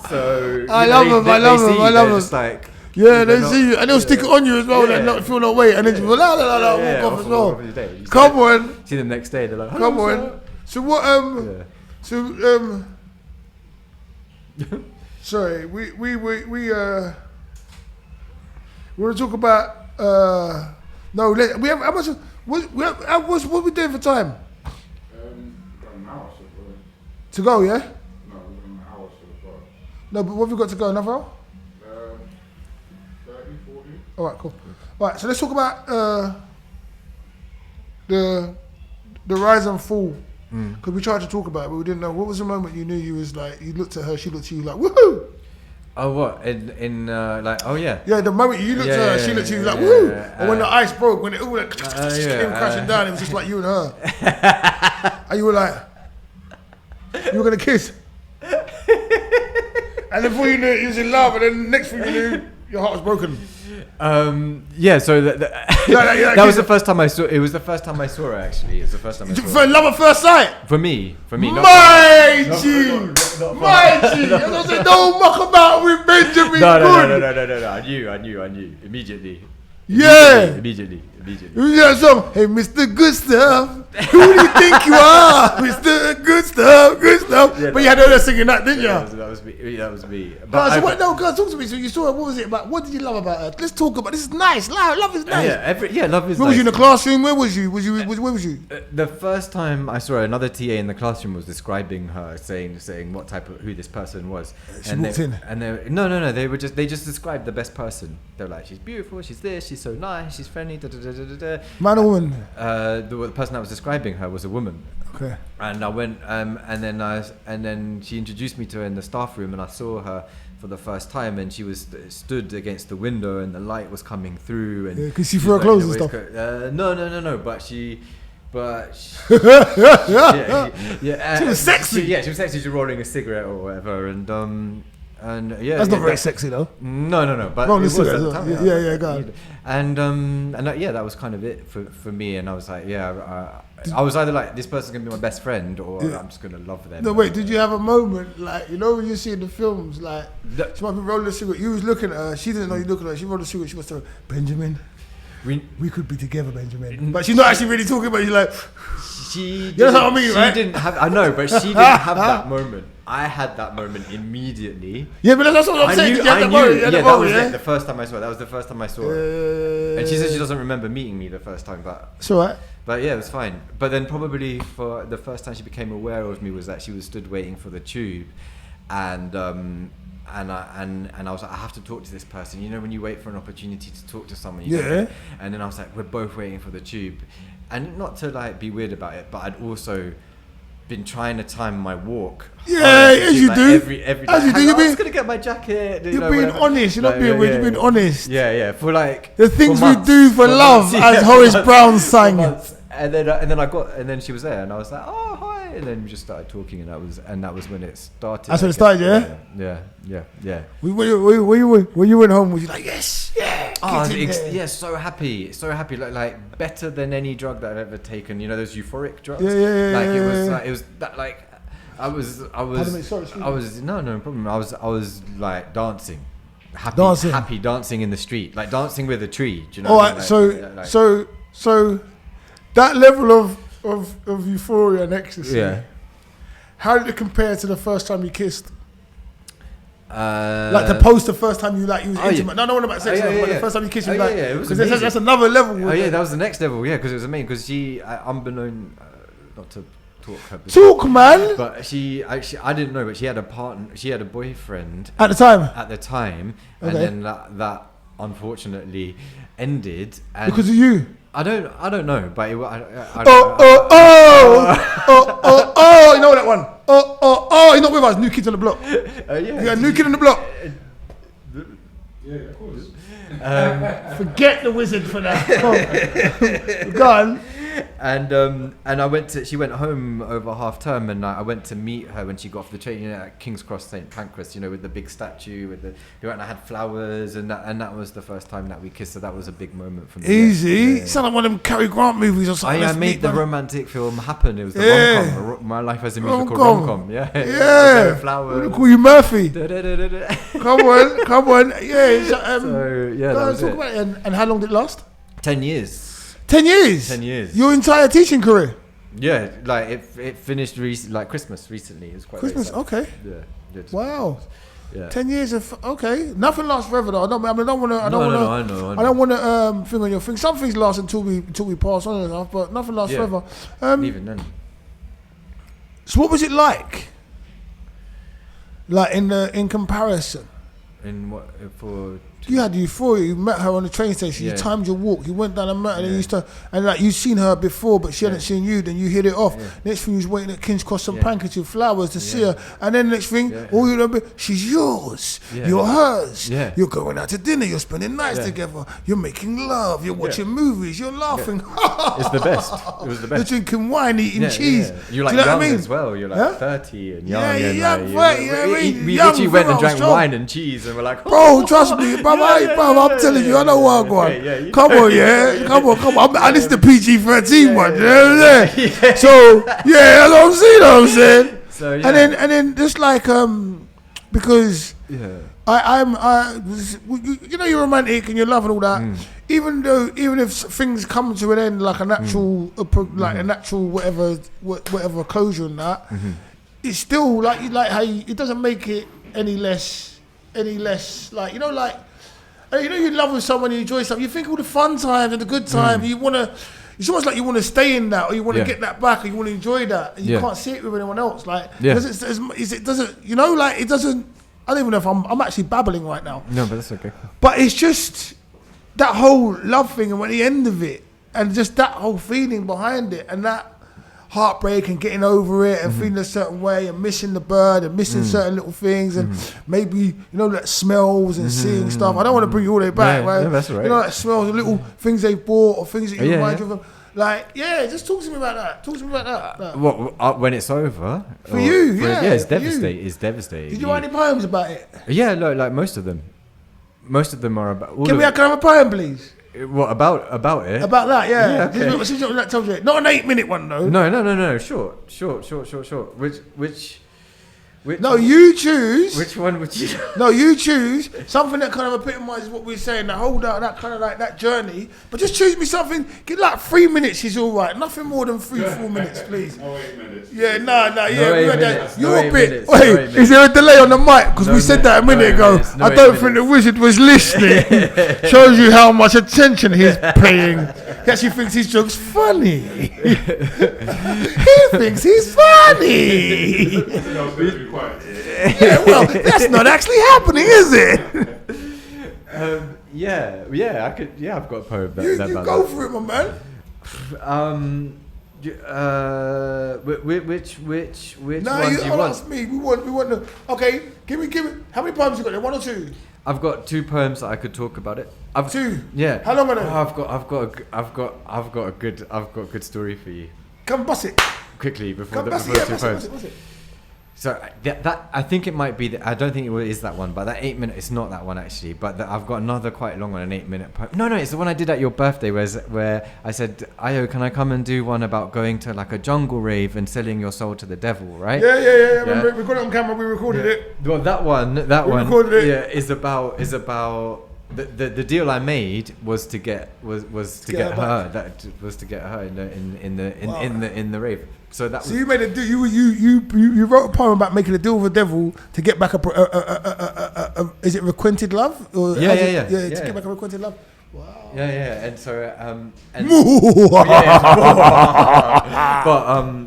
Speaker 2: So
Speaker 1: I love him.
Speaker 2: Just like,
Speaker 1: they see you, and they'll stick it on you as well, and not feel no weight, and then just walk off as well. Come on.
Speaker 2: See them next day. They're like,
Speaker 1: "Come on." So what? Sorry, we want to talk about no. We have how much? What we doing for time?
Speaker 3: Got an hour so far.
Speaker 1: To go, yeah?
Speaker 3: No, we've got an hour so far.
Speaker 1: No, but what have we got to go? Another hour?
Speaker 3: 30, 40.
Speaker 1: All right, cool. All right, so let's talk about the rise and fall. Because we tried to talk about it, but we didn't know. What was the moment you knew you was like, you looked at her, she looked at you like, woohoo!
Speaker 2: Oh, what? In like, oh yeah.
Speaker 1: Yeah, the moment you looked at her, she looked at you like, woo! And when the ice broke, when it all like, came crashing down, it was just like you and her. And you were like, you were going to kiss. And before you knew it, you was in love, and then next thing you knew, your heart was broken.
Speaker 2: So that was the first time I saw. It was the first time I saw her. Actually, it's the first time I saw her.
Speaker 1: For love at first sight.
Speaker 2: For me.
Speaker 1: My G. Don't muck about with Benjamin.
Speaker 2: No. I knew immediately.
Speaker 1: Yeah.
Speaker 2: Immediately.
Speaker 1: Yeah, so, hey, Mr. Good Stuff, who do you think you are? Mr. Good Stuff. Yeah, but you had her singing that, didn't you?
Speaker 2: That was me.
Speaker 1: But guys, talk to me. So you saw her, what was it about? What did you love about her? Let's talk about this. Is nice. Love is nice.
Speaker 2: Love is nice.
Speaker 1: Where was you in the classroom? Where was you? Where was you?
Speaker 2: The first time I saw her, another TA in the classroom was describing her, saying what who this person was.
Speaker 1: She walked in.
Speaker 2: And no. They just described the best person. They were like, she's beautiful, she's this, she's so nice, she's friendly.
Speaker 1: Man or woman?
Speaker 2: The person that was describing her was a woman.
Speaker 1: Okay.
Speaker 2: And I went, and then she introduced me to her in the staff room, and I saw her for the first time, and she was stood against the window, and the light was coming through. And
Speaker 1: because she threw her clothes and stuff.
Speaker 2: No. But she
Speaker 1: she was sexy.
Speaker 2: She was sexy. She was rolling a cigarette or whatever, and And yeah,
Speaker 1: That's not very sexy though.
Speaker 2: No. But
Speaker 1: Wrong
Speaker 2: it was
Speaker 1: to see
Speaker 2: at
Speaker 1: that,
Speaker 2: the
Speaker 1: is
Speaker 2: time,
Speaker 1: it? Yeah, go on.
Speaker 2: And that was kind of it for me. And I was like, I was either like, this person's gonna be my best friend, or I'm just gonna love them.
Speaker 1: No, wait, did you have a moment, like, you know when you see in the films, like, she might be rolling a cigarette, you was looking at her, she didn't know you looking at her, she rolled a cigarette, she was saying, Benjamin, we could be together, Benjamin. But she's not actually really talking about you, like,
Speaker 2: you
Speaker 1: know what I mean, right?
Speaker 2: She didn't have, I know, but she didn't have that moment. I had that moment immediately.
Speaker 1: Yeah, but that's what I'm saying.
Speaker 2: That was it, the first time I saw it. That was the first time I saw it. And she said she doesn't remember meeting me the first time, but...
Speaker 1: It's alright.
Speaker 2: But yeah, it was fine. But then probably for the first time she became aware of me was that she was stood waiting for the tube, and I was like, I have to talk to this person. You know, when you wait for an opportunity to talk to someone, you don't. And then I was like, we're both waiting for the tube, and not to like be weird about it, but I'd also been trying to time my walk.
Speaker 1: Yeah, as you do.
Speaker 2: Every day.
Speaker 1: As you do.
Speaker 2: I was gonna get my jacket.
Speaker 1: You're being honest. You're not being weird. You're being honest.
Speaker 2: Yeah. For like
Speaker 1: the things
Speaker 2: we
Speaker 1: do for love, as Horace Brown sang.
Speaker 2: And then she was there, and I was like, oh hi, and then we just started talking, and that was when it started.
Speaker 1: That's when it started,
Speaker 2: yeah.
Speaker 1: When you went home, was you like, yes, yeah?
Speaker 2: Oh, so happy, like better than any drug that I've ever taken. You know those euphoric drugs. It was that like I was.
Speaker 1: Pardon me, sorry,
Speaker 2: I was no problem. I was like dancing. Happy dancing in the street, like dancing with a tree. Do you know?
Speaker 1: All right, so that level of euphoria and ecstasy.
Speaker 2: Yeah.
Speaker 1: How did it compare to the first time you kissed? Like the first time you was intimate. No, what about sex. But the first time you kissed, because that's another level.
Speaker 2: That was the next level. Yeah, because it was amazing. Because she, unbeknown, not to talk her.
Speaker 1: Talk, man.
Speaker 2: But I didn't know, but she had a partner. She had a boyfriend
Speaker 1: at the time.
Speaker 2: And then that unfortunately ended. And
Speaker 1: because of you.
Speaker 2: I don't know, but you know
Speaker 1: that one. You're not with us. New Kids on the Block. Yeah, New Kid on the Block.
Speaker 3: Yeah, of course.
Speaker 1: Forget the wizard for that. Go on.
Speaker 2: And she went home over half term, and I went to meet her when she got off the train, you know, at King's Cross St Pancras, you know, with the big statue, and I had flowers, and that was the first time that we kissed, so that was a big moment for me.
Speaker 1: Easy. Yeah. Sound like one of them Cary Grant movies or something.
Speaker 2: I made the romantic film happen. It was the rom-com. My Life as a Musical rom-com.
Speaker 1: Yeah.
Speaker 2: Flowers.
Speaker 1: We'll call you Murphy. Come on. Yeah.
Speaker 2: That was it.
Speaker 1: And how long did it last?
Speaker 2: 10 years.
Speaker 1: 10 years?
Speaker 2: 10 years.
Speaker 1: Your entire teaching career?
Speaker 2: Yeah, like it finished like Christmas recently. It was quite
Speaker 1: Christmas, okay.
Speaker 2: Yeah.
Speaker 1: Wow.
Speaker 2: Yeah.
Speaker 1: 10 years of nothing lasts forever though. I don't want to. I don't want to thing on your thing. Some things last until we pass on and stuff, but nothing lasts forever.
Speaker 2: Even then.
Speaker 1: So what was it like? Like in comparison.
Speaker 2: In what for?
Speaker 1: You had euphoria. You met her on the train station. You timed your walk. You went down and met her. And like you'd seen her before, but she hadn't seen you. Then you hit it off. Next thing you was waiting at King's Cross St Pancras with flowers to see her. And then next thing, all you know, she's yours. You're hers. You're going out to dinner. You're spending nights together. You're making love. You're watching movies. You're laughing.
Speaker 2: It's the best. It was the best.
Speaker 1: You're drinking wine, eating cheese.
Speaker 2: You're like young as well. You're like 30 and young.
Speaker 1: Yeah, 30. You know what I mean?
Speaker 2: We literally went and drank wine and cheese, and we're like,
Speaker 1: bro, trust me, bro. I'm telling you, I know what I'm going. Come on. I listen to PG-13 one. You know what I'm saying? So that's what I'm saying. So and then just like because I'm you know, you're romantic and you're loving all that. Even if things come to an end like a natural a natural whatever closure and that, it's still like how it doesn't make it any less like, you know, like. You know, you love with someone, you enjoy something. You think all the fun times and the good times. You wanna. It's almost like you want to stay in that, or you want to get that back, or you want to enjoy that, and you can't see it with anyone else. Like, it doesn't. You know, like it doesn't. I don't even know if I'm actually babbling right now.
Speaker 2: No, but that's okay.
Speaker 1: But it's just that whole love thing, and at the end of it, and just that whole feeling behind it, and that heartbreak and getting over it and feeling a certain way and missing the bird and missing certain little things and maybe, you know, that smells and seeing stuff. I don't want to bring you all the way back, right?
Speaker 2: Yeah, that's right.
Speaker 1: You know, that smells, the little things they bought or things that you remind you of them. Like, yeah, just talk to me about that. Talk to me about that.
Speaker 2: What when it's over?
Speaker 1: For you, yeah.
Speaker 2: Yeah, it's
Speaker 1: for you.
Speaker 2: devastating. It's devastating.
Speaker 1: Did you write any poems about it?
Speaker 2: Yeah, like most of them. Most of them are about.
Speaker 1: Can I have a poem, please?
Speaker 2: What about it?
Speaker 1: About that, yeah.
Speaker 2: Yeah, okay.
Speaker 1: This is what that tells you. Not an 8-minute one, though.
Speaker 2: No. Short. Which?
Speaker 1: No, you choose.
Speaker 2: Which one would you?
Speaker 1: No, you choose something that kind of epitomises what we're saying. The whole that kind of like that journey. But just choose me something. Get like 3 minutes is all right. Nothing more than 3-4 minutes, please.
Speaker 3: No 8 minutes.
Speaker 1: Yeah, nah, yeah.
Speaker 2: No 8
Speaker 1: we had
Speaker 2: minutes,
Speaker 1: that.
Speaker 2: no
Speaker 1: You're
Speaker 2: 8
Speaker 1: a bit.
Speaker 2: minutes,
Speaker 1: Wait,
Speaker 2: no 8
Speaker 1: is there a delay on the mic? Because
Speaker 2: No
Speaker 1: we said that a
Speaker 2: minutes,
Speaker 1: minute
Speaker 2: no
Speaker 1: ago.
Speaker 2: minutes, no
Speaker 1: I don't
Speaker 2: 8
Speaker 1: think the
Speaker 2: minutes.
Speaker 1: wizard was listening. Shows you how much attention he's paying. He actually thinks his joke's funny. He thinks he's funny.
Speaker 3: I was going to be quiet.
Speaker 1: Yeah, well, that's not actually happening, is it?
Speaker 2: I could. Yeah, I've got a poem about
Speaker 1: You
Speaker 2: about
Speaker 1: go
Speaker 2: that.
Speaker 1: for it, my man.
Speaker 2: Which
Speaker 1: No,
Speaker 2: one
Speaker 1: you
Speaker 2: do you want?
Speaker 1: ask me. We want the. Okay, give me. How many poems you got there? 1 or 2?
Speaker 2: I've got 2 poems that I could talk about it.
Speaker 1: 2.
Speaker 2: Yeah.
Speaker 1: How long are they?
Speaker 2: I've got a good story for you.
Speaker 1: Come bust it.
Speaker 2: Quickly before
Speaker 1: Come
Speaker 2: the
Speaker 1: bust it.
Speaker 2: before
Speaker 1: Yeah,
Speaker 2: two
Speaker 1: bust
Speaker 2: poems.
Speaker 1: it.
Speaker 2: So that I think it might be. I don't think it is that one, but that 8-minute. It's not that one actually. But I've got another quite long one, an 8-minute poem. No, it's the one I did at your birthday, where I said, "Ayo, can I come and do one about going to like a jungle rave and selling your soul to the devil?" Right?
Speaker 1: Yeah.
Speaker 2: Yeah.
Speaker 1: We got it on camera. We recorded it.
Speaker 2: Well, that one,
Speaker 1: recorded it.
Speaker 2: yeah, is about the deal I made was to get
Speaker 1: her
Speaker 2: her. That was to get her in the rave. So that
Speaker 1: So
Speaker 2: was,
Speaker 1: you made a deal. You wrote a poem about making a deal with the devil to get back is it requited love? Or
Speaker 2: Yeah.
Speaker 1: To get back a requited love. Wow.
Speaker 2: yeah, and so and
Speaker 1: Yeah.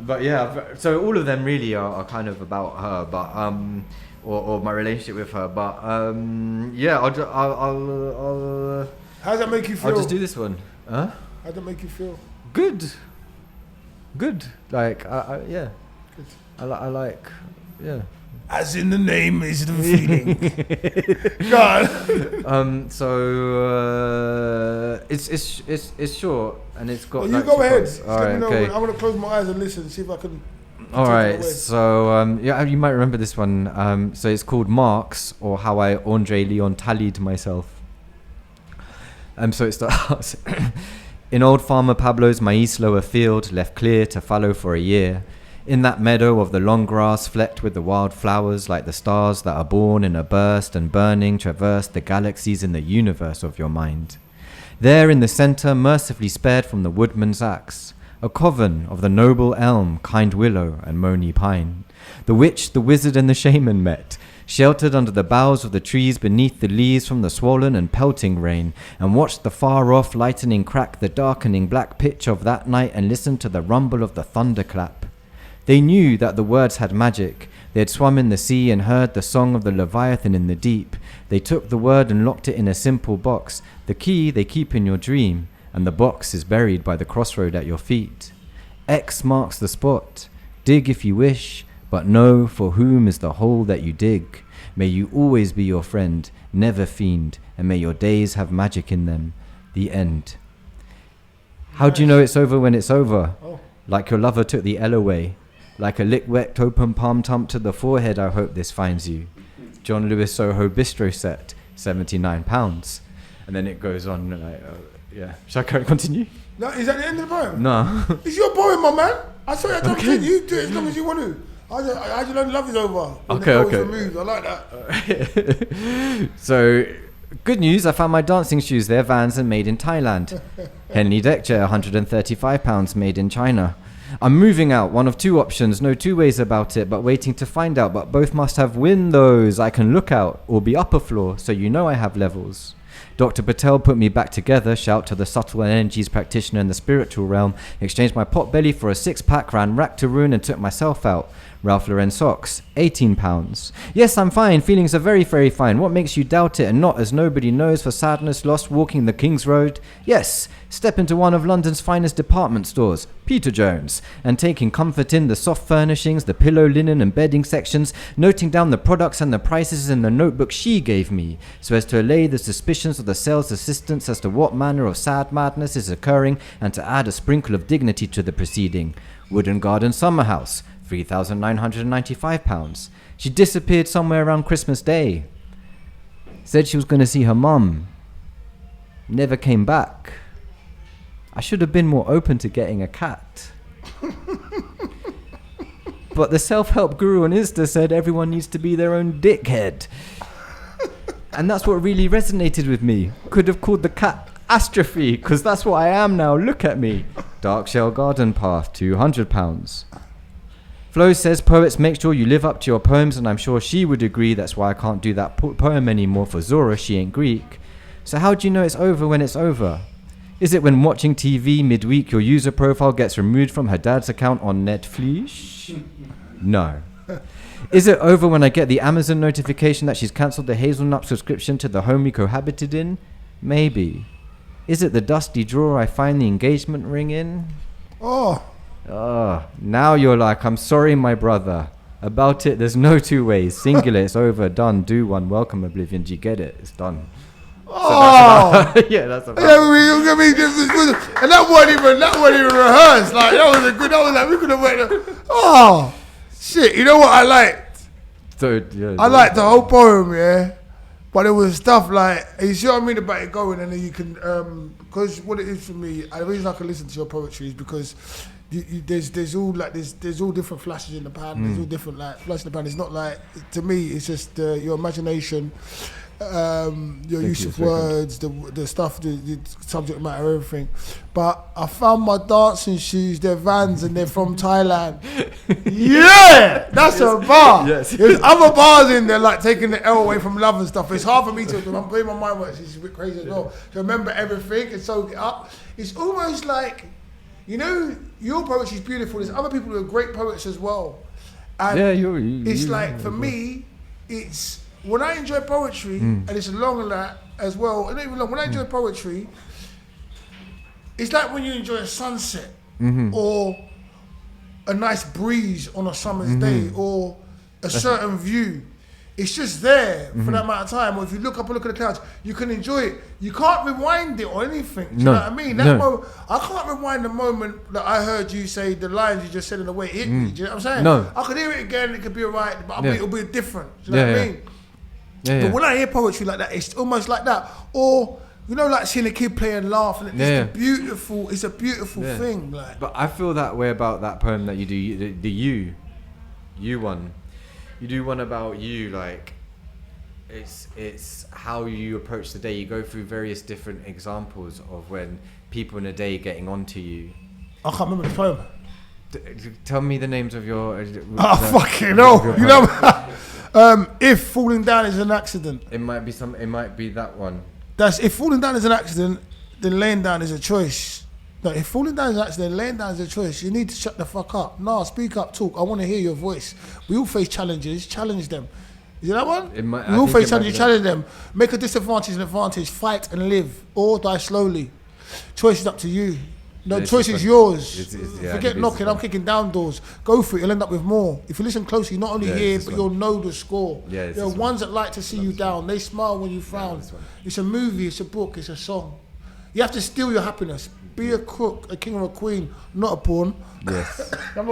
Speaker 2: but yeah, so all of them really are kind of about her, but or my relationship with her, but yeah, I'll
Speaker 1: How does that make you feel?
Speaker 2: I'll just do this one. Huh?
Speaker 1: How does that make you feel?
Speaker 2: Good. Like yeah.
Speaker 1: Good.
Speaker 2: I like yeah.
Speaker 1: As in the name is the feeling. God.
Speaker 2: So it's short and it's got.
Speaker 1: Well, you
Speaker 2: like
Speaker 1: go
Speaker 2: 2
Speaker 1: ahead.
Speaker 2: parts.
Speaker 1: Just
Speaker 2: All
Speaker 1: let
Speaker 2: right,
Speaker 1: me know.
Speaker 2: okay.
Speaker 1: I'm gonna close my eyes and listen, see if I can.
Speaker 2: All
Speaker 1: take it
Speaker 2: right,
Speaker 1: away.
Speaker 2: so yeah, you might remember this one. So it's called Marks, or How I Andre Leon Tallied Myself. So it starts. In old Farmer Pablo's maíz-lower field, left clear to fallow for a year. In that meadow of the long grass flecked with the wild flowers, like the stars that are born in a burst and burning traverse the galaxies in the universe of your mind. There in the centre, mercifully spared from the woodman's axe, a coven of the noble elm, kind willow, and moony pine. The witch, the wizard, and the shaman met, sheltered under the boughs of the trees beneath the leaves from the swollen and pelting rain, and watched the far-off lightning crack the darkening black pitch of that night and listened to the rumble of the thunderclap. They knew that the words had magic. They had swum in the sea and heard the song of the Leviathan in the deep. They took the word and locked it in a simple box. The key they keep in your dream, and the box is buried by the crossroad at your feet. X marks the spot. Dig if you wish, but know for whom is the hole that you dig. May you always be your friend, never fiend, and may your days have magic in them. The end. How do you know it's over when it's over?
Speaker 1: Oh.
Speaker 2: Like your lover took the L away. Like a lick-wet open palm thump to the forehead, I hope this finds you. John Lewis Soho Bistro set, £79. And then it goes on, like, yeah. Shall I continue?
Speaker 1: No, is that the end of the poem?
Speaker 2: No.
Speaker 1: It's your poem, my man. I saw you. I don't
Speaker 2: Okay.
Speaker 1: think you do it as long as you want to. I just learn love is over. When
Speaker 2: Okay,
Speaker 1: the poem's
Speaker 2: okay.
Speaker 1: removed. I like that.
Speaker 2: So, good news, I found my dancing shoes there, Vans and made in Thailand. Henley deck chair, £135, made in China. I'm moving out, one of 2 options, no 2 ways about it, but waiting to find out, but both must have windows I can look out, or be upper floor, so you know I have levels. Dr. Patel put me back together, shout to the subtle energies practitioner in the spiritual realm, exchanged my pot belly for a 6-pack, ran rack to ruin and took myself out. Ralph Lauren socks, £18. Yes, I'm fine, feelings are very, very fine. What makes you doubt it and not as nobody knows for sadness lost walking the King's Road? Yes, step into one of London's finest department stores, Peter Jones, and taking comfort in the soft furnishings, the pillow, linen and bedding sections, noting down the products and the prices in the notebook she gave me, so as to allay the suspicion conditions of the sales assistants as to what manner of sad madness is occurring and to add a sprinkle of dignity to the proceeding. Wooden Garden Summer House, £3,995. She disappeared somewhere around Christmas Day. Said she was going to see her mum. Never came back. I should have been more open to getting a cat. But the self-help guru on Insta said everyone needs to be their own dickhead. And that's what really resonated with me. Could have called the cat Astrophy, because that's what I am now. Look at me. Dark Shell Garden Path, £200. Flo says poets make sure you live up to your poems, and I'm sure she would agree. That's why I can't do that poem anymore for Zora. She ain't Greek. So how do you know it's over when it's over? Is it when watching TV midweek your user profile gets removed from her dad's account on Netflix? No. Is it over when I get the Amazon notification that she's cancelled the Hazelnut subscription to the home we cohabited in? Maybe. Is it the dusty drawer I find the engagement ring in?
Speaker 1: Oh.
Speaker 2: Now you're like, I'm sorry, my brother. About it, there's no two ways. Singular, it's over, done, do one, welcome, Oblivion. Do you get it? It's done.
Speaker 1: Oh,
Speaker 2: So yeah, that's about
Speaker 1: and that wasn't even rehearsed. Like that was a good. That was like we could have went. Oh, shit! You know what I liked?
Speaker 2: So, yeah,
Speaker 1: I liked the whole poem, yeah. But it was stuff like you see what I mean about it going, and then you can because what it is for me. The reason I can listen to your poetry is because there's all different flashes in the pan. There's all different like flashes in the pan. It's not like to me. It's just your imagination. Your use of words, the stuff, the subject matter, everything. But I found my dancing shoes, they're Vans and they're from Thailand. Yeah, that's a bar.
Speaker 2: Yes.
Speaker 1: There's other bars in there like taking the L away from love and stuff. It's hard for me to, I'm putting my mind works, it's a bit crazy as well. To remember everything and soak it up. It's almost like, you know, your poetry is beautiful. There's other people who are great poets as well. And it's like, for me, it's, when I enjoy poetry, and it's long and that as well, and not even long, when I enjoy poetry, it's like when you enjoy a sunset or a nice breeze on a summer's day or a certain view. It's just there for that amount of time. Or if you look up and look at the clouds, you can enjoy it. You can't rewind it or anything. Do you know what I mean? That moment, I can't rewind the moment that I heard you say the lines you just said in the way it hit me. Do you know what I'm saying?
Speaker 2: No.
Speaker 1: I could hear it again, it could be alright, but it'll be different. Do you know what I mean? But when I hear poetry like that, it's almost like that. Or, you know, like seeing a kid play and laugh. And it's a beautiful thing. Like.
Speaker 2: But I feel that way about that poem that you do, the you one. You do one about you, like, it's how you approach the day. You go through various different examples of when people in a day getting onto you.
Speaker 1: I can't remember the poem.
Speaker 2: Tell me the names of your...
Speaker 1: fucking no. You know, if falling down is an accident.
Speaker 2: It might be that one.
Speaker 1: If falling down is an accident, then laying down is a choice. No, if falling down is an accident, laying down is a choice. You need to shut the fuck up. No, speak up, talk. I want to hear your voice. We all face challenges. Challenge them. Is it that one? We all face challenges. Challenge them. Make a disadvantage an advantage. Fight and live, or die slowly. Choice is up to you. No, choice is yours. Forget knocking. I'm kicking down doors. Go for it. You'll end up with more. If you listen closely, not only hear, but you'll know the score. There are ones that like to see you down. They smile when you frown. It's a movie. It's a book. It's a song. You have to steal your happiness. Be a crook, a king or a queen, not a pawn.
Speaker 2: Yes. No,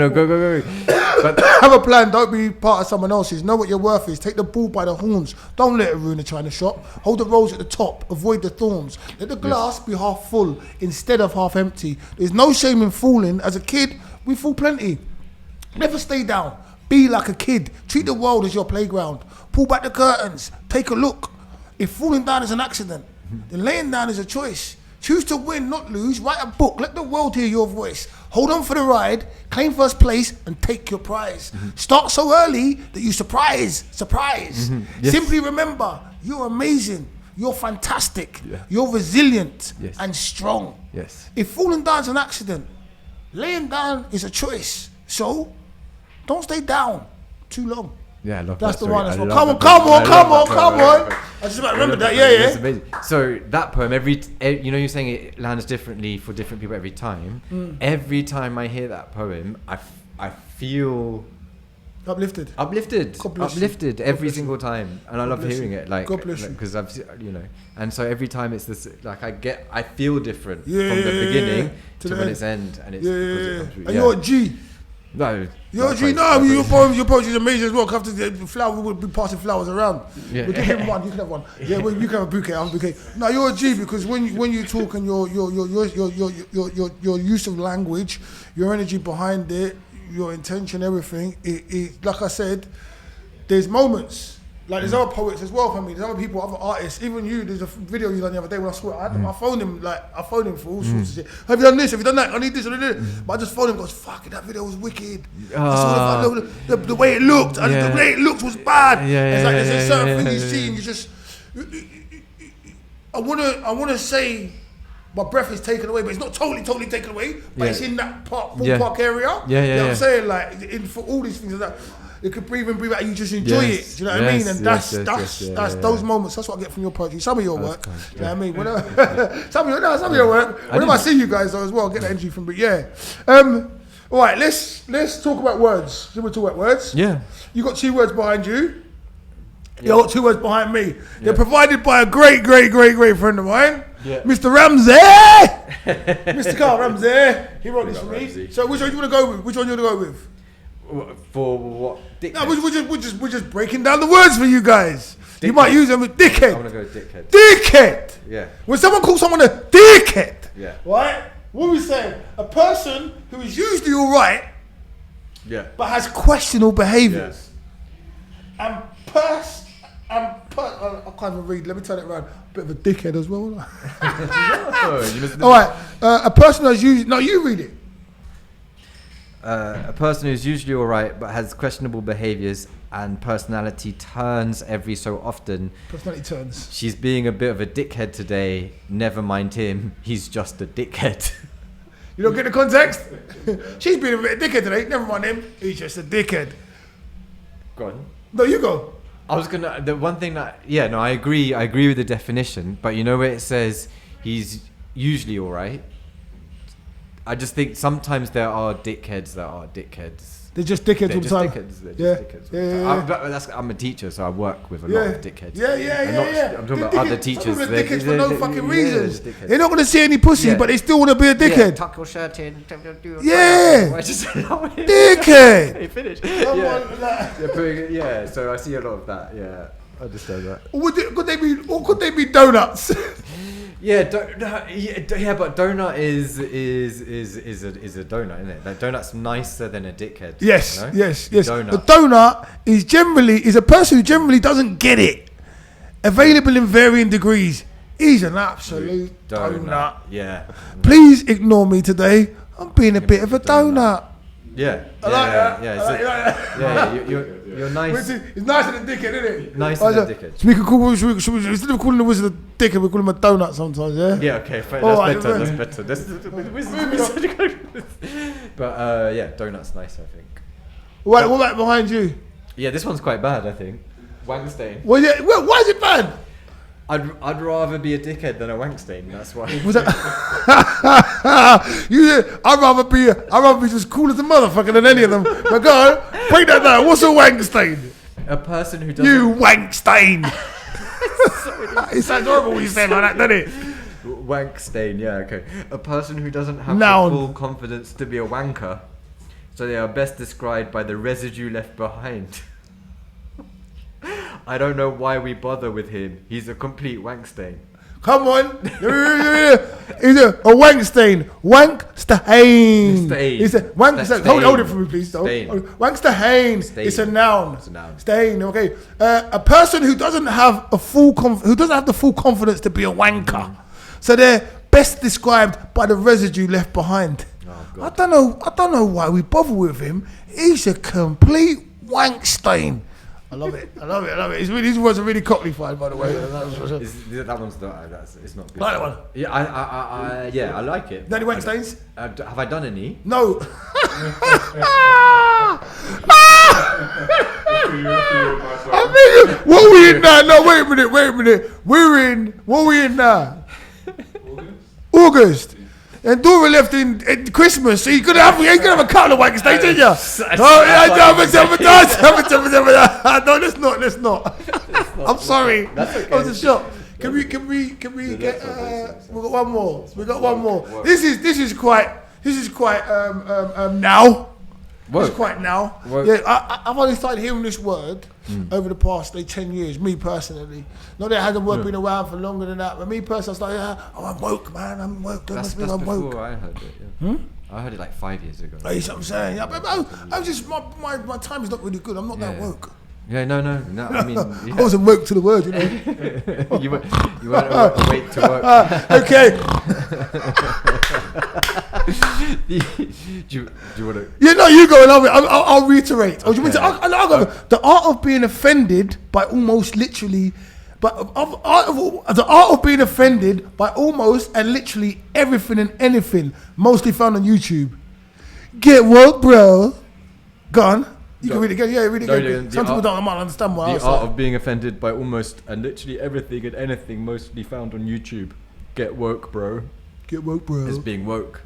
Speaker 2: go.
Speaker 1: But have a plan. Don't be part of someone else's. Know what your worth is. Take the bull by the horns. Don't let it ruin the china shop. Hold the rose at the top. Avoid the thorns. Let the glass be half full instead of half empty. There's no shame in falling. As a kid, we fall plenty. Never stay down. Be like a kid. Treat the world as your playground. Pull back the curtains. Take a look. If falling down is an accident, then laying down is a choice. Choose to win, not lose. Write a book. Let the world hear your voice. Hold on for the ride. Claim first place and take your prize. Start so early that you surprise. Yes. Simply remember, you're amazing. You're fantastic. You're resilient and strong.
Speaker 2: Yes.
Speaker 1: If falling down is an accident, laying down is a choice. So, don't stay down too long.
Speaker 2: Yeah, I love
Speaker 1: That's
Speaker 2: that
Speaker 1: the
Speaker 2: story.
Speaker 1: one. Come on. I just about remembered that.
Speaker 2: That's amazing. So that poem, you're saying it lands differently for different people every time. Every time I hear that poem, I feel
Speaker 1: Uplifted.
Speaker 2: Uplifted,
Speaker 1: God bless you.
Speaker 2: uplifted
Speaker 1: God
Speaker 2: every
Speaker 1: bless
Speaker 2: single
Speaker 1: you.
Speaker 2: time, and I love
Speaker 1: bless
Speaker 2: hearing
Speaker 1: you.
Speaker 2: it. Like,
Speaker 1: God bless you.
Speaker 2: because I've, and so every time it's this, like I feel different from
Speaker 1: Yeah,
Speaker 2: the beginning
Speaker 1: to
Speaker 2: to
Speaker 1: the
Speaker 2: when
Speaker 1: end.
Speaker 2: it's end, and it's
Speaker 1: Yeah,
Speaker 2: because
Speaker 1: yeah,
Speaker 2: it
Speaker 1: yeah.
Speaker 2: comes through.
Speaker 1: And you're a G.
Speaker 2: No,
Speaker 1: You're a G. No, your poetry is amazing as well. After the flower, we'll be passing flowers around.
Speaker 2: Yeah.
Speaker 1: We'll give him one. You can have one. Yeah, well, you can have a bouquet. I have a bouquet. No, you're a G because when you talk and your use of language, your energy behind it, your intention, everything. It like I said, there's moments. Like there's other poets as well for me. There's other people, other artists. Even you. There's a video you done the other day when I saw it. I phoned him for all sorts of shit. Have you done this? Have you done that? I need this. I need this. But I just phoned him. Goes, fucking that video was wicked. The way it looked and the way it looked was bad. It's like there's a certain thing you see and you just. I wanna say. My breath is taken away, but it's not totally taken away. But it's in that ballpark area. You know what I'm saying? Like for all these things like that. You could breathe in, breathe out. You just enjoy it. Do you know what I mean? And that's those moments. That's what I get from your poetry. Some of your work. You know what I mean? Some of your work. Whenever I see you guys though as well, I get that energy from. But yeah. All right. Let's talk about words. Should we talk about words?
Speaker 2: Yeah.
Speaker 1: You got 2 words behind you. You got 2 words behind me. They're provided by a great friend of mine. Yeah. Mr. Ramsey, Mr. Carl Ramsey. He wrote this for me.
Speaker 2: Ramsey.
Speaker 1: So which one do you want to go with? Which one do you want to go with?
Speaker 2: For what?
Speaker 1: No, we're just breaking down the words for you guys. Dickhead. You might use them with dickhead.
Speaker 2: I'm gonna go dickhead.
Speaker 1: Dickhead.
Speaker 2: Yeah.
Speaker 1: When someone calls someone a dickhead, right? What are we saying? A person who is usually all right, but has questionable behaviours. I can't even read. Let me turn it around. Bit of a dickhead as well. All right. A person who's usually you read it.
Speaker 2: A person who's usually alright but has questionable behaviours and personality turns every so often.
Speaker 1: Personality turns.
Speaker 2: She's being a bit of a dickhead today. Never mind him. He's just a dickhead.
Speaker 1: You don't get the context? She's being a bit of a dickhead today. Never mind him. He's just a dickhead.
Speaker 2: Go on.
Speaker 1: No, you go.
Speaker 2: I was gonna. The one thing that I agree with the definition. But you know where it says he's usually alright. I just think sometimes there are dickheads that are dickheads.
Speaker 1: They're just dickheads all the time.
Speaker 2: They're just dickheads. I'm a teacher, so I work with a lot of dickheads.
Speaker 1: Yeah.
Speaker 2: I'm talking about other teachers.
Speaker 1: They're dickheads for no fucking reasons. They're not going to see any pussy, but they still want to be a dickhead.
Speaker 2: Tuck your shirt in.
Speaker 1: Yeah. Dickhead.
Speaker 2: Hey, finish. So I see a lot of that. Yeah, I understand that.
Speaker 1: Could they be donuts?
Speaker 2: But donut is a donut, isn't it? Like donut's nicer than a dickhead.
Speaker 1: Yes,
Speaker 2: you know?
Speaker 1: yes.
Speaker 2: Donut.
Speaker 1: A donut is a person who generally doesn't get it. Available in varying degrees. He's an absolute donut.
Speaker 2: Yeah.
Speaker 1: Please ignore me today. I'm being a bit of a donut.
Speaker 2: Yeah.
Speaker 1: I like that.
Speaker 2: You're nice.
Speaker 1: It's nicer than dickhead, isn't it?
Speaker 2: Nicer than dickhead.
Speaker 1: So we could call, instead of calling the wizard a dickhead, we call him a donut sometimes, yeah?
Speaker 2: Yeah, okay, fine. That's better. But donut's nice, I think.
Speaker 1: What about behind you?
Speaker 2: Yeah, this one's quite bad, I think. Wangstain.
Speaker 1: Well, yeah. Why is it bad?
Speaker 2: I'd rather be a dickhead than a wangstain. That's why.
Speaker 1: Was that? I'd rather be just cool as a motherfucker than any of them. But go on, break that down. What's a wangstain?
Speaker 2: A person who doesn't.
Speaker 1: You wangstain. It sounds horrible when you say it like that, doesn't it?
Speaker 2: Wangstain. Yeah. Okay. A person who doesn't have
Speaker 1: Noun.
Speaker 2: the full confidence to be a wanker, so they are best described by the residue left behind. I don't know why we bother with him. He's a complete wangstain.
Speaker 1: Come on. He's a wangstain. Wangstain. It's a wangstain. Hold it for me, please. Wangstain. It's a noun. Stain. Okay. A person who doesn't have the full confidence to be a wanker. So they're best described by the residue left behind. Oh, I don't know why we bother with him. He's a complete wangstain. I love it. These words are really cockneyfied, by the way.
Speaker 2: That one's not. It's not good.
Speaker 1: Like that one.
Speaker 2: Yeah, I like it.
Speaker 1: Any wankstains?
Speaker 2: Have I done any?
Speaker 1: No. What are we in now? No, wait a minute. What are we in now? August. And Dora left in Christmas, so you could have a couple of wank stays, didn't you? No, let's not. I'm sorry.
Speaker 2: That's okay.
Speaker 1: That was a shot. Can we get? We got one more. This is quite now.
Speaker 2: Woke.
Speaker 1: It's quite now.
Speaker 2: Woke.
Speaker 1: Yeah, I've only started hearing this word over the past 10 years. Me personally, not that it hasn't been around for longer than that, but me personally, I started. I'm woke, man. I'm woke.
Speaker 2: That's
Speaker 1: I'm woke.
Speaker 2: before I heard it. Yeah. I heard it like 5 years ago.
Speaker 1: You know what I'm saying? Yeah, but I'm just my time is not really good. I'm not that woke.
Speaker 2: Yeah, no. I mean,
Speaker 1: I wasn't woke to the word, you know.
Speaker 2: you weren't awake to work.
Speaker 1: Okay.
Speaker 2: do you want to?
Speaker 1: Yeah, no, you go and I'll reiterate. Oh, do you mean to? I'll go. The art of being offended by almost literally, the art of being offended by almost and literally everything and anything, mostly found on YouTube. Get woke, bro. Gone. You can read it again. Yeah, read it again. Some people don't understand what I was
Speaker 2: saying. The art of being offended by almost and literally everything and anything, mostly found on YouTube. Get woke, bro.
Speaker 1: Get woke, bro.
Speaker 2: Is being woke.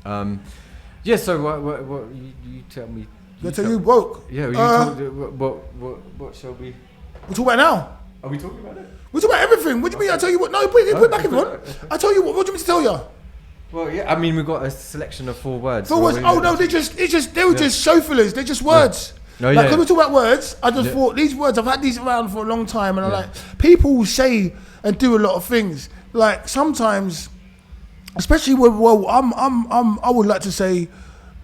Speaker 2: Yeah. So what you tell me?
Speaker 1: I tell you woke.
Speaker 2: Yeah. What shall we?
Speaker 1: We're talking about now.
Speaker 2: Are we talking about it?
Speaker 1: We're talking about everything. What do you mean? I tell you what. No, put it back if you want. I tell you what. What do you mean to tell you?
Speaker 2: Well, yeah. I mean, we've got a selection of 4 words.
Speaker 1: 4 words. Oh no, they were just show fillers. They're just words.
Speaker 2: No,
Speaker 1: like, when we talk about words, I just thought these words, I've had these around for a long time, and I'm like, people say and do a lot of things. Like sometimes, especially when, I would like to say,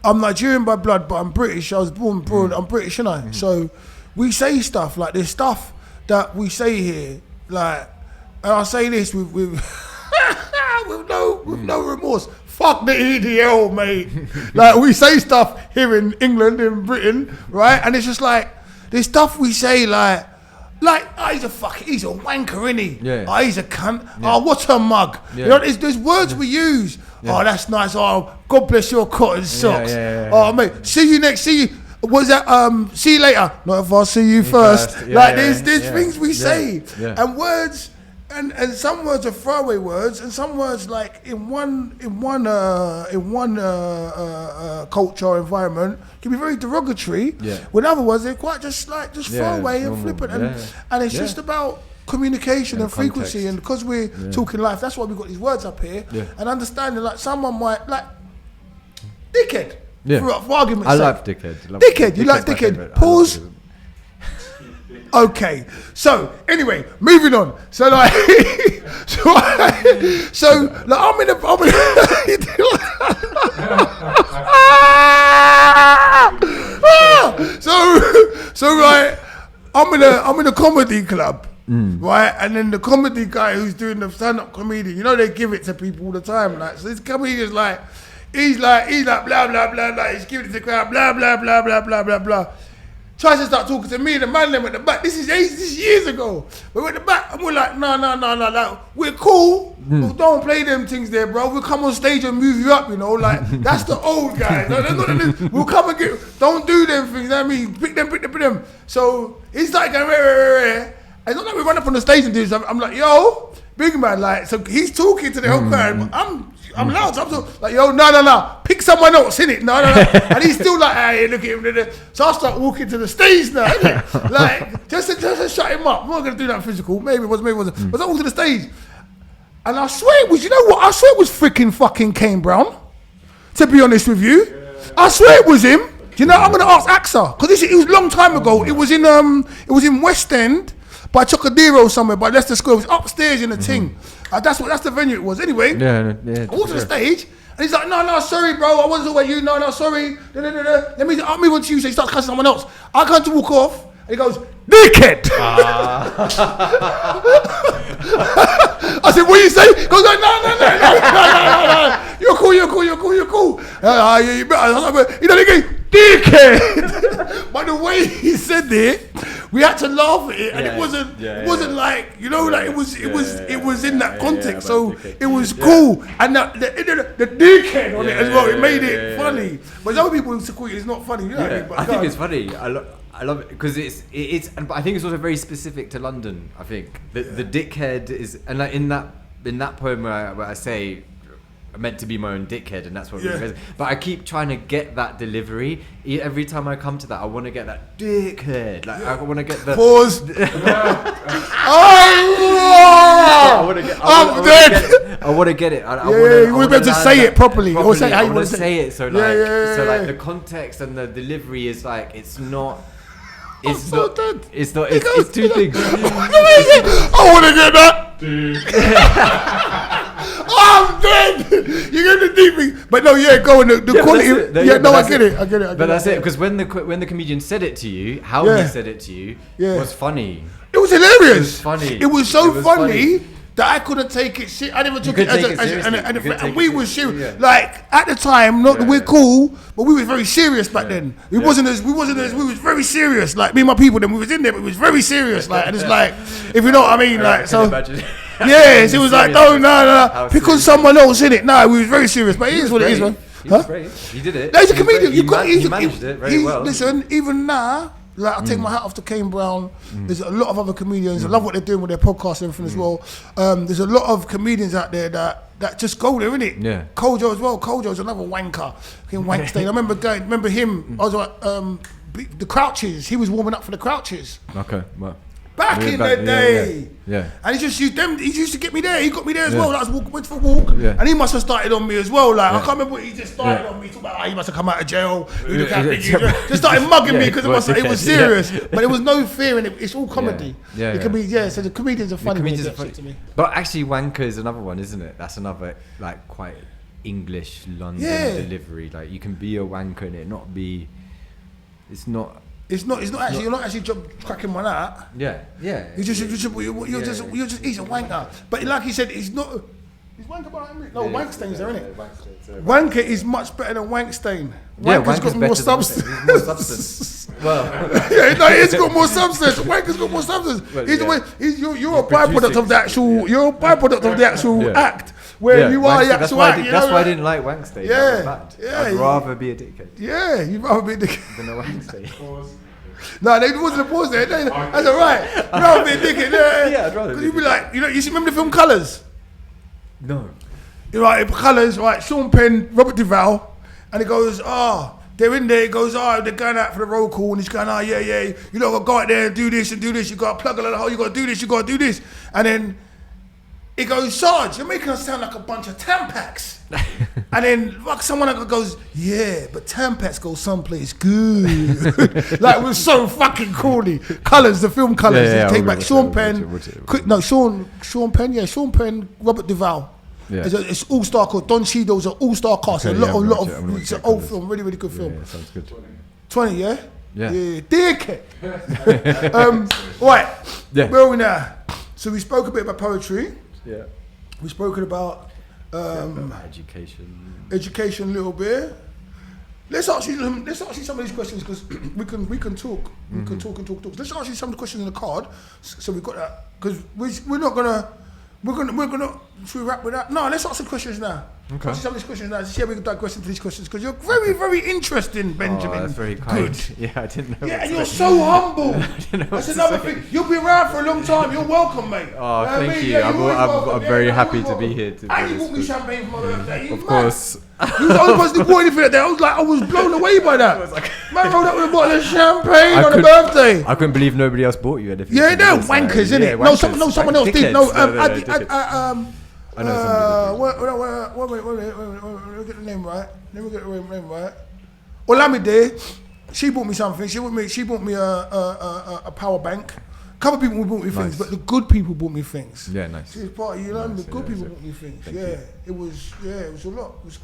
Speaker 1: I'm Nigerian by blood, but I'm British. I was born abroad. I'm British, and I. So we say stuff like there's stuff that we say here, like, and I say this with with no remorse. Fuck the EDL, mate. Like, we say stuff here in England, in Britain, right? And it's just like, there's stuff we say like, he's a wanker, innit?
Speaker 2: Yeah.
Speaker 1: Oh, he's a cunt. Yeah. Oh, what's a mug?
Speaker 2: Yeah.
Speaker 1: You know, there's words we use. Yeah. Oh, that's nice. Oh, God bless your cotton socks.
Speaker 2: Yeah.
Speaker 1: Oh, mate, see you. What's that? See you later. Not if I see you first.
Speaker 2: Yeah,
Speaker 1: there's things we say. Yeah. And words, and some words are throwaway words, and some words like in one culture or environment can be very derogatory.
Speaker 2: Yeah.
Speaker 1: When other words they're quite just throwaway and flippant, and it's just about communication and frequency.
Speaker 2: Context.
Speaker 1: And because we're talking life, that's why we've got these words up here. Yeah. And understanding, like, someone might like dickhead.
Speaker 2: Yeah.
Speaker 1: For argument's sake.
Speaker 2: I love dickhead.
Speaker 1: Dickhead. You like dickhead? Pause. Okay, so anyway, moving on. So like, I'm in a I'm in a comedy club, right? And then the comedy guy who's doing the stand-up comedy, you know, they give it to people all the time. Like, so this comedian's like, he's like blah blah blah blah. He's giving it to the crowd, blah blah blah blah blah blah blah. Tries to start talking to me, the man them at the back. This is years ago. We're at the back and we're like, no. Like, we're cool. But don't play them things there, bro. We'll come on stage and move you up, you know. Like, that's the old guys. We'll come and don't do them things. I mean, pick them. So he's like, it's not like we run up on the stage and do something. I'm like, yo, big man, like, so he's talking to the whole crowd, but I'm loud, so I'm so, like, yo, no, pick someone else, innit? No. And he's still like, hey, look at him. So I start walking to the stage now, innit? Like, just to shut him up. I'm not going to do that physical. Maybe it wasn't. But I walk to the stage. And I swear it was, you know what? I swear it was freaking fucking Kane Brown, to be honest with you. Yeah. I swear it was him. You know, I'm going to ask AXA, because it was a long time ago. It was in West End, by Chocodero somewhere, by Leicester Square. It was upstairs in the thing. That's the venue it was. Anyway, I walked to the stage, and he's like, no, sorry, bro, I wasn't aware you. No, sorry. Let me move on to you. So he starts cussing someone else. I come to walk off, and he goes, dickhead. I said, what do you say? He goes, no. You're cool. You know, they go, dickhead. By the way he said it, we had to laugh at it, and it wasn't like, you know, like it was in that context, so it was cool, and the dickhead on it as well. It made it funny, but other people used to call it, it's not funny. You know what I mean? But
Speaker 2: I think it's funny. I love it because it's, but I think it's also very specific to London. I think the dickhead is, and like in that poem where I say, meant to be my own dickhead, and that's what.
Speaker 1: Yeah.
Speaker 2: Really but I keep trying to get that delivery. Every time I come to that, I want to get that dickhead. Like I want to get the
Speaker 1: Pause.
Speaker 2: I want to get.
Speaker 1: I'm dead.
Speaker 2: I want to get it. I
Speaker 1: You want to be able to say it properly. Or say how
Speaker 2: I
Speaker 1: you
Speaker 2: want to say it. So like, so like
Speaker 1: yeah.
Speaker 2: the context and the delivery is like it's not.
Speaker 1: I'm so dead.
Speaker 2: It's not.
Speaker 1: He
Speaker 2: It's
Speaker 1: goes,
Speaker 2: two things.
Speaker 1: I want to get that. I'm dead. You're getting the deep thing. But no, yeah, go on. The quality. I get it.
Speaker 2: But that's it. Because when the comedian said it to you, how he said it to you was funny.
Speaker 1: It was hilarious.
Speaker 2: It was funny.
Speaker 1: It was so funny that I couldn't take it serious. I never took it as and we were serious.
Speaker 2: Yeah.
Speaker 1: Like at the time, not that we're cool, but we were very serious back then. We was very serious. Like me and my people, then we was in there, but it was very serious. Like and it's like, if you know what I mean, like so. Yes, it was like no, because someone else in it. No, we was very serious, but it is what it is, man.
Speaker 2: He did it.
Speaker 1: No, he's a comedian.
Speaker 2: He managed it very well.
Speaker 1: Listen, even now. Like I take my hat off to Kane Brown. There's a lot of other comedians. I love what they're doing with their podcast and everything as well. There's a lot of comedians out there that just go there, innit?
Speaker 2: Yeah.
Speaker 1: Kojo as well. Kojo's another wanker. Fucking Wankstein. I remember him. I was like, the Crouches. He was warming up for the Crouches.
Speaker 2: Okay. Well.
Speaker 1: Back in the day.
Speaker 2: Yeah.
Speaker 1: And he used to get me there. He got me there as well. Like, I went for a walk.
Speaker 2: Yeah.
Speaker 1: And he must have started on me as well. Like I can't remember what he just started on me. Talking about he must have come out of jail. Just started mugging me because it was serious. But there was no fear in it. It's all comedy. So the comedians are funny. To me.
Speaker 2: But actually wanker is another one, isn't it? That's another like quite English London delivery. Like you can be a wanker and it not be It's not actually. You're not actually cracking one out. Yeah.
Speaker 1: You're just he's a wanker. But like he said, he's not. Is wanker behind me? No, Wankstain's there, isn't it? Wanker is much better than Wankstain. Wanker's got more substance.
Speaker 2: More substance. Well,
Speaker 1: it's got more substance. Wanker's got more substance. You're a byproduct of the actual. You're a byproduct of the actual act. Where you are the actual act.
Speaker 2: That's why I didn't like Wankstein. I'd rather be a dickhead.
Speaker 1: Yeah, you'd rather be a dickhead
Speaker 2: than a Wankstein.
Speaker 1: No, there wasn't a pause there. That's alright. You'd rather be a dickhead.
Speaker 2: Yeah, I'd rather.
Speaker 1: Because you'd be like, you remember the film Colours?
Speaker 2: No.
Speaker 1: You're right, Colours, right? Sean Penn, Robert Duvall, and he goes, they're in there. He goes, they're going out for the roll call, and he's going, yeah. You know, go out there and do this and do this. You got to plug a little hole. You got to do this. You got to do this. And then he goes, Sarge, you're making us sound like a bunch of Tampax. And then like someone goes, yeah, but Tampax go someplace good. Like it was so fucking corny. Colours, the film Colours. Take back Sean Penn. Sean Penn, Robert Duvall. Yeah. It's all-star called Don Cheadle's an all-star cast. Okay, it's an old film, really, really good film.
Speaker 2: Yeah, sounds good.
Speaker 1: 20, yeah?
Speaker 2: Yeah.
Speaker 1: Dickhead. Right. Yeah. Where are we now? So we spoke a bit about poetry.
Speaker 2: Yeah.
Speaker 1: We've spoken about education a little bit. Let's ask you some of these questions because we can talk. We can talk. Let's ask you some of the questions in the card. So we've got that because we're gonna. Should we wrap with that? No, let's ask some questions now.
Speaker 2: Okay.
Speaker 1: Ask some of these questions now. See how we can digress into these questions because you're very, very interesting, Benjamin.
Speaker 2: Oh, that's very kind.
Speaker 1: Good.
Speaker 2: Yeah, I didn't know.
Speaker 1: Yeah, and you're so humble. That's another thing. You'll be around for a long time. You're welcome, mate.
Speaker 2: Oh, thank you. I'm very happy to be here.
Speaker 1: And you bought me champagne for my birthday.
Speaker 2: Of course.
Speaker 1: You was the only person who bought anything like that. I was blown away by that. Man rolled up with a bottle of champagne on a birthday.
Speaker 2: I couldn't believe nobody else bought you anything.
Speaker 1: Yeah, they're wankers, isn't it? No, someone else did. No,
Speaker 2: I know
Speaker 1: wait, let me get the name right. Olamide, she bought me something. She bought me a power bank. A couple of people bought me things, but the good people bought me things.
Speaker 2: Yeah, nice.
Speaker 1: She's part of the good people bought me things. It was a lot. It was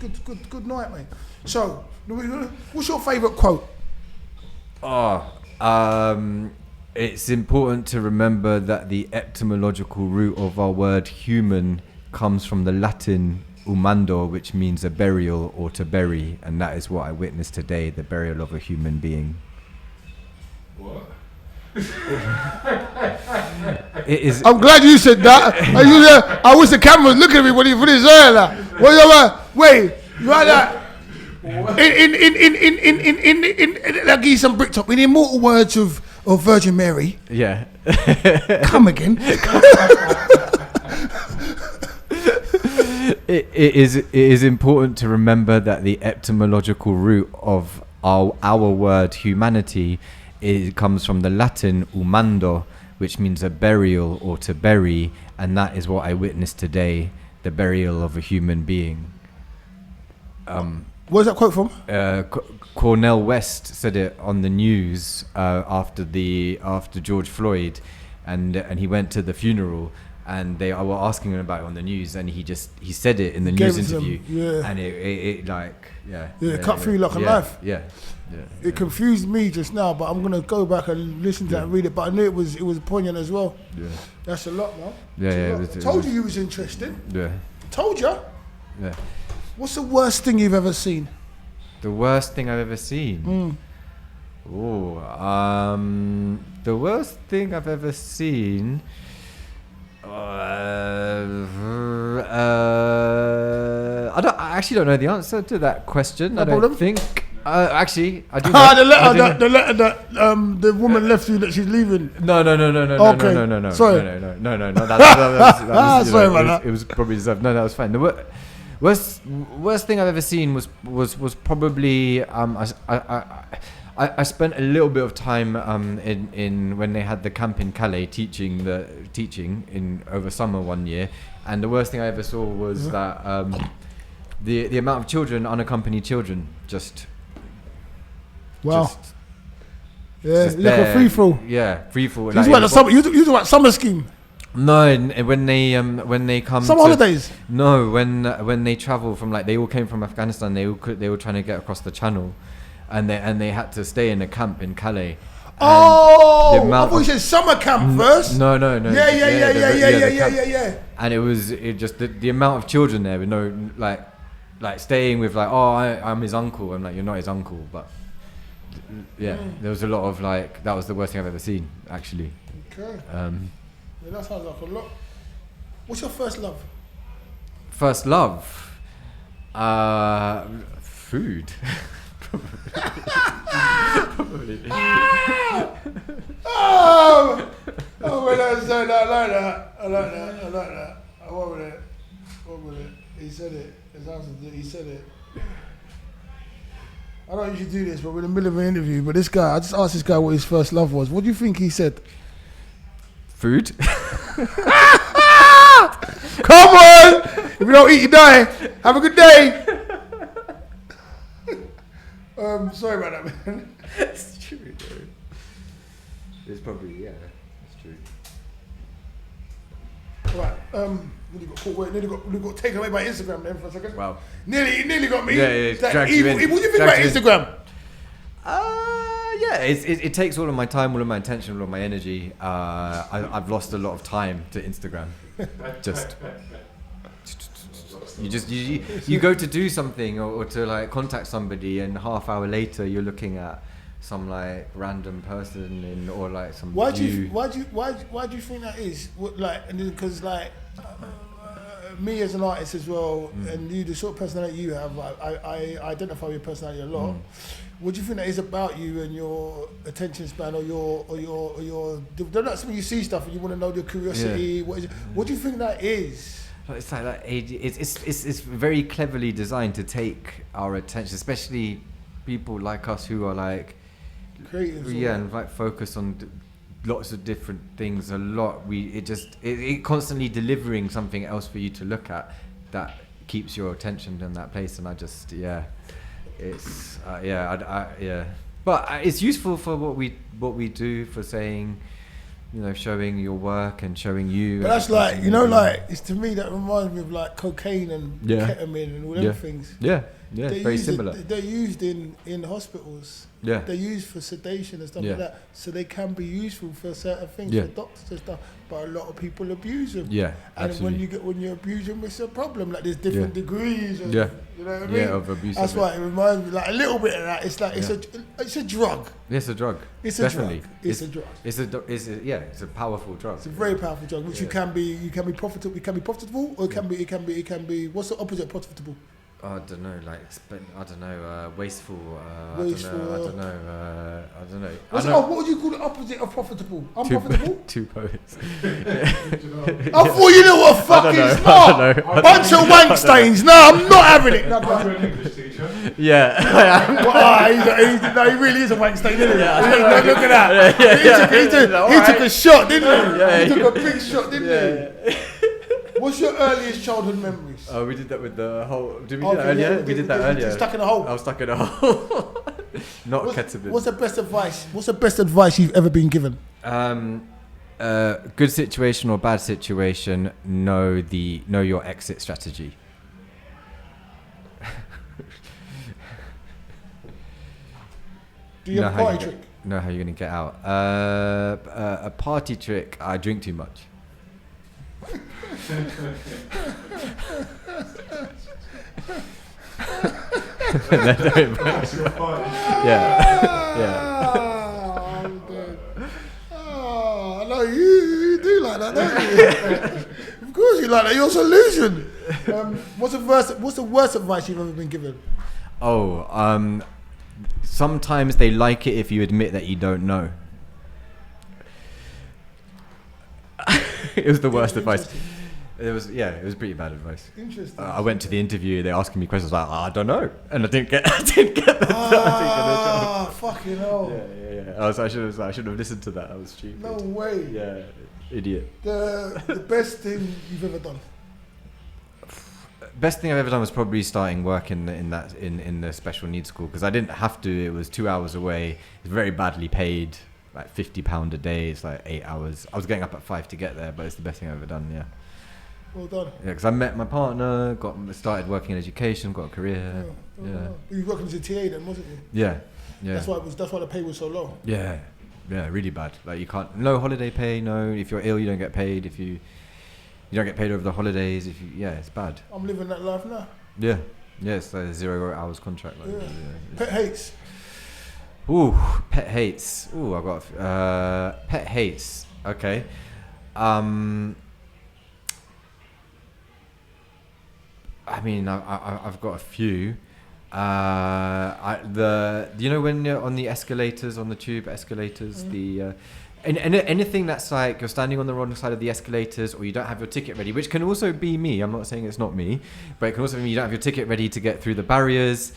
Speaker 1: good night, mate. So, what's your favourite quote?
Speaker 2: It's important to remember that the etymological root of our word human comes from the Latin umando, which means a burial or to bury, and that is what I witnessed today, the burial of a human being.
Speaker 3: What?
Speaker 2: It is.
Speaker 1: I'm glad you said that. I wish the camera was looking at me when he put his hair like. Wait, like that. I'll give you some brick top. In the immortal words of Virgin Mary.
Speaker 2: Yeah.
Speaker 1: Come again.
Speaker 2: It is important to remember that the etymological root of our word humanity comes from the Latin humando, which means a burial or to bury, and that is what I witnessed today, the burial of a human being.
Speaker 1: Where's that quote from?
Speaker 2: Cornel West said it on the news after George Floyd, and he went to the funeral, and they were asking him about it on the news, and he said it in the news interview, and it cut through like a knife. It confused me just now, but I'm gonna go back and listen to that and read it. But I knew it was poignant as well. Yeah, that's a lot, man. Told you was interested. Yeah, told you. Yeah.
Speaker 1: What's the worst thing you've ever seen?
Speaker 2: The worst thing I've ever seen. The worst thing I've ever seen. I actually don't know the answer to that question.
Speaker 1: No
Speaker 2: I don't
Speaker 1: problem.
Speaker 2: think. Actually, I do. Know.
Speaker 1: The letter that the woman left you that she's leaving.
Speaker 2: No.
Speaker 1: Okay.
Speaker 2: No.
Speaker 1: Sorry.
Speaker 2: No. That was,
Speaker 1: sorry about that.
Speaker 2: It was probably deserved. No, that was fine. The worst thing I've ever seen was probably I spent a little bit of time in when they had the camp in Calais teaching in over summer one year, and the worst thing I ever saw was that the amount of children, unaccompanied children, just
Speaker 1: like a free throw.
Speaker 2: Yeah, free throw.
Speaker 1: You talk about summer scheme.
Speaker 2: No, and when they come
Speaker 1: some holidays.
Speaker 2: No, when they travel from, like, they all came from Afghanistan. They were trying to get across the Channel, and they had to stay in a camp in Calais.
Speaker 1: I thought you said summer camp first.
Speaker 2: No.
Speaker 1: Yeah.
Speaker 2: And it just the amount of children there with no like staying with I'm his uncle. I'm like, you're not his uncle, but there was a lot of that was the worst thing I've ever seen, actually.
Speaker 1: Okay. That sounds like a lot. What's your first love?
Speaker 2: First love? Food. Probably.
Speaker 1: When I said I like that. I want with it. He said it. He said it. I don't usually do this, but we're in the middle of an interview. But this guy, I just asked this guy what his first love was. What do you think he said?
Speaker 2: Food.
Speaker 1: Come on! If you don't eat, you die. Have a good day. Sorry about that, man.
Speaker 2: It's true, though. It's probably, it's true.
Speaker 1: Right, nearly got caught. Wait, nearly got taken away by Instagram then for a second.
Speaker 2: Wow.
Speaker 1: Nearly got me.
Speaker 2: Yeah, dragged you in.
Speaker 1: What do you think about Instagram?
Speaker 2: It takes all of my time, all of my attention, all of my energy. I've lost a lot of time to Instagram. You go to do something or to contact somebody, and half hour later you're looking at some random person or some.
Speaker 1: Why do you think that is? Because me as an artist as well, and you, the sort of personality you have, I identify with your personality a lot. What do you think that is about you and your attention span, or your? That's when you see stuff and you want to know your curiosity.
Speaker 2: Yeah.
Speaker 1: What do you think that is?
Speaker 2: It's it's very cleverly designed to take our attention, especially people like us who are
Speaker 1: creative.
Speaker 2: Yeah, and focus on lots of different things. A lot. It constantly delivering something else for you to look at that keeps your attention in that place. And it's but it's useful for what we do, for saying, showing your work and showing you.
Speaker 1: But that's it's, to me, that reminds me of cocaine and ketamine and all them things.
Speaker 2: Yeah, very similar.
Speaker 1: They're used in hospitals.
Speaker 2: Yeah.
Speaker 1: They're used for sedation and stuff like that. So they can be useful for certain things, for doctors and stuff. But a lot of people abuse them.
Speaker 2: Yeah,
Speaker 1: and
Speaker 2: absolutely.
Speaker 1: when you abuse them, it's a problem. There's different degrees. Of,
Speaker 2: you
Speaker 1: know what I mean?
Speaker 2: Yeah, of abuse.
Speaker 1: That's why it reminds me, a little bit of that. It's it's a drug.
Speaker 2: It's a drug.
Speaker 1: It's
Speaker 2: Definitely.
Speaker 1: a drug.
Speaker 2: It's a powerful drug.
Speaker 1: It's a very powerful drug, which you can be profitable. It can be profitable, or it can be. What's the opposite of profitable?
Speaker 2: I don't know, like wasteful.
Speaker 1: Wasteful,
Speaker 2: I don't know.
Speaker 1: What would you call the opposite of profitable? Unprofitable?
Speaker 2: Two poets.
Speaker 1: I thought you knew what fucking smart. Bunch of wank stains. No, I'm not having it. No,
Speaker 3: You're an English teacher.
Speaker 2: Yeah.
Speaker 1: No, he really is a wank stain, isn't he?
Speaker 2: Yeah.
Speaker 1: No, look at that. He took a shot, didn't he?
Speaker 2: Yeah,
Speaker 1: He took a big shot, didn't he? What's your earliest childhood memories?
Speaker 2: Oh, we did that with the whole. Did we do that earlier? We did that earlier.
Speaker 1: Stuck in a hole.
Speaker 2: I was stuck in a hole. Not ketamine.
Speaker 1: What's the best advice? What's the best advice you've ever been given?
Speaker 2: Good situation or bad situation. Know your exit strategy.
Speaker 1: Do you have a party trick?
Speaker 2: Know how you're gonna get out. A party trick. I drink too much.
Speaker 1: Yeah. I'm dead. Oh, I know you do like that, don't you? Of course you like that. You're a solution. What's the worst advice you've ever been given?
Speaker 2: Sometimes they like it if you admit that you don't know. It was the worst advice. It was pretty bad advice.
Speaker 1: Interesting.
Speaker 2: I went to the interview. They asking me questions like, I don't know, and I didn't get the job.
Speaker 1: Fucking hell.
Speaker 2: Yeah. I should have listened to that. I was stupid.
Speaker 1: No way.
Speaker 2: Yeah, idiot.
Speaker 1: The best thing you've ever done.
Speaker 2: Best thing I've ever done was probably starting work in the special needs school, because I didn't have to. It was 2 hours away. It was very badly paid, like £50 a day. It's like 8 hours. I was getting up at 5 to get there, but it's the best thing I've ever done. Yeah.
Speaker 1: Well done.
Speaker 2: Yeah, because I met my partner, started working in education, got a career. Yeah.
Speaker 1: You were working as a TA then, wasn't you?
Speaker 2: Yeah.
Speaker 1: That's why the pay was so low.
Speaker 2: Yeah, really bad. Like you can't, no holiday pay. No, if you're ill, you don't get paid. If you don't get paid over the holidays. It's bad.
Speaker 1: I'm living that life now.
Speaker 2: Yeah, it's like a 0 hours contract. Like,
Speaker 1: Pet hates.
Speaker 2: Ooh, pet hates. Ooh, I got pet hates. Okay. I mean, I've got a few. You know when you're on the escalators, on the tube escalators, anything that's like you're standing on the wrong side of the escalators, or you don't have your ticket ready, which can also be me. I'm not saying it's not me, but it can also be you don't have your ticket ready to get through the barriers.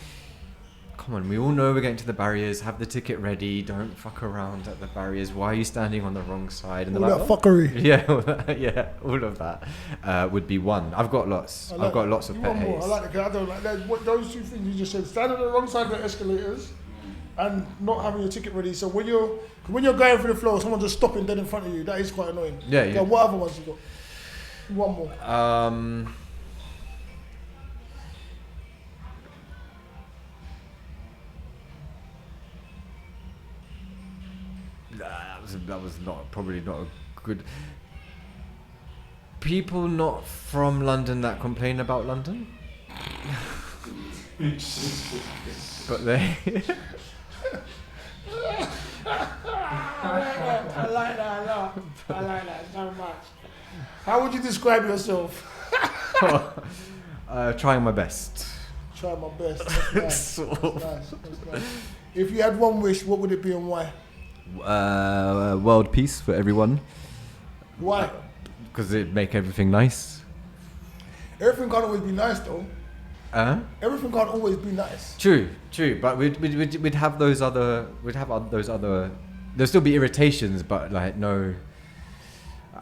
Speaker 2: Come on, we all know we're getting to the barriers. Have the ticket ready. Don't fuck around at the barriers. Why are you standing on the wrong side? And
Speaker 1: all that fuckery.
Speaker 2: Yeah, all of that would be one. I've got lots. I've got lots of pet hates.
Speaker 1: I like it. I don't like that. Those two things you just said. Stand on the wrong side of the escalators, and not having your ticket ready. So when you're going through the floor, someone just stopping dead in front of you. That is quite annoying.
Speaker 2: Yeah.
Speaker 1: So what other ones you got? One more.
Speaker 2: That was probably not a good. People not from London that complain about London, but they.
Speaker 1: I like that a lot. I like that so much. How would you describe yourself?
Speaker 2: Trying my best.
Speaker 1: Trying my best. That's nice. That's nice. If you had one wish, what would it be and why?
Speaker 2: World peace for everyone.
Speaker 1: Why?
Speaker 2: Because it'd make everything nice.
Speaker 1: Everything can't always be nice, though. Everything can't always be nice.
Speaker 2: True. But we'd have those other. There'll still be irritations, but like no.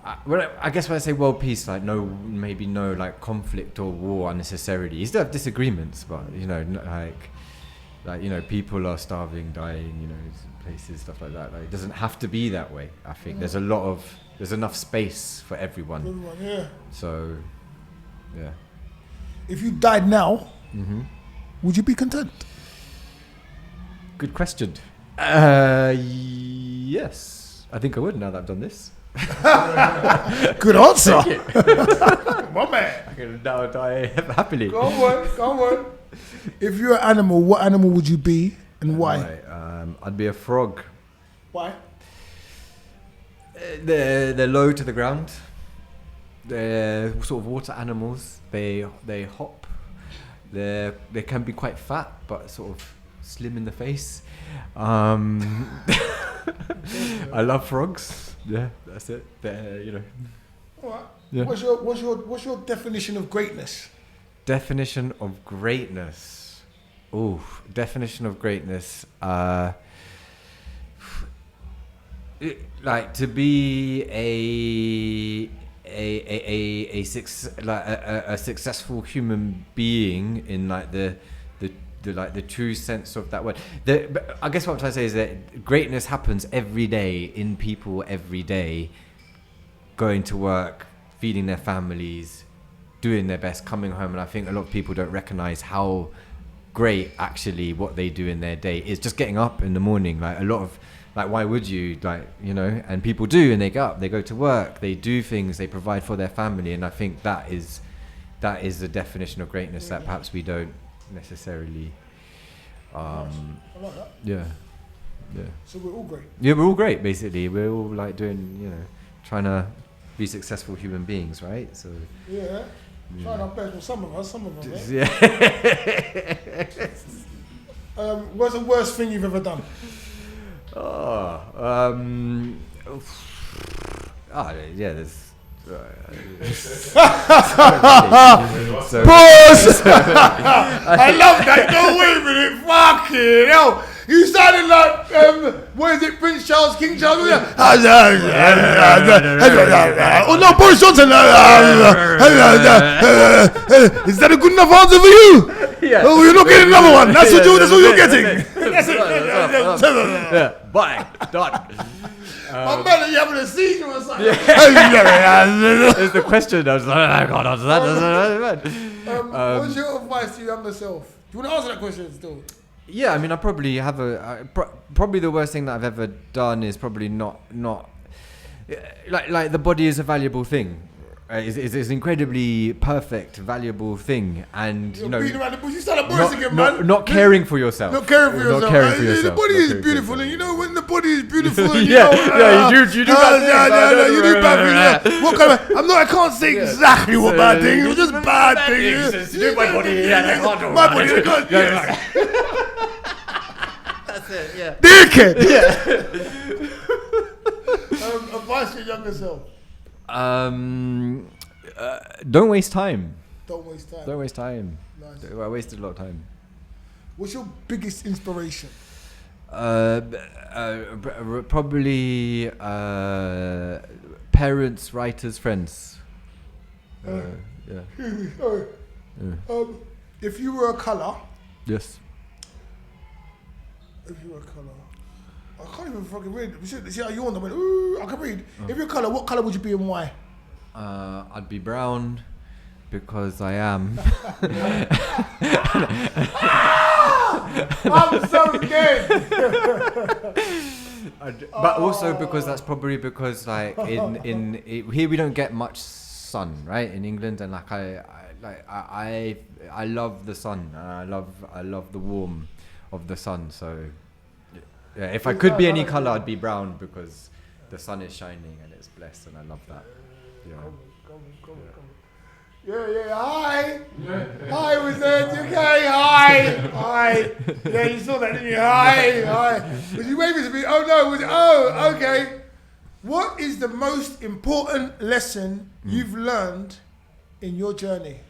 Speaker 2: I guess when I say world peace, like maybe no like conflict or war unnecessarily. You still have disagreements, but like people are starving, dying, places, stuff like that. Like it doesn't have to be that way. I think there's enough space for everyone.
Speaker 1: Yeah.
Speaker 2: So, yeah.
Speaker 1: If you died now, would you be content?
Speaker 2: Good question. Yes, I think I would now that I've done this.
Speaker 1: Good answer. My man.
Speaker 2: I can now die happily.
Speaker 1: Go on. If you're an animal, what animal would you be and why?
Speaker 2: I'd be a frog.
Speaker 1: Why?
Speaker 2: They're low to the ground. They're sort of water animals. They hop. They can be quite fat, but sort of slim in the face. I love frogs. Yeah, that's it. They're.
Speaker 1: All right.
Speaker 2: Yeah.
Speaker 1: What's your definition of greatness?
Speaker 2: Definition of greatness. Ooh, definition of greatness. Like to be a successful human being in like the true sense of that word. But I guess what I'm trying to say is that greatness happens every day in people every day, going to work, feeding their families, doing their best, coming home. And I think a lot of people don't recognize how great actually what they do in their day is. Just getting up in the morning. Like a lot of, like, why would you, and people do, and they get up, they go to work, they do things, they provide for their family. And I think that is the definition of greatness that perhaps we don't necessarily
Speaker 1: I like that.
Speaker 2: yeah
Speaker 1: So we're all great.
Speaker 2: Yeah, we're all great, basically. We're all like doing, trying to be successful human beings, right? So
Speaker 1: Yeah. Trying our best. Well, some of us, right?
Speaker 2: yeah.
Speaker 1: What's the worst thing you've ever done?
Speaker 2: There's
Speaker 1: Pause! I love that. No, wait a minute. Fucking hell. You sounded like, what is it, Prince Charles, King Charles? Oh no, Boris Johnson. Is that a good enough answer for you?
Speaker 2: Yeah.
Speaker 1: Oh, you're not getting another one. That's what you're getting.
Speaker 2: That's it. Yeah. Bye. Done.
Speaker 1: My man, are you having a seizure or something?
Speaker 2: It's the question. I was like, I can't answer that.
Speaker 1: What's your advice to your younger self? Do you want to answer that question still?
Speaker 2: Yeah, I mean, I probably have probably the worst thing that I've ever done is probably not like the body is a valuable thing. It's an incredibly perfect, valuable thing, and
Speaker 1: You're beating around the bush. You sound like Boris again, man.
Speaker 2: Not caring for yourself.
Speaker 1: Not caring for yourself. The body is beautiful, and you know when the body is beautiful, you do bad things. You do bad things. What kind of? I can't say exactly what bad things. It was just bad things.
Speaker 2: You do my body.
Speaker 1: My body.
Speaker 2: That's it. Yeah.
Speaker 1: Dickhead. Advice to your younger self.
Speaker 2: Don't waste time.
Speaker 1: Don't waste time.
Speaker 2: Don't waste time.
Speaker 1: Nice.
Speaker 2: I wasted a lot of time.
Speaker 1: What's your biggest inspiration?
Speaker 2: Probably parents, writers, friends. Yeah.
Speaker 1: Sorry. If you were a colour.
Speaker 2: Yes.
Speaker 1: If you were a colour. I can't even fucking read. See how you want them? Ooh, I can read. If you're a colour, what colour would you be and why?
Speaker 2: I'd be brown because I am.
Speaker 1: I'm so dead.
Speaker 2: But also because that's probably because like in here we don't get much sun, right, in England, and like I love the sun, and I love the warmth of the sun. So yeah, if I could be any color, I'd be brown because the sun is shining and it's blessed, and I love that. Yeah.
Speaker 1: Come. Yeah. Hi. Hi, was that okay? Hi. Yeah, you saw that, didn't you? Hi. Was you waving to me? Oh no. Okay. What is the most important lesson you've learned in your journey?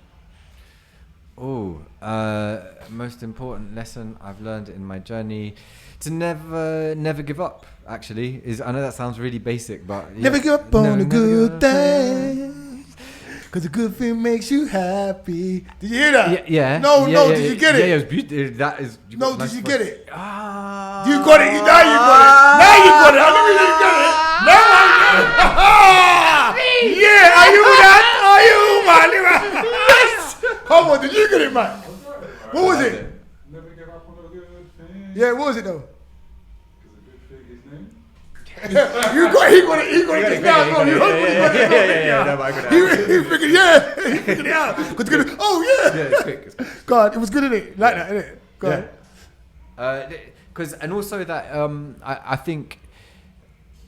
Speaker 2: Most important lesson I've learned in my journey to never give up. Actually, I know that sounds really basic, but
Speaker 1: never give up on a good thing, because a good thing makes you happy. Did you hear that?
Speaker 2: Yeah.
Speaker 1: No. Did you get it?
Speaker 2: Yeah, it was beautiful. That is.
Speaker 1: No, did you get it?
Speaker 2: You
Speaker 1: got it. Now you got it. Let me see you get it. Now I get it. Yeah, are you that? Are you, man? Yes. Come on, did you get it, man? What was it?
Speaker 3: Never give up on a good thing.
Speaker 1: Yeah, what was it though?
Speaker 3: Because a good thing is name.
Speaker 1: He got it just now. He figured it out. Oh yeah.
Speaker 2: it's quick.
Speaker 1: God, it was good, innit? Like that, innit? Go ahead.
Speaker 2: Because and also that I think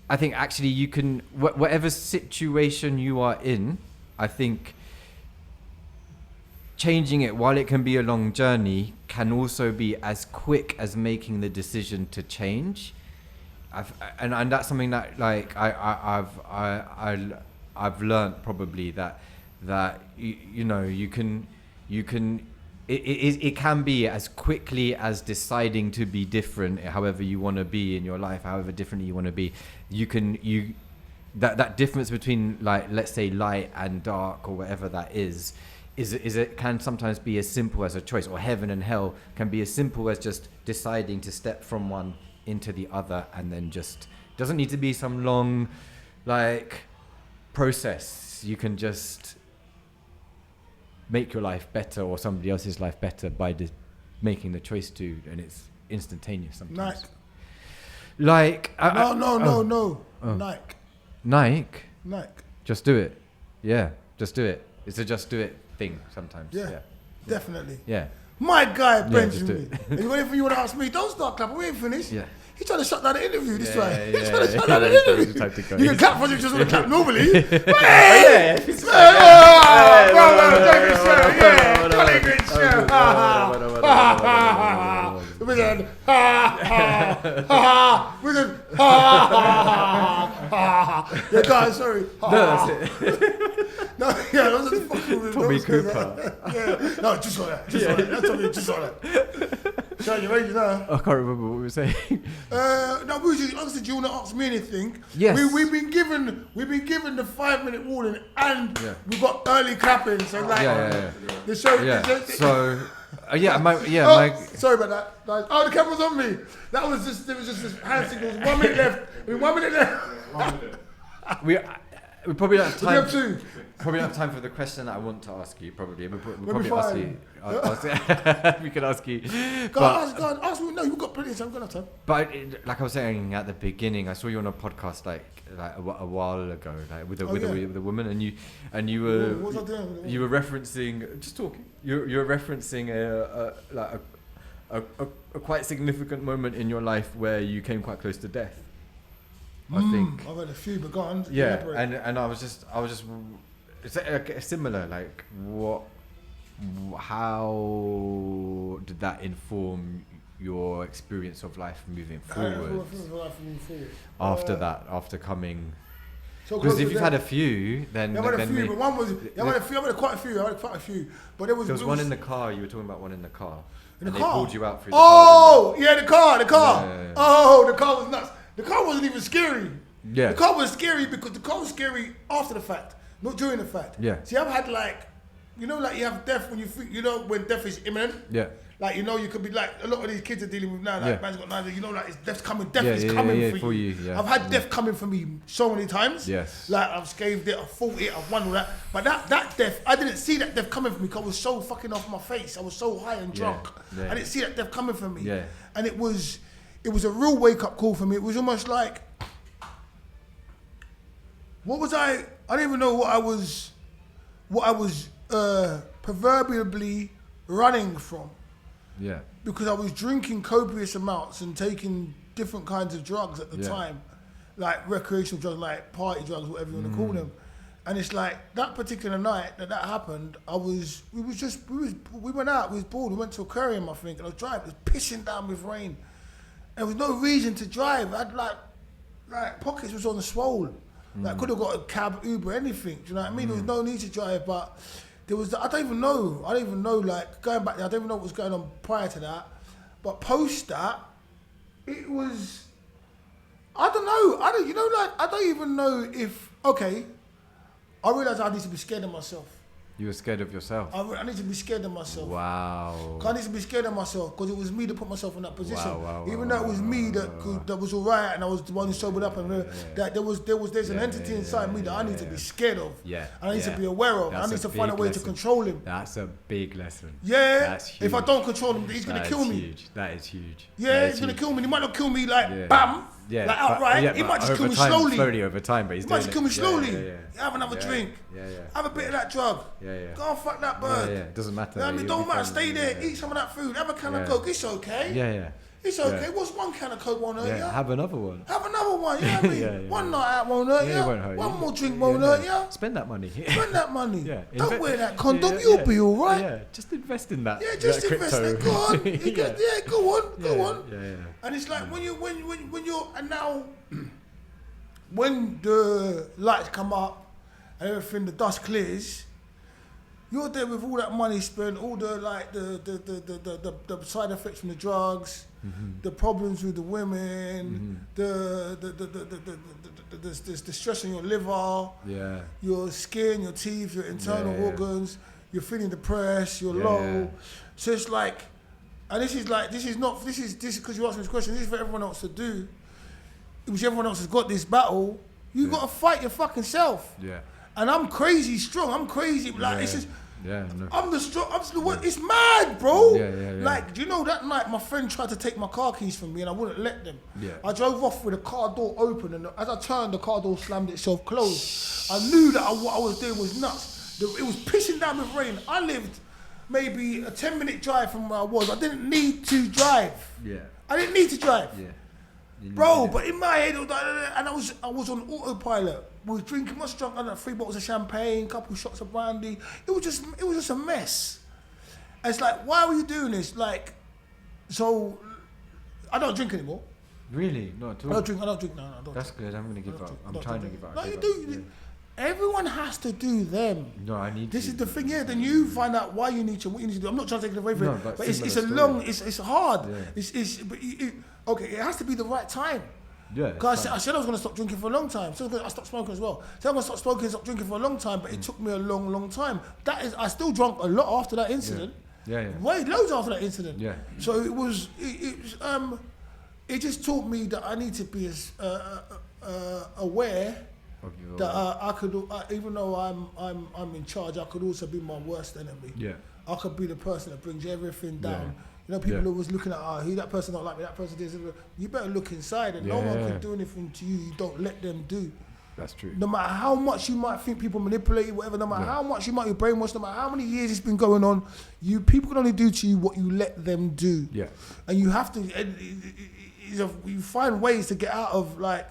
Speaker 2: actually you can whatever situation you are in, I think changing it, while it can be a long journey, can also be as quick as making the decision to change. And that's something that like I've learned probably that you can it can be as quickly as deciding to be different, however you want to be in your life, however differently you want to be. That difference between, like, let's say light and dark or whatever that is it can sometimes be as simple as a choice, or heaven and hell can be as simple as just deciding to step from one into the other, and then just doesn't need to be some long like process. You can just make your life better or somebody else's life better by making the choice to, and it's instantaneous sometimes.
Speaker 1: Nike.
Speaker 2: No. Nike. Just do it. Yeah, just do it. It's a just do it thing sometimes.
Speaker 1: Yeah. Definitely.
Speaker 2: Yeah.
Speaker 1: My guy, Benjamin. If you want to ask me, don't start clapping. We ain't finished.
Speaker 2: Yeah.
Speaker 1: He's trying to shut down the interview this way.
Speaker 2: He's
Speaker 1: trying to shut down the interview. You can clap for you just want to clap normally. Hey! David Show. Yeah. Jolly good show. Yeah, guys, sorry.
Speaker 2: No, that's it.
Speaker 1: No, yeah, that was just fucking with
Speaker 2: Tommy Cooper.
Speaker 1: Yeah. No, just like that. Just like that. That's something just like that. So you ready now?
Speaker 2: I can't remember what we were saying.
Speaker 1: No, obviously, do you want to ask me anything?
Speaker 2: Yes.
Speaker 1: We've been given the 5-minute warning, and we've got early clapping. So like, the show.
Speaker 2: Yeah. So,
Speaker 1: sorry about that. Oh, the camera's on me. There was just this hand signals. 1 minute left. 1 minute left.
Speaker 2: We probably don't have time.
Speaker 1: We have two.
Speaker 2: Probably don't have time for the question that I want to ask you. Probably we'll
Speaker 1: We'll
Speaker 2: probably ask you. We could ask you.
Speaker 1: Go on, ask me. No, you've got plenty of time. We're gonna have time.
Speaker 2: But like I was saying at the beginning, I saw you on a podcast like a while ago, like with a woman, and you were
Speaker 1: what was I doing?
Speaker 2: You were referencing just talking. You're referencing a quite significant moment in your life where you came quite close to death. I think
Speaker 1: I've had a few, but go on.
Speaker 2: Yeah,
Speaker 1: elaborate.
Speaker 2: and I was just it's similar. Like how did that inform your experience of life moving forward? After that, after coming. Because if you've had a few, then
Speaker 1: I've had a few, but one was I've had quite a few. But there was
Speaker 2: one in the car. You were talking about one in the car.
Speaker 1: In the
Speaker 2: car.
Speaker 1: They
Speaker 2: pulled you out through
Speaker 1: the
Speaker 2: car.
Speaker 1: Yeah, the car.
Speaker 2: Yeah.
Speaker 1: Oh, the car was nuts. The car wasn't even scary.
Speaker 2: Yeah.
Speaker 1: The car was scary because the car was scary after the fact, not during the fact.
Speaker 2: Yeah.
Speaker 1: See, I've had like you have death when you think, when death is imminent.
Speaker 2: Yeah.
Speaker 1: Like, you could be like, a lot of these kids are dealing with now, like, man's got neither, like, it's death's coming, death is coming for you.
Speaker 2: Yeah.
Speaker 1: I've had death coming for me so many times.
Speaker 2: Yes.
Speaker 1: Like, I've scathed it, I've fought it, I've won all that. But that death, I didn't see that death coming for me because I was so fucking off my face. I was so high and drunk.
Speaker 2: Yeah.
Speaker 1: I didn't see that death coming for me.
Speaker 2: Yeah.
Speaker 1: And it was a real wake-up call for me. It was almost like, I don't even know what I was proverbially running from.
Speaker 2: Yeah.
Speaker 1: Because I was drinking copious amounts and taking different kinds of drugs at the time, like recreational drugs, like party drugs, whatever you want to call them. And it's like that particular night that happened, we went out, we was bored, we went to aquarium, I think, and I was driving, it was pissing down with rain. There was no reason to drive. I had like pockets was on the swole. Like could have got a cab, Uber, anything. Do you know what I mean? There was no need to drive, but there was. I don't even know. Like going back there, I don't even know what was going on prior to that. But post that, it was. I don't know. I don't even know if. Okay, I realised I need to be scared of myself.
Speaker 2: You were scared of yourself?
Speaker 1: I need to be scared of myself.
Speaker 2: Wow.
Speaker 1: I need to be scared of myself because it was me that put myself in that position. Even though it was me that was all right and I was the one who sobered up and that there's an entity inside me that I need to be scared of.
Speaker 2: Yeah.
Speaker 1: I need to be aware of. I need to find a way to control him.
Speaker 2: That's a big lesson.
Speaker 1: Yeah.
Speaker 2: That's huge.
Speaker 1: If I don't control him, he's going to kill me.
Speaker 2: Huge. That is huge.
Speaker 1: Yeah, he's going to kill me. He might not kill me like bam.
Speaker 2: Yeah,
Speaker 1: like outright. He might just kill me slowly.
Speaker 2: Slowly over time, but he
Speaker 1: might just kill me slowly.
Speaker 2: Yeah.
Speaker 1: Have another drink. Have a bit of that drug.
Speaker 2: Yeah.
Speaker 1: Go and fuck that bird.
Speaker 2: Yeah. Doesn't matter.
Speaker 1: You know what I mean, don't matter. Stay there. Eat some of that food. Have a can of Coke. It's okay.
Speaker 2: Yeah.
Speaker 1: It's okay. What's one can of Coke won't hurt you?
Speaker 2: Have another one.
Speaker 1: Have another one, you know what I mean? One night out won't hurt you.
Speaker 2: It won't hurt
Speaker 1: one
Speaker 2: you.
Speaker 1: more drink won't hurt you.
Speaker 2: Spend that money.
Speaker 1: Spend that money.
Speaker 2: Yeah.
Speaker 1: Don't wear that condom, you'll be alright.
Speaker 2: Yeah, just invest in that.
Speaker 1: Yeah, just invest in it. Go on. Go on.
Speaker 2: Yeah.
Speaker 1: And it's like when you're and now when the lights come up and everything, the dust clears, you're there with all that money spent, all the like the side effects from the drugs, the problems with the women, the stress on your liver, your skin, your teeth, your internal organs. You're feeling depressed. You're low. So it's like, and this is because you asked me this question. This is for everyone else to do. Which everyone else has got this battle. You got to fight your fucking self. Yeah. And I'm crazy strong. I'm crazy. Like it's just.
Speaker 2: Yeah, no.
Speaker 1: I'm the strong. It's mad, bro.
Speaker 2: Yeah.
Speaker 1: Like, do you know that night my friend tried to take my car keys from me and I wouldn't let them.
Speaker 2: Yeah.
Speaker 1: I drove off with the car door open and as I turned, the car door slammed itself closed. I knew that what I was doing was nuts. It was pissing down with rain. I lived maybe a 10-minute drive from where I was. I didn't need to drive.
Speaker 2: Yeah.
Speaker 1: I didn't need to drive.
Speaker 2: Yeah.
Speaker 1: Bro, but in my head, it was like, and I was on autopilot. We was drinking much drunk, I had 3 bottles of champagne, couple shots of brandy. It was just a mess. And it's like, why were you doing this? Like, so I don't drink anymore.
Speaker 2: Really? Not at all.
Speaker 1: I don't drink. No, I don't.
Speaker 2: That's good. I'm gonna give up. I'm trying to give up.
Speaker 1: No, you do. Everyone has to do them.
Speaker 2: No, I need.
Speaker 1: This is the thing. Yeah, then you find out why you need to, what you need to do. I'm not trying to take it away from it, but it's a long. It's hard. Yeah. But okay, it has to be the right time.
Speaker 2: Yeah.
Speaker 1: Because I said I was going to stop drinking for a long time. So I stopped smoking as well. So I'm going to stop smoking, stop drinking for a long time. But it took me a long time. That is, I still drank a lot after that incident.
Speaker 2: Yeah.
Speaker 1: Way loads after that incident.
Speaker 2: Yeah.
Speaker 1: So it was. It just taught me that I need to be as aware that I could, even though I'm in charge, I could also be my worst enemy.
Speaker 2: Yeah.
Speaker 1: I could be the person that brings everything down.
Speaker 2: Yeah.
Speaker 1: You know, people are always looking at, who that person don't like me, that person does. You better look inside, and no one can do anything to you. You don't let them do.
Speaker 2: That's true.
Speaker 1: No matter how much you might think people manipulate you, whatever, no matter how much you might be brainwashed, no matter how many years it's been going on, people can only do to you what you let them do. Yeah. And you have to, you find ways to get out of, like,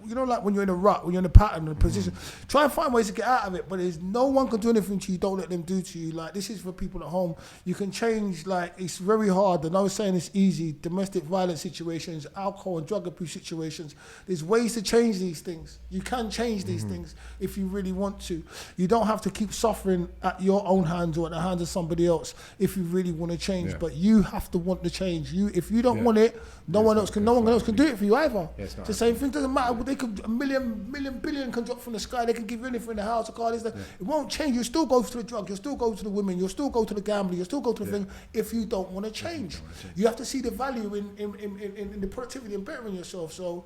Speaker 1: you know, like when you're in a rut, when you're in a pattern, a position, try and find ways to get out of it. But there's no one can do anything to you. Don't let them do to you. Like, this is for people at home. You can change. Like, it's very hard. And I was saying it's easy. Domestic violence situations, alcohol and drug abuse situations. There's ways to change these things. You can change these things if you really want to. You don't have to keep suffering at your own hands or at the hands of somebody else if you really want to change. But you have to want to change. If you don't want it, no one else can do it for you either. It's the same thing. Doesn't matter. They could a million billion can drop from the sky. They can give you anything in the house, a car. It won't change. You still go to the drug. You'll still go to the women. You'll still go to the gambling. You'll still go to the thing. If you don't want to change, you have to see the value in the productivity and bettering yourself. So,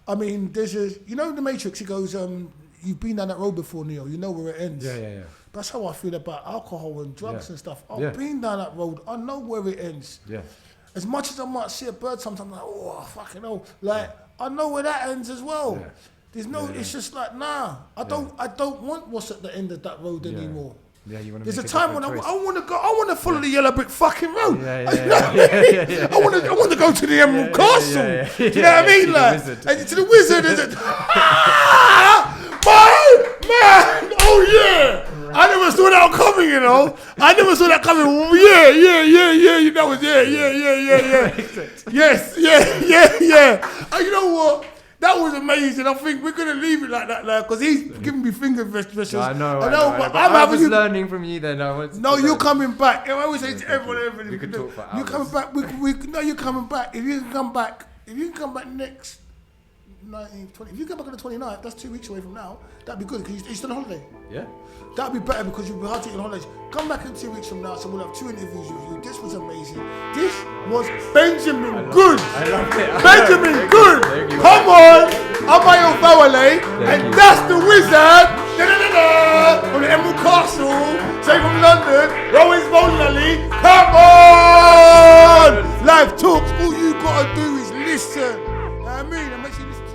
Speaker 1: I mean, there's in the Matrix. It goes, you've been down that road before, Neo. You know where it ends. Yeah. That's how I feel about alcohol and drugs and stuff. I've been down that road. I know where it ends. Yeah. As much as I might see a bird sometimes, I'm like, oh, fucking hell. Like, I know where that ends as well. Yeah. There's no, it's just like, nah, I don't want what's at the end of that road anymore. Yeah, you want to. There's a time when I want to go. I want to follow the yellow brick fucking road. I want to go to the Emerald Castle. Do you know what I mean? Like, to the wizard. Man! Oh yeah! I never saw that coming, you know. I never saw that coming. Yeah. That was yeah. Yes. And you know what? That was amazing. I think we're gonna leave it like that now because he's giving me finger gestures.
Speaker 2: I know. But I was learning from you then.
Speaker 1: No, you're coming back. I always say to everyone,
Speaker 2: we could talk for hours.
Speaker 1: You're coming back. You're coming back. If you can come back next 19th, 20. If you come back on the 29th, that's 2 weeks away from now. That'd be good because you're still on holiday. Yeah. That'd be better because you'll be hard to take on holidays. Come back in 2 weeks from now, so we'll have 2 interviews with you. This was amazing. This was Benjamin Good.
Speaker 2: I loved it.
Speaker 1: Benjamin Good. Come on. I'm my Fawole, and that's the wizard. From the Emerald Castle, straight from London, Rowan's Bowling Alley. Come on. Live talks. All you gotta do is listen. You know what I mean? And make sure you listen.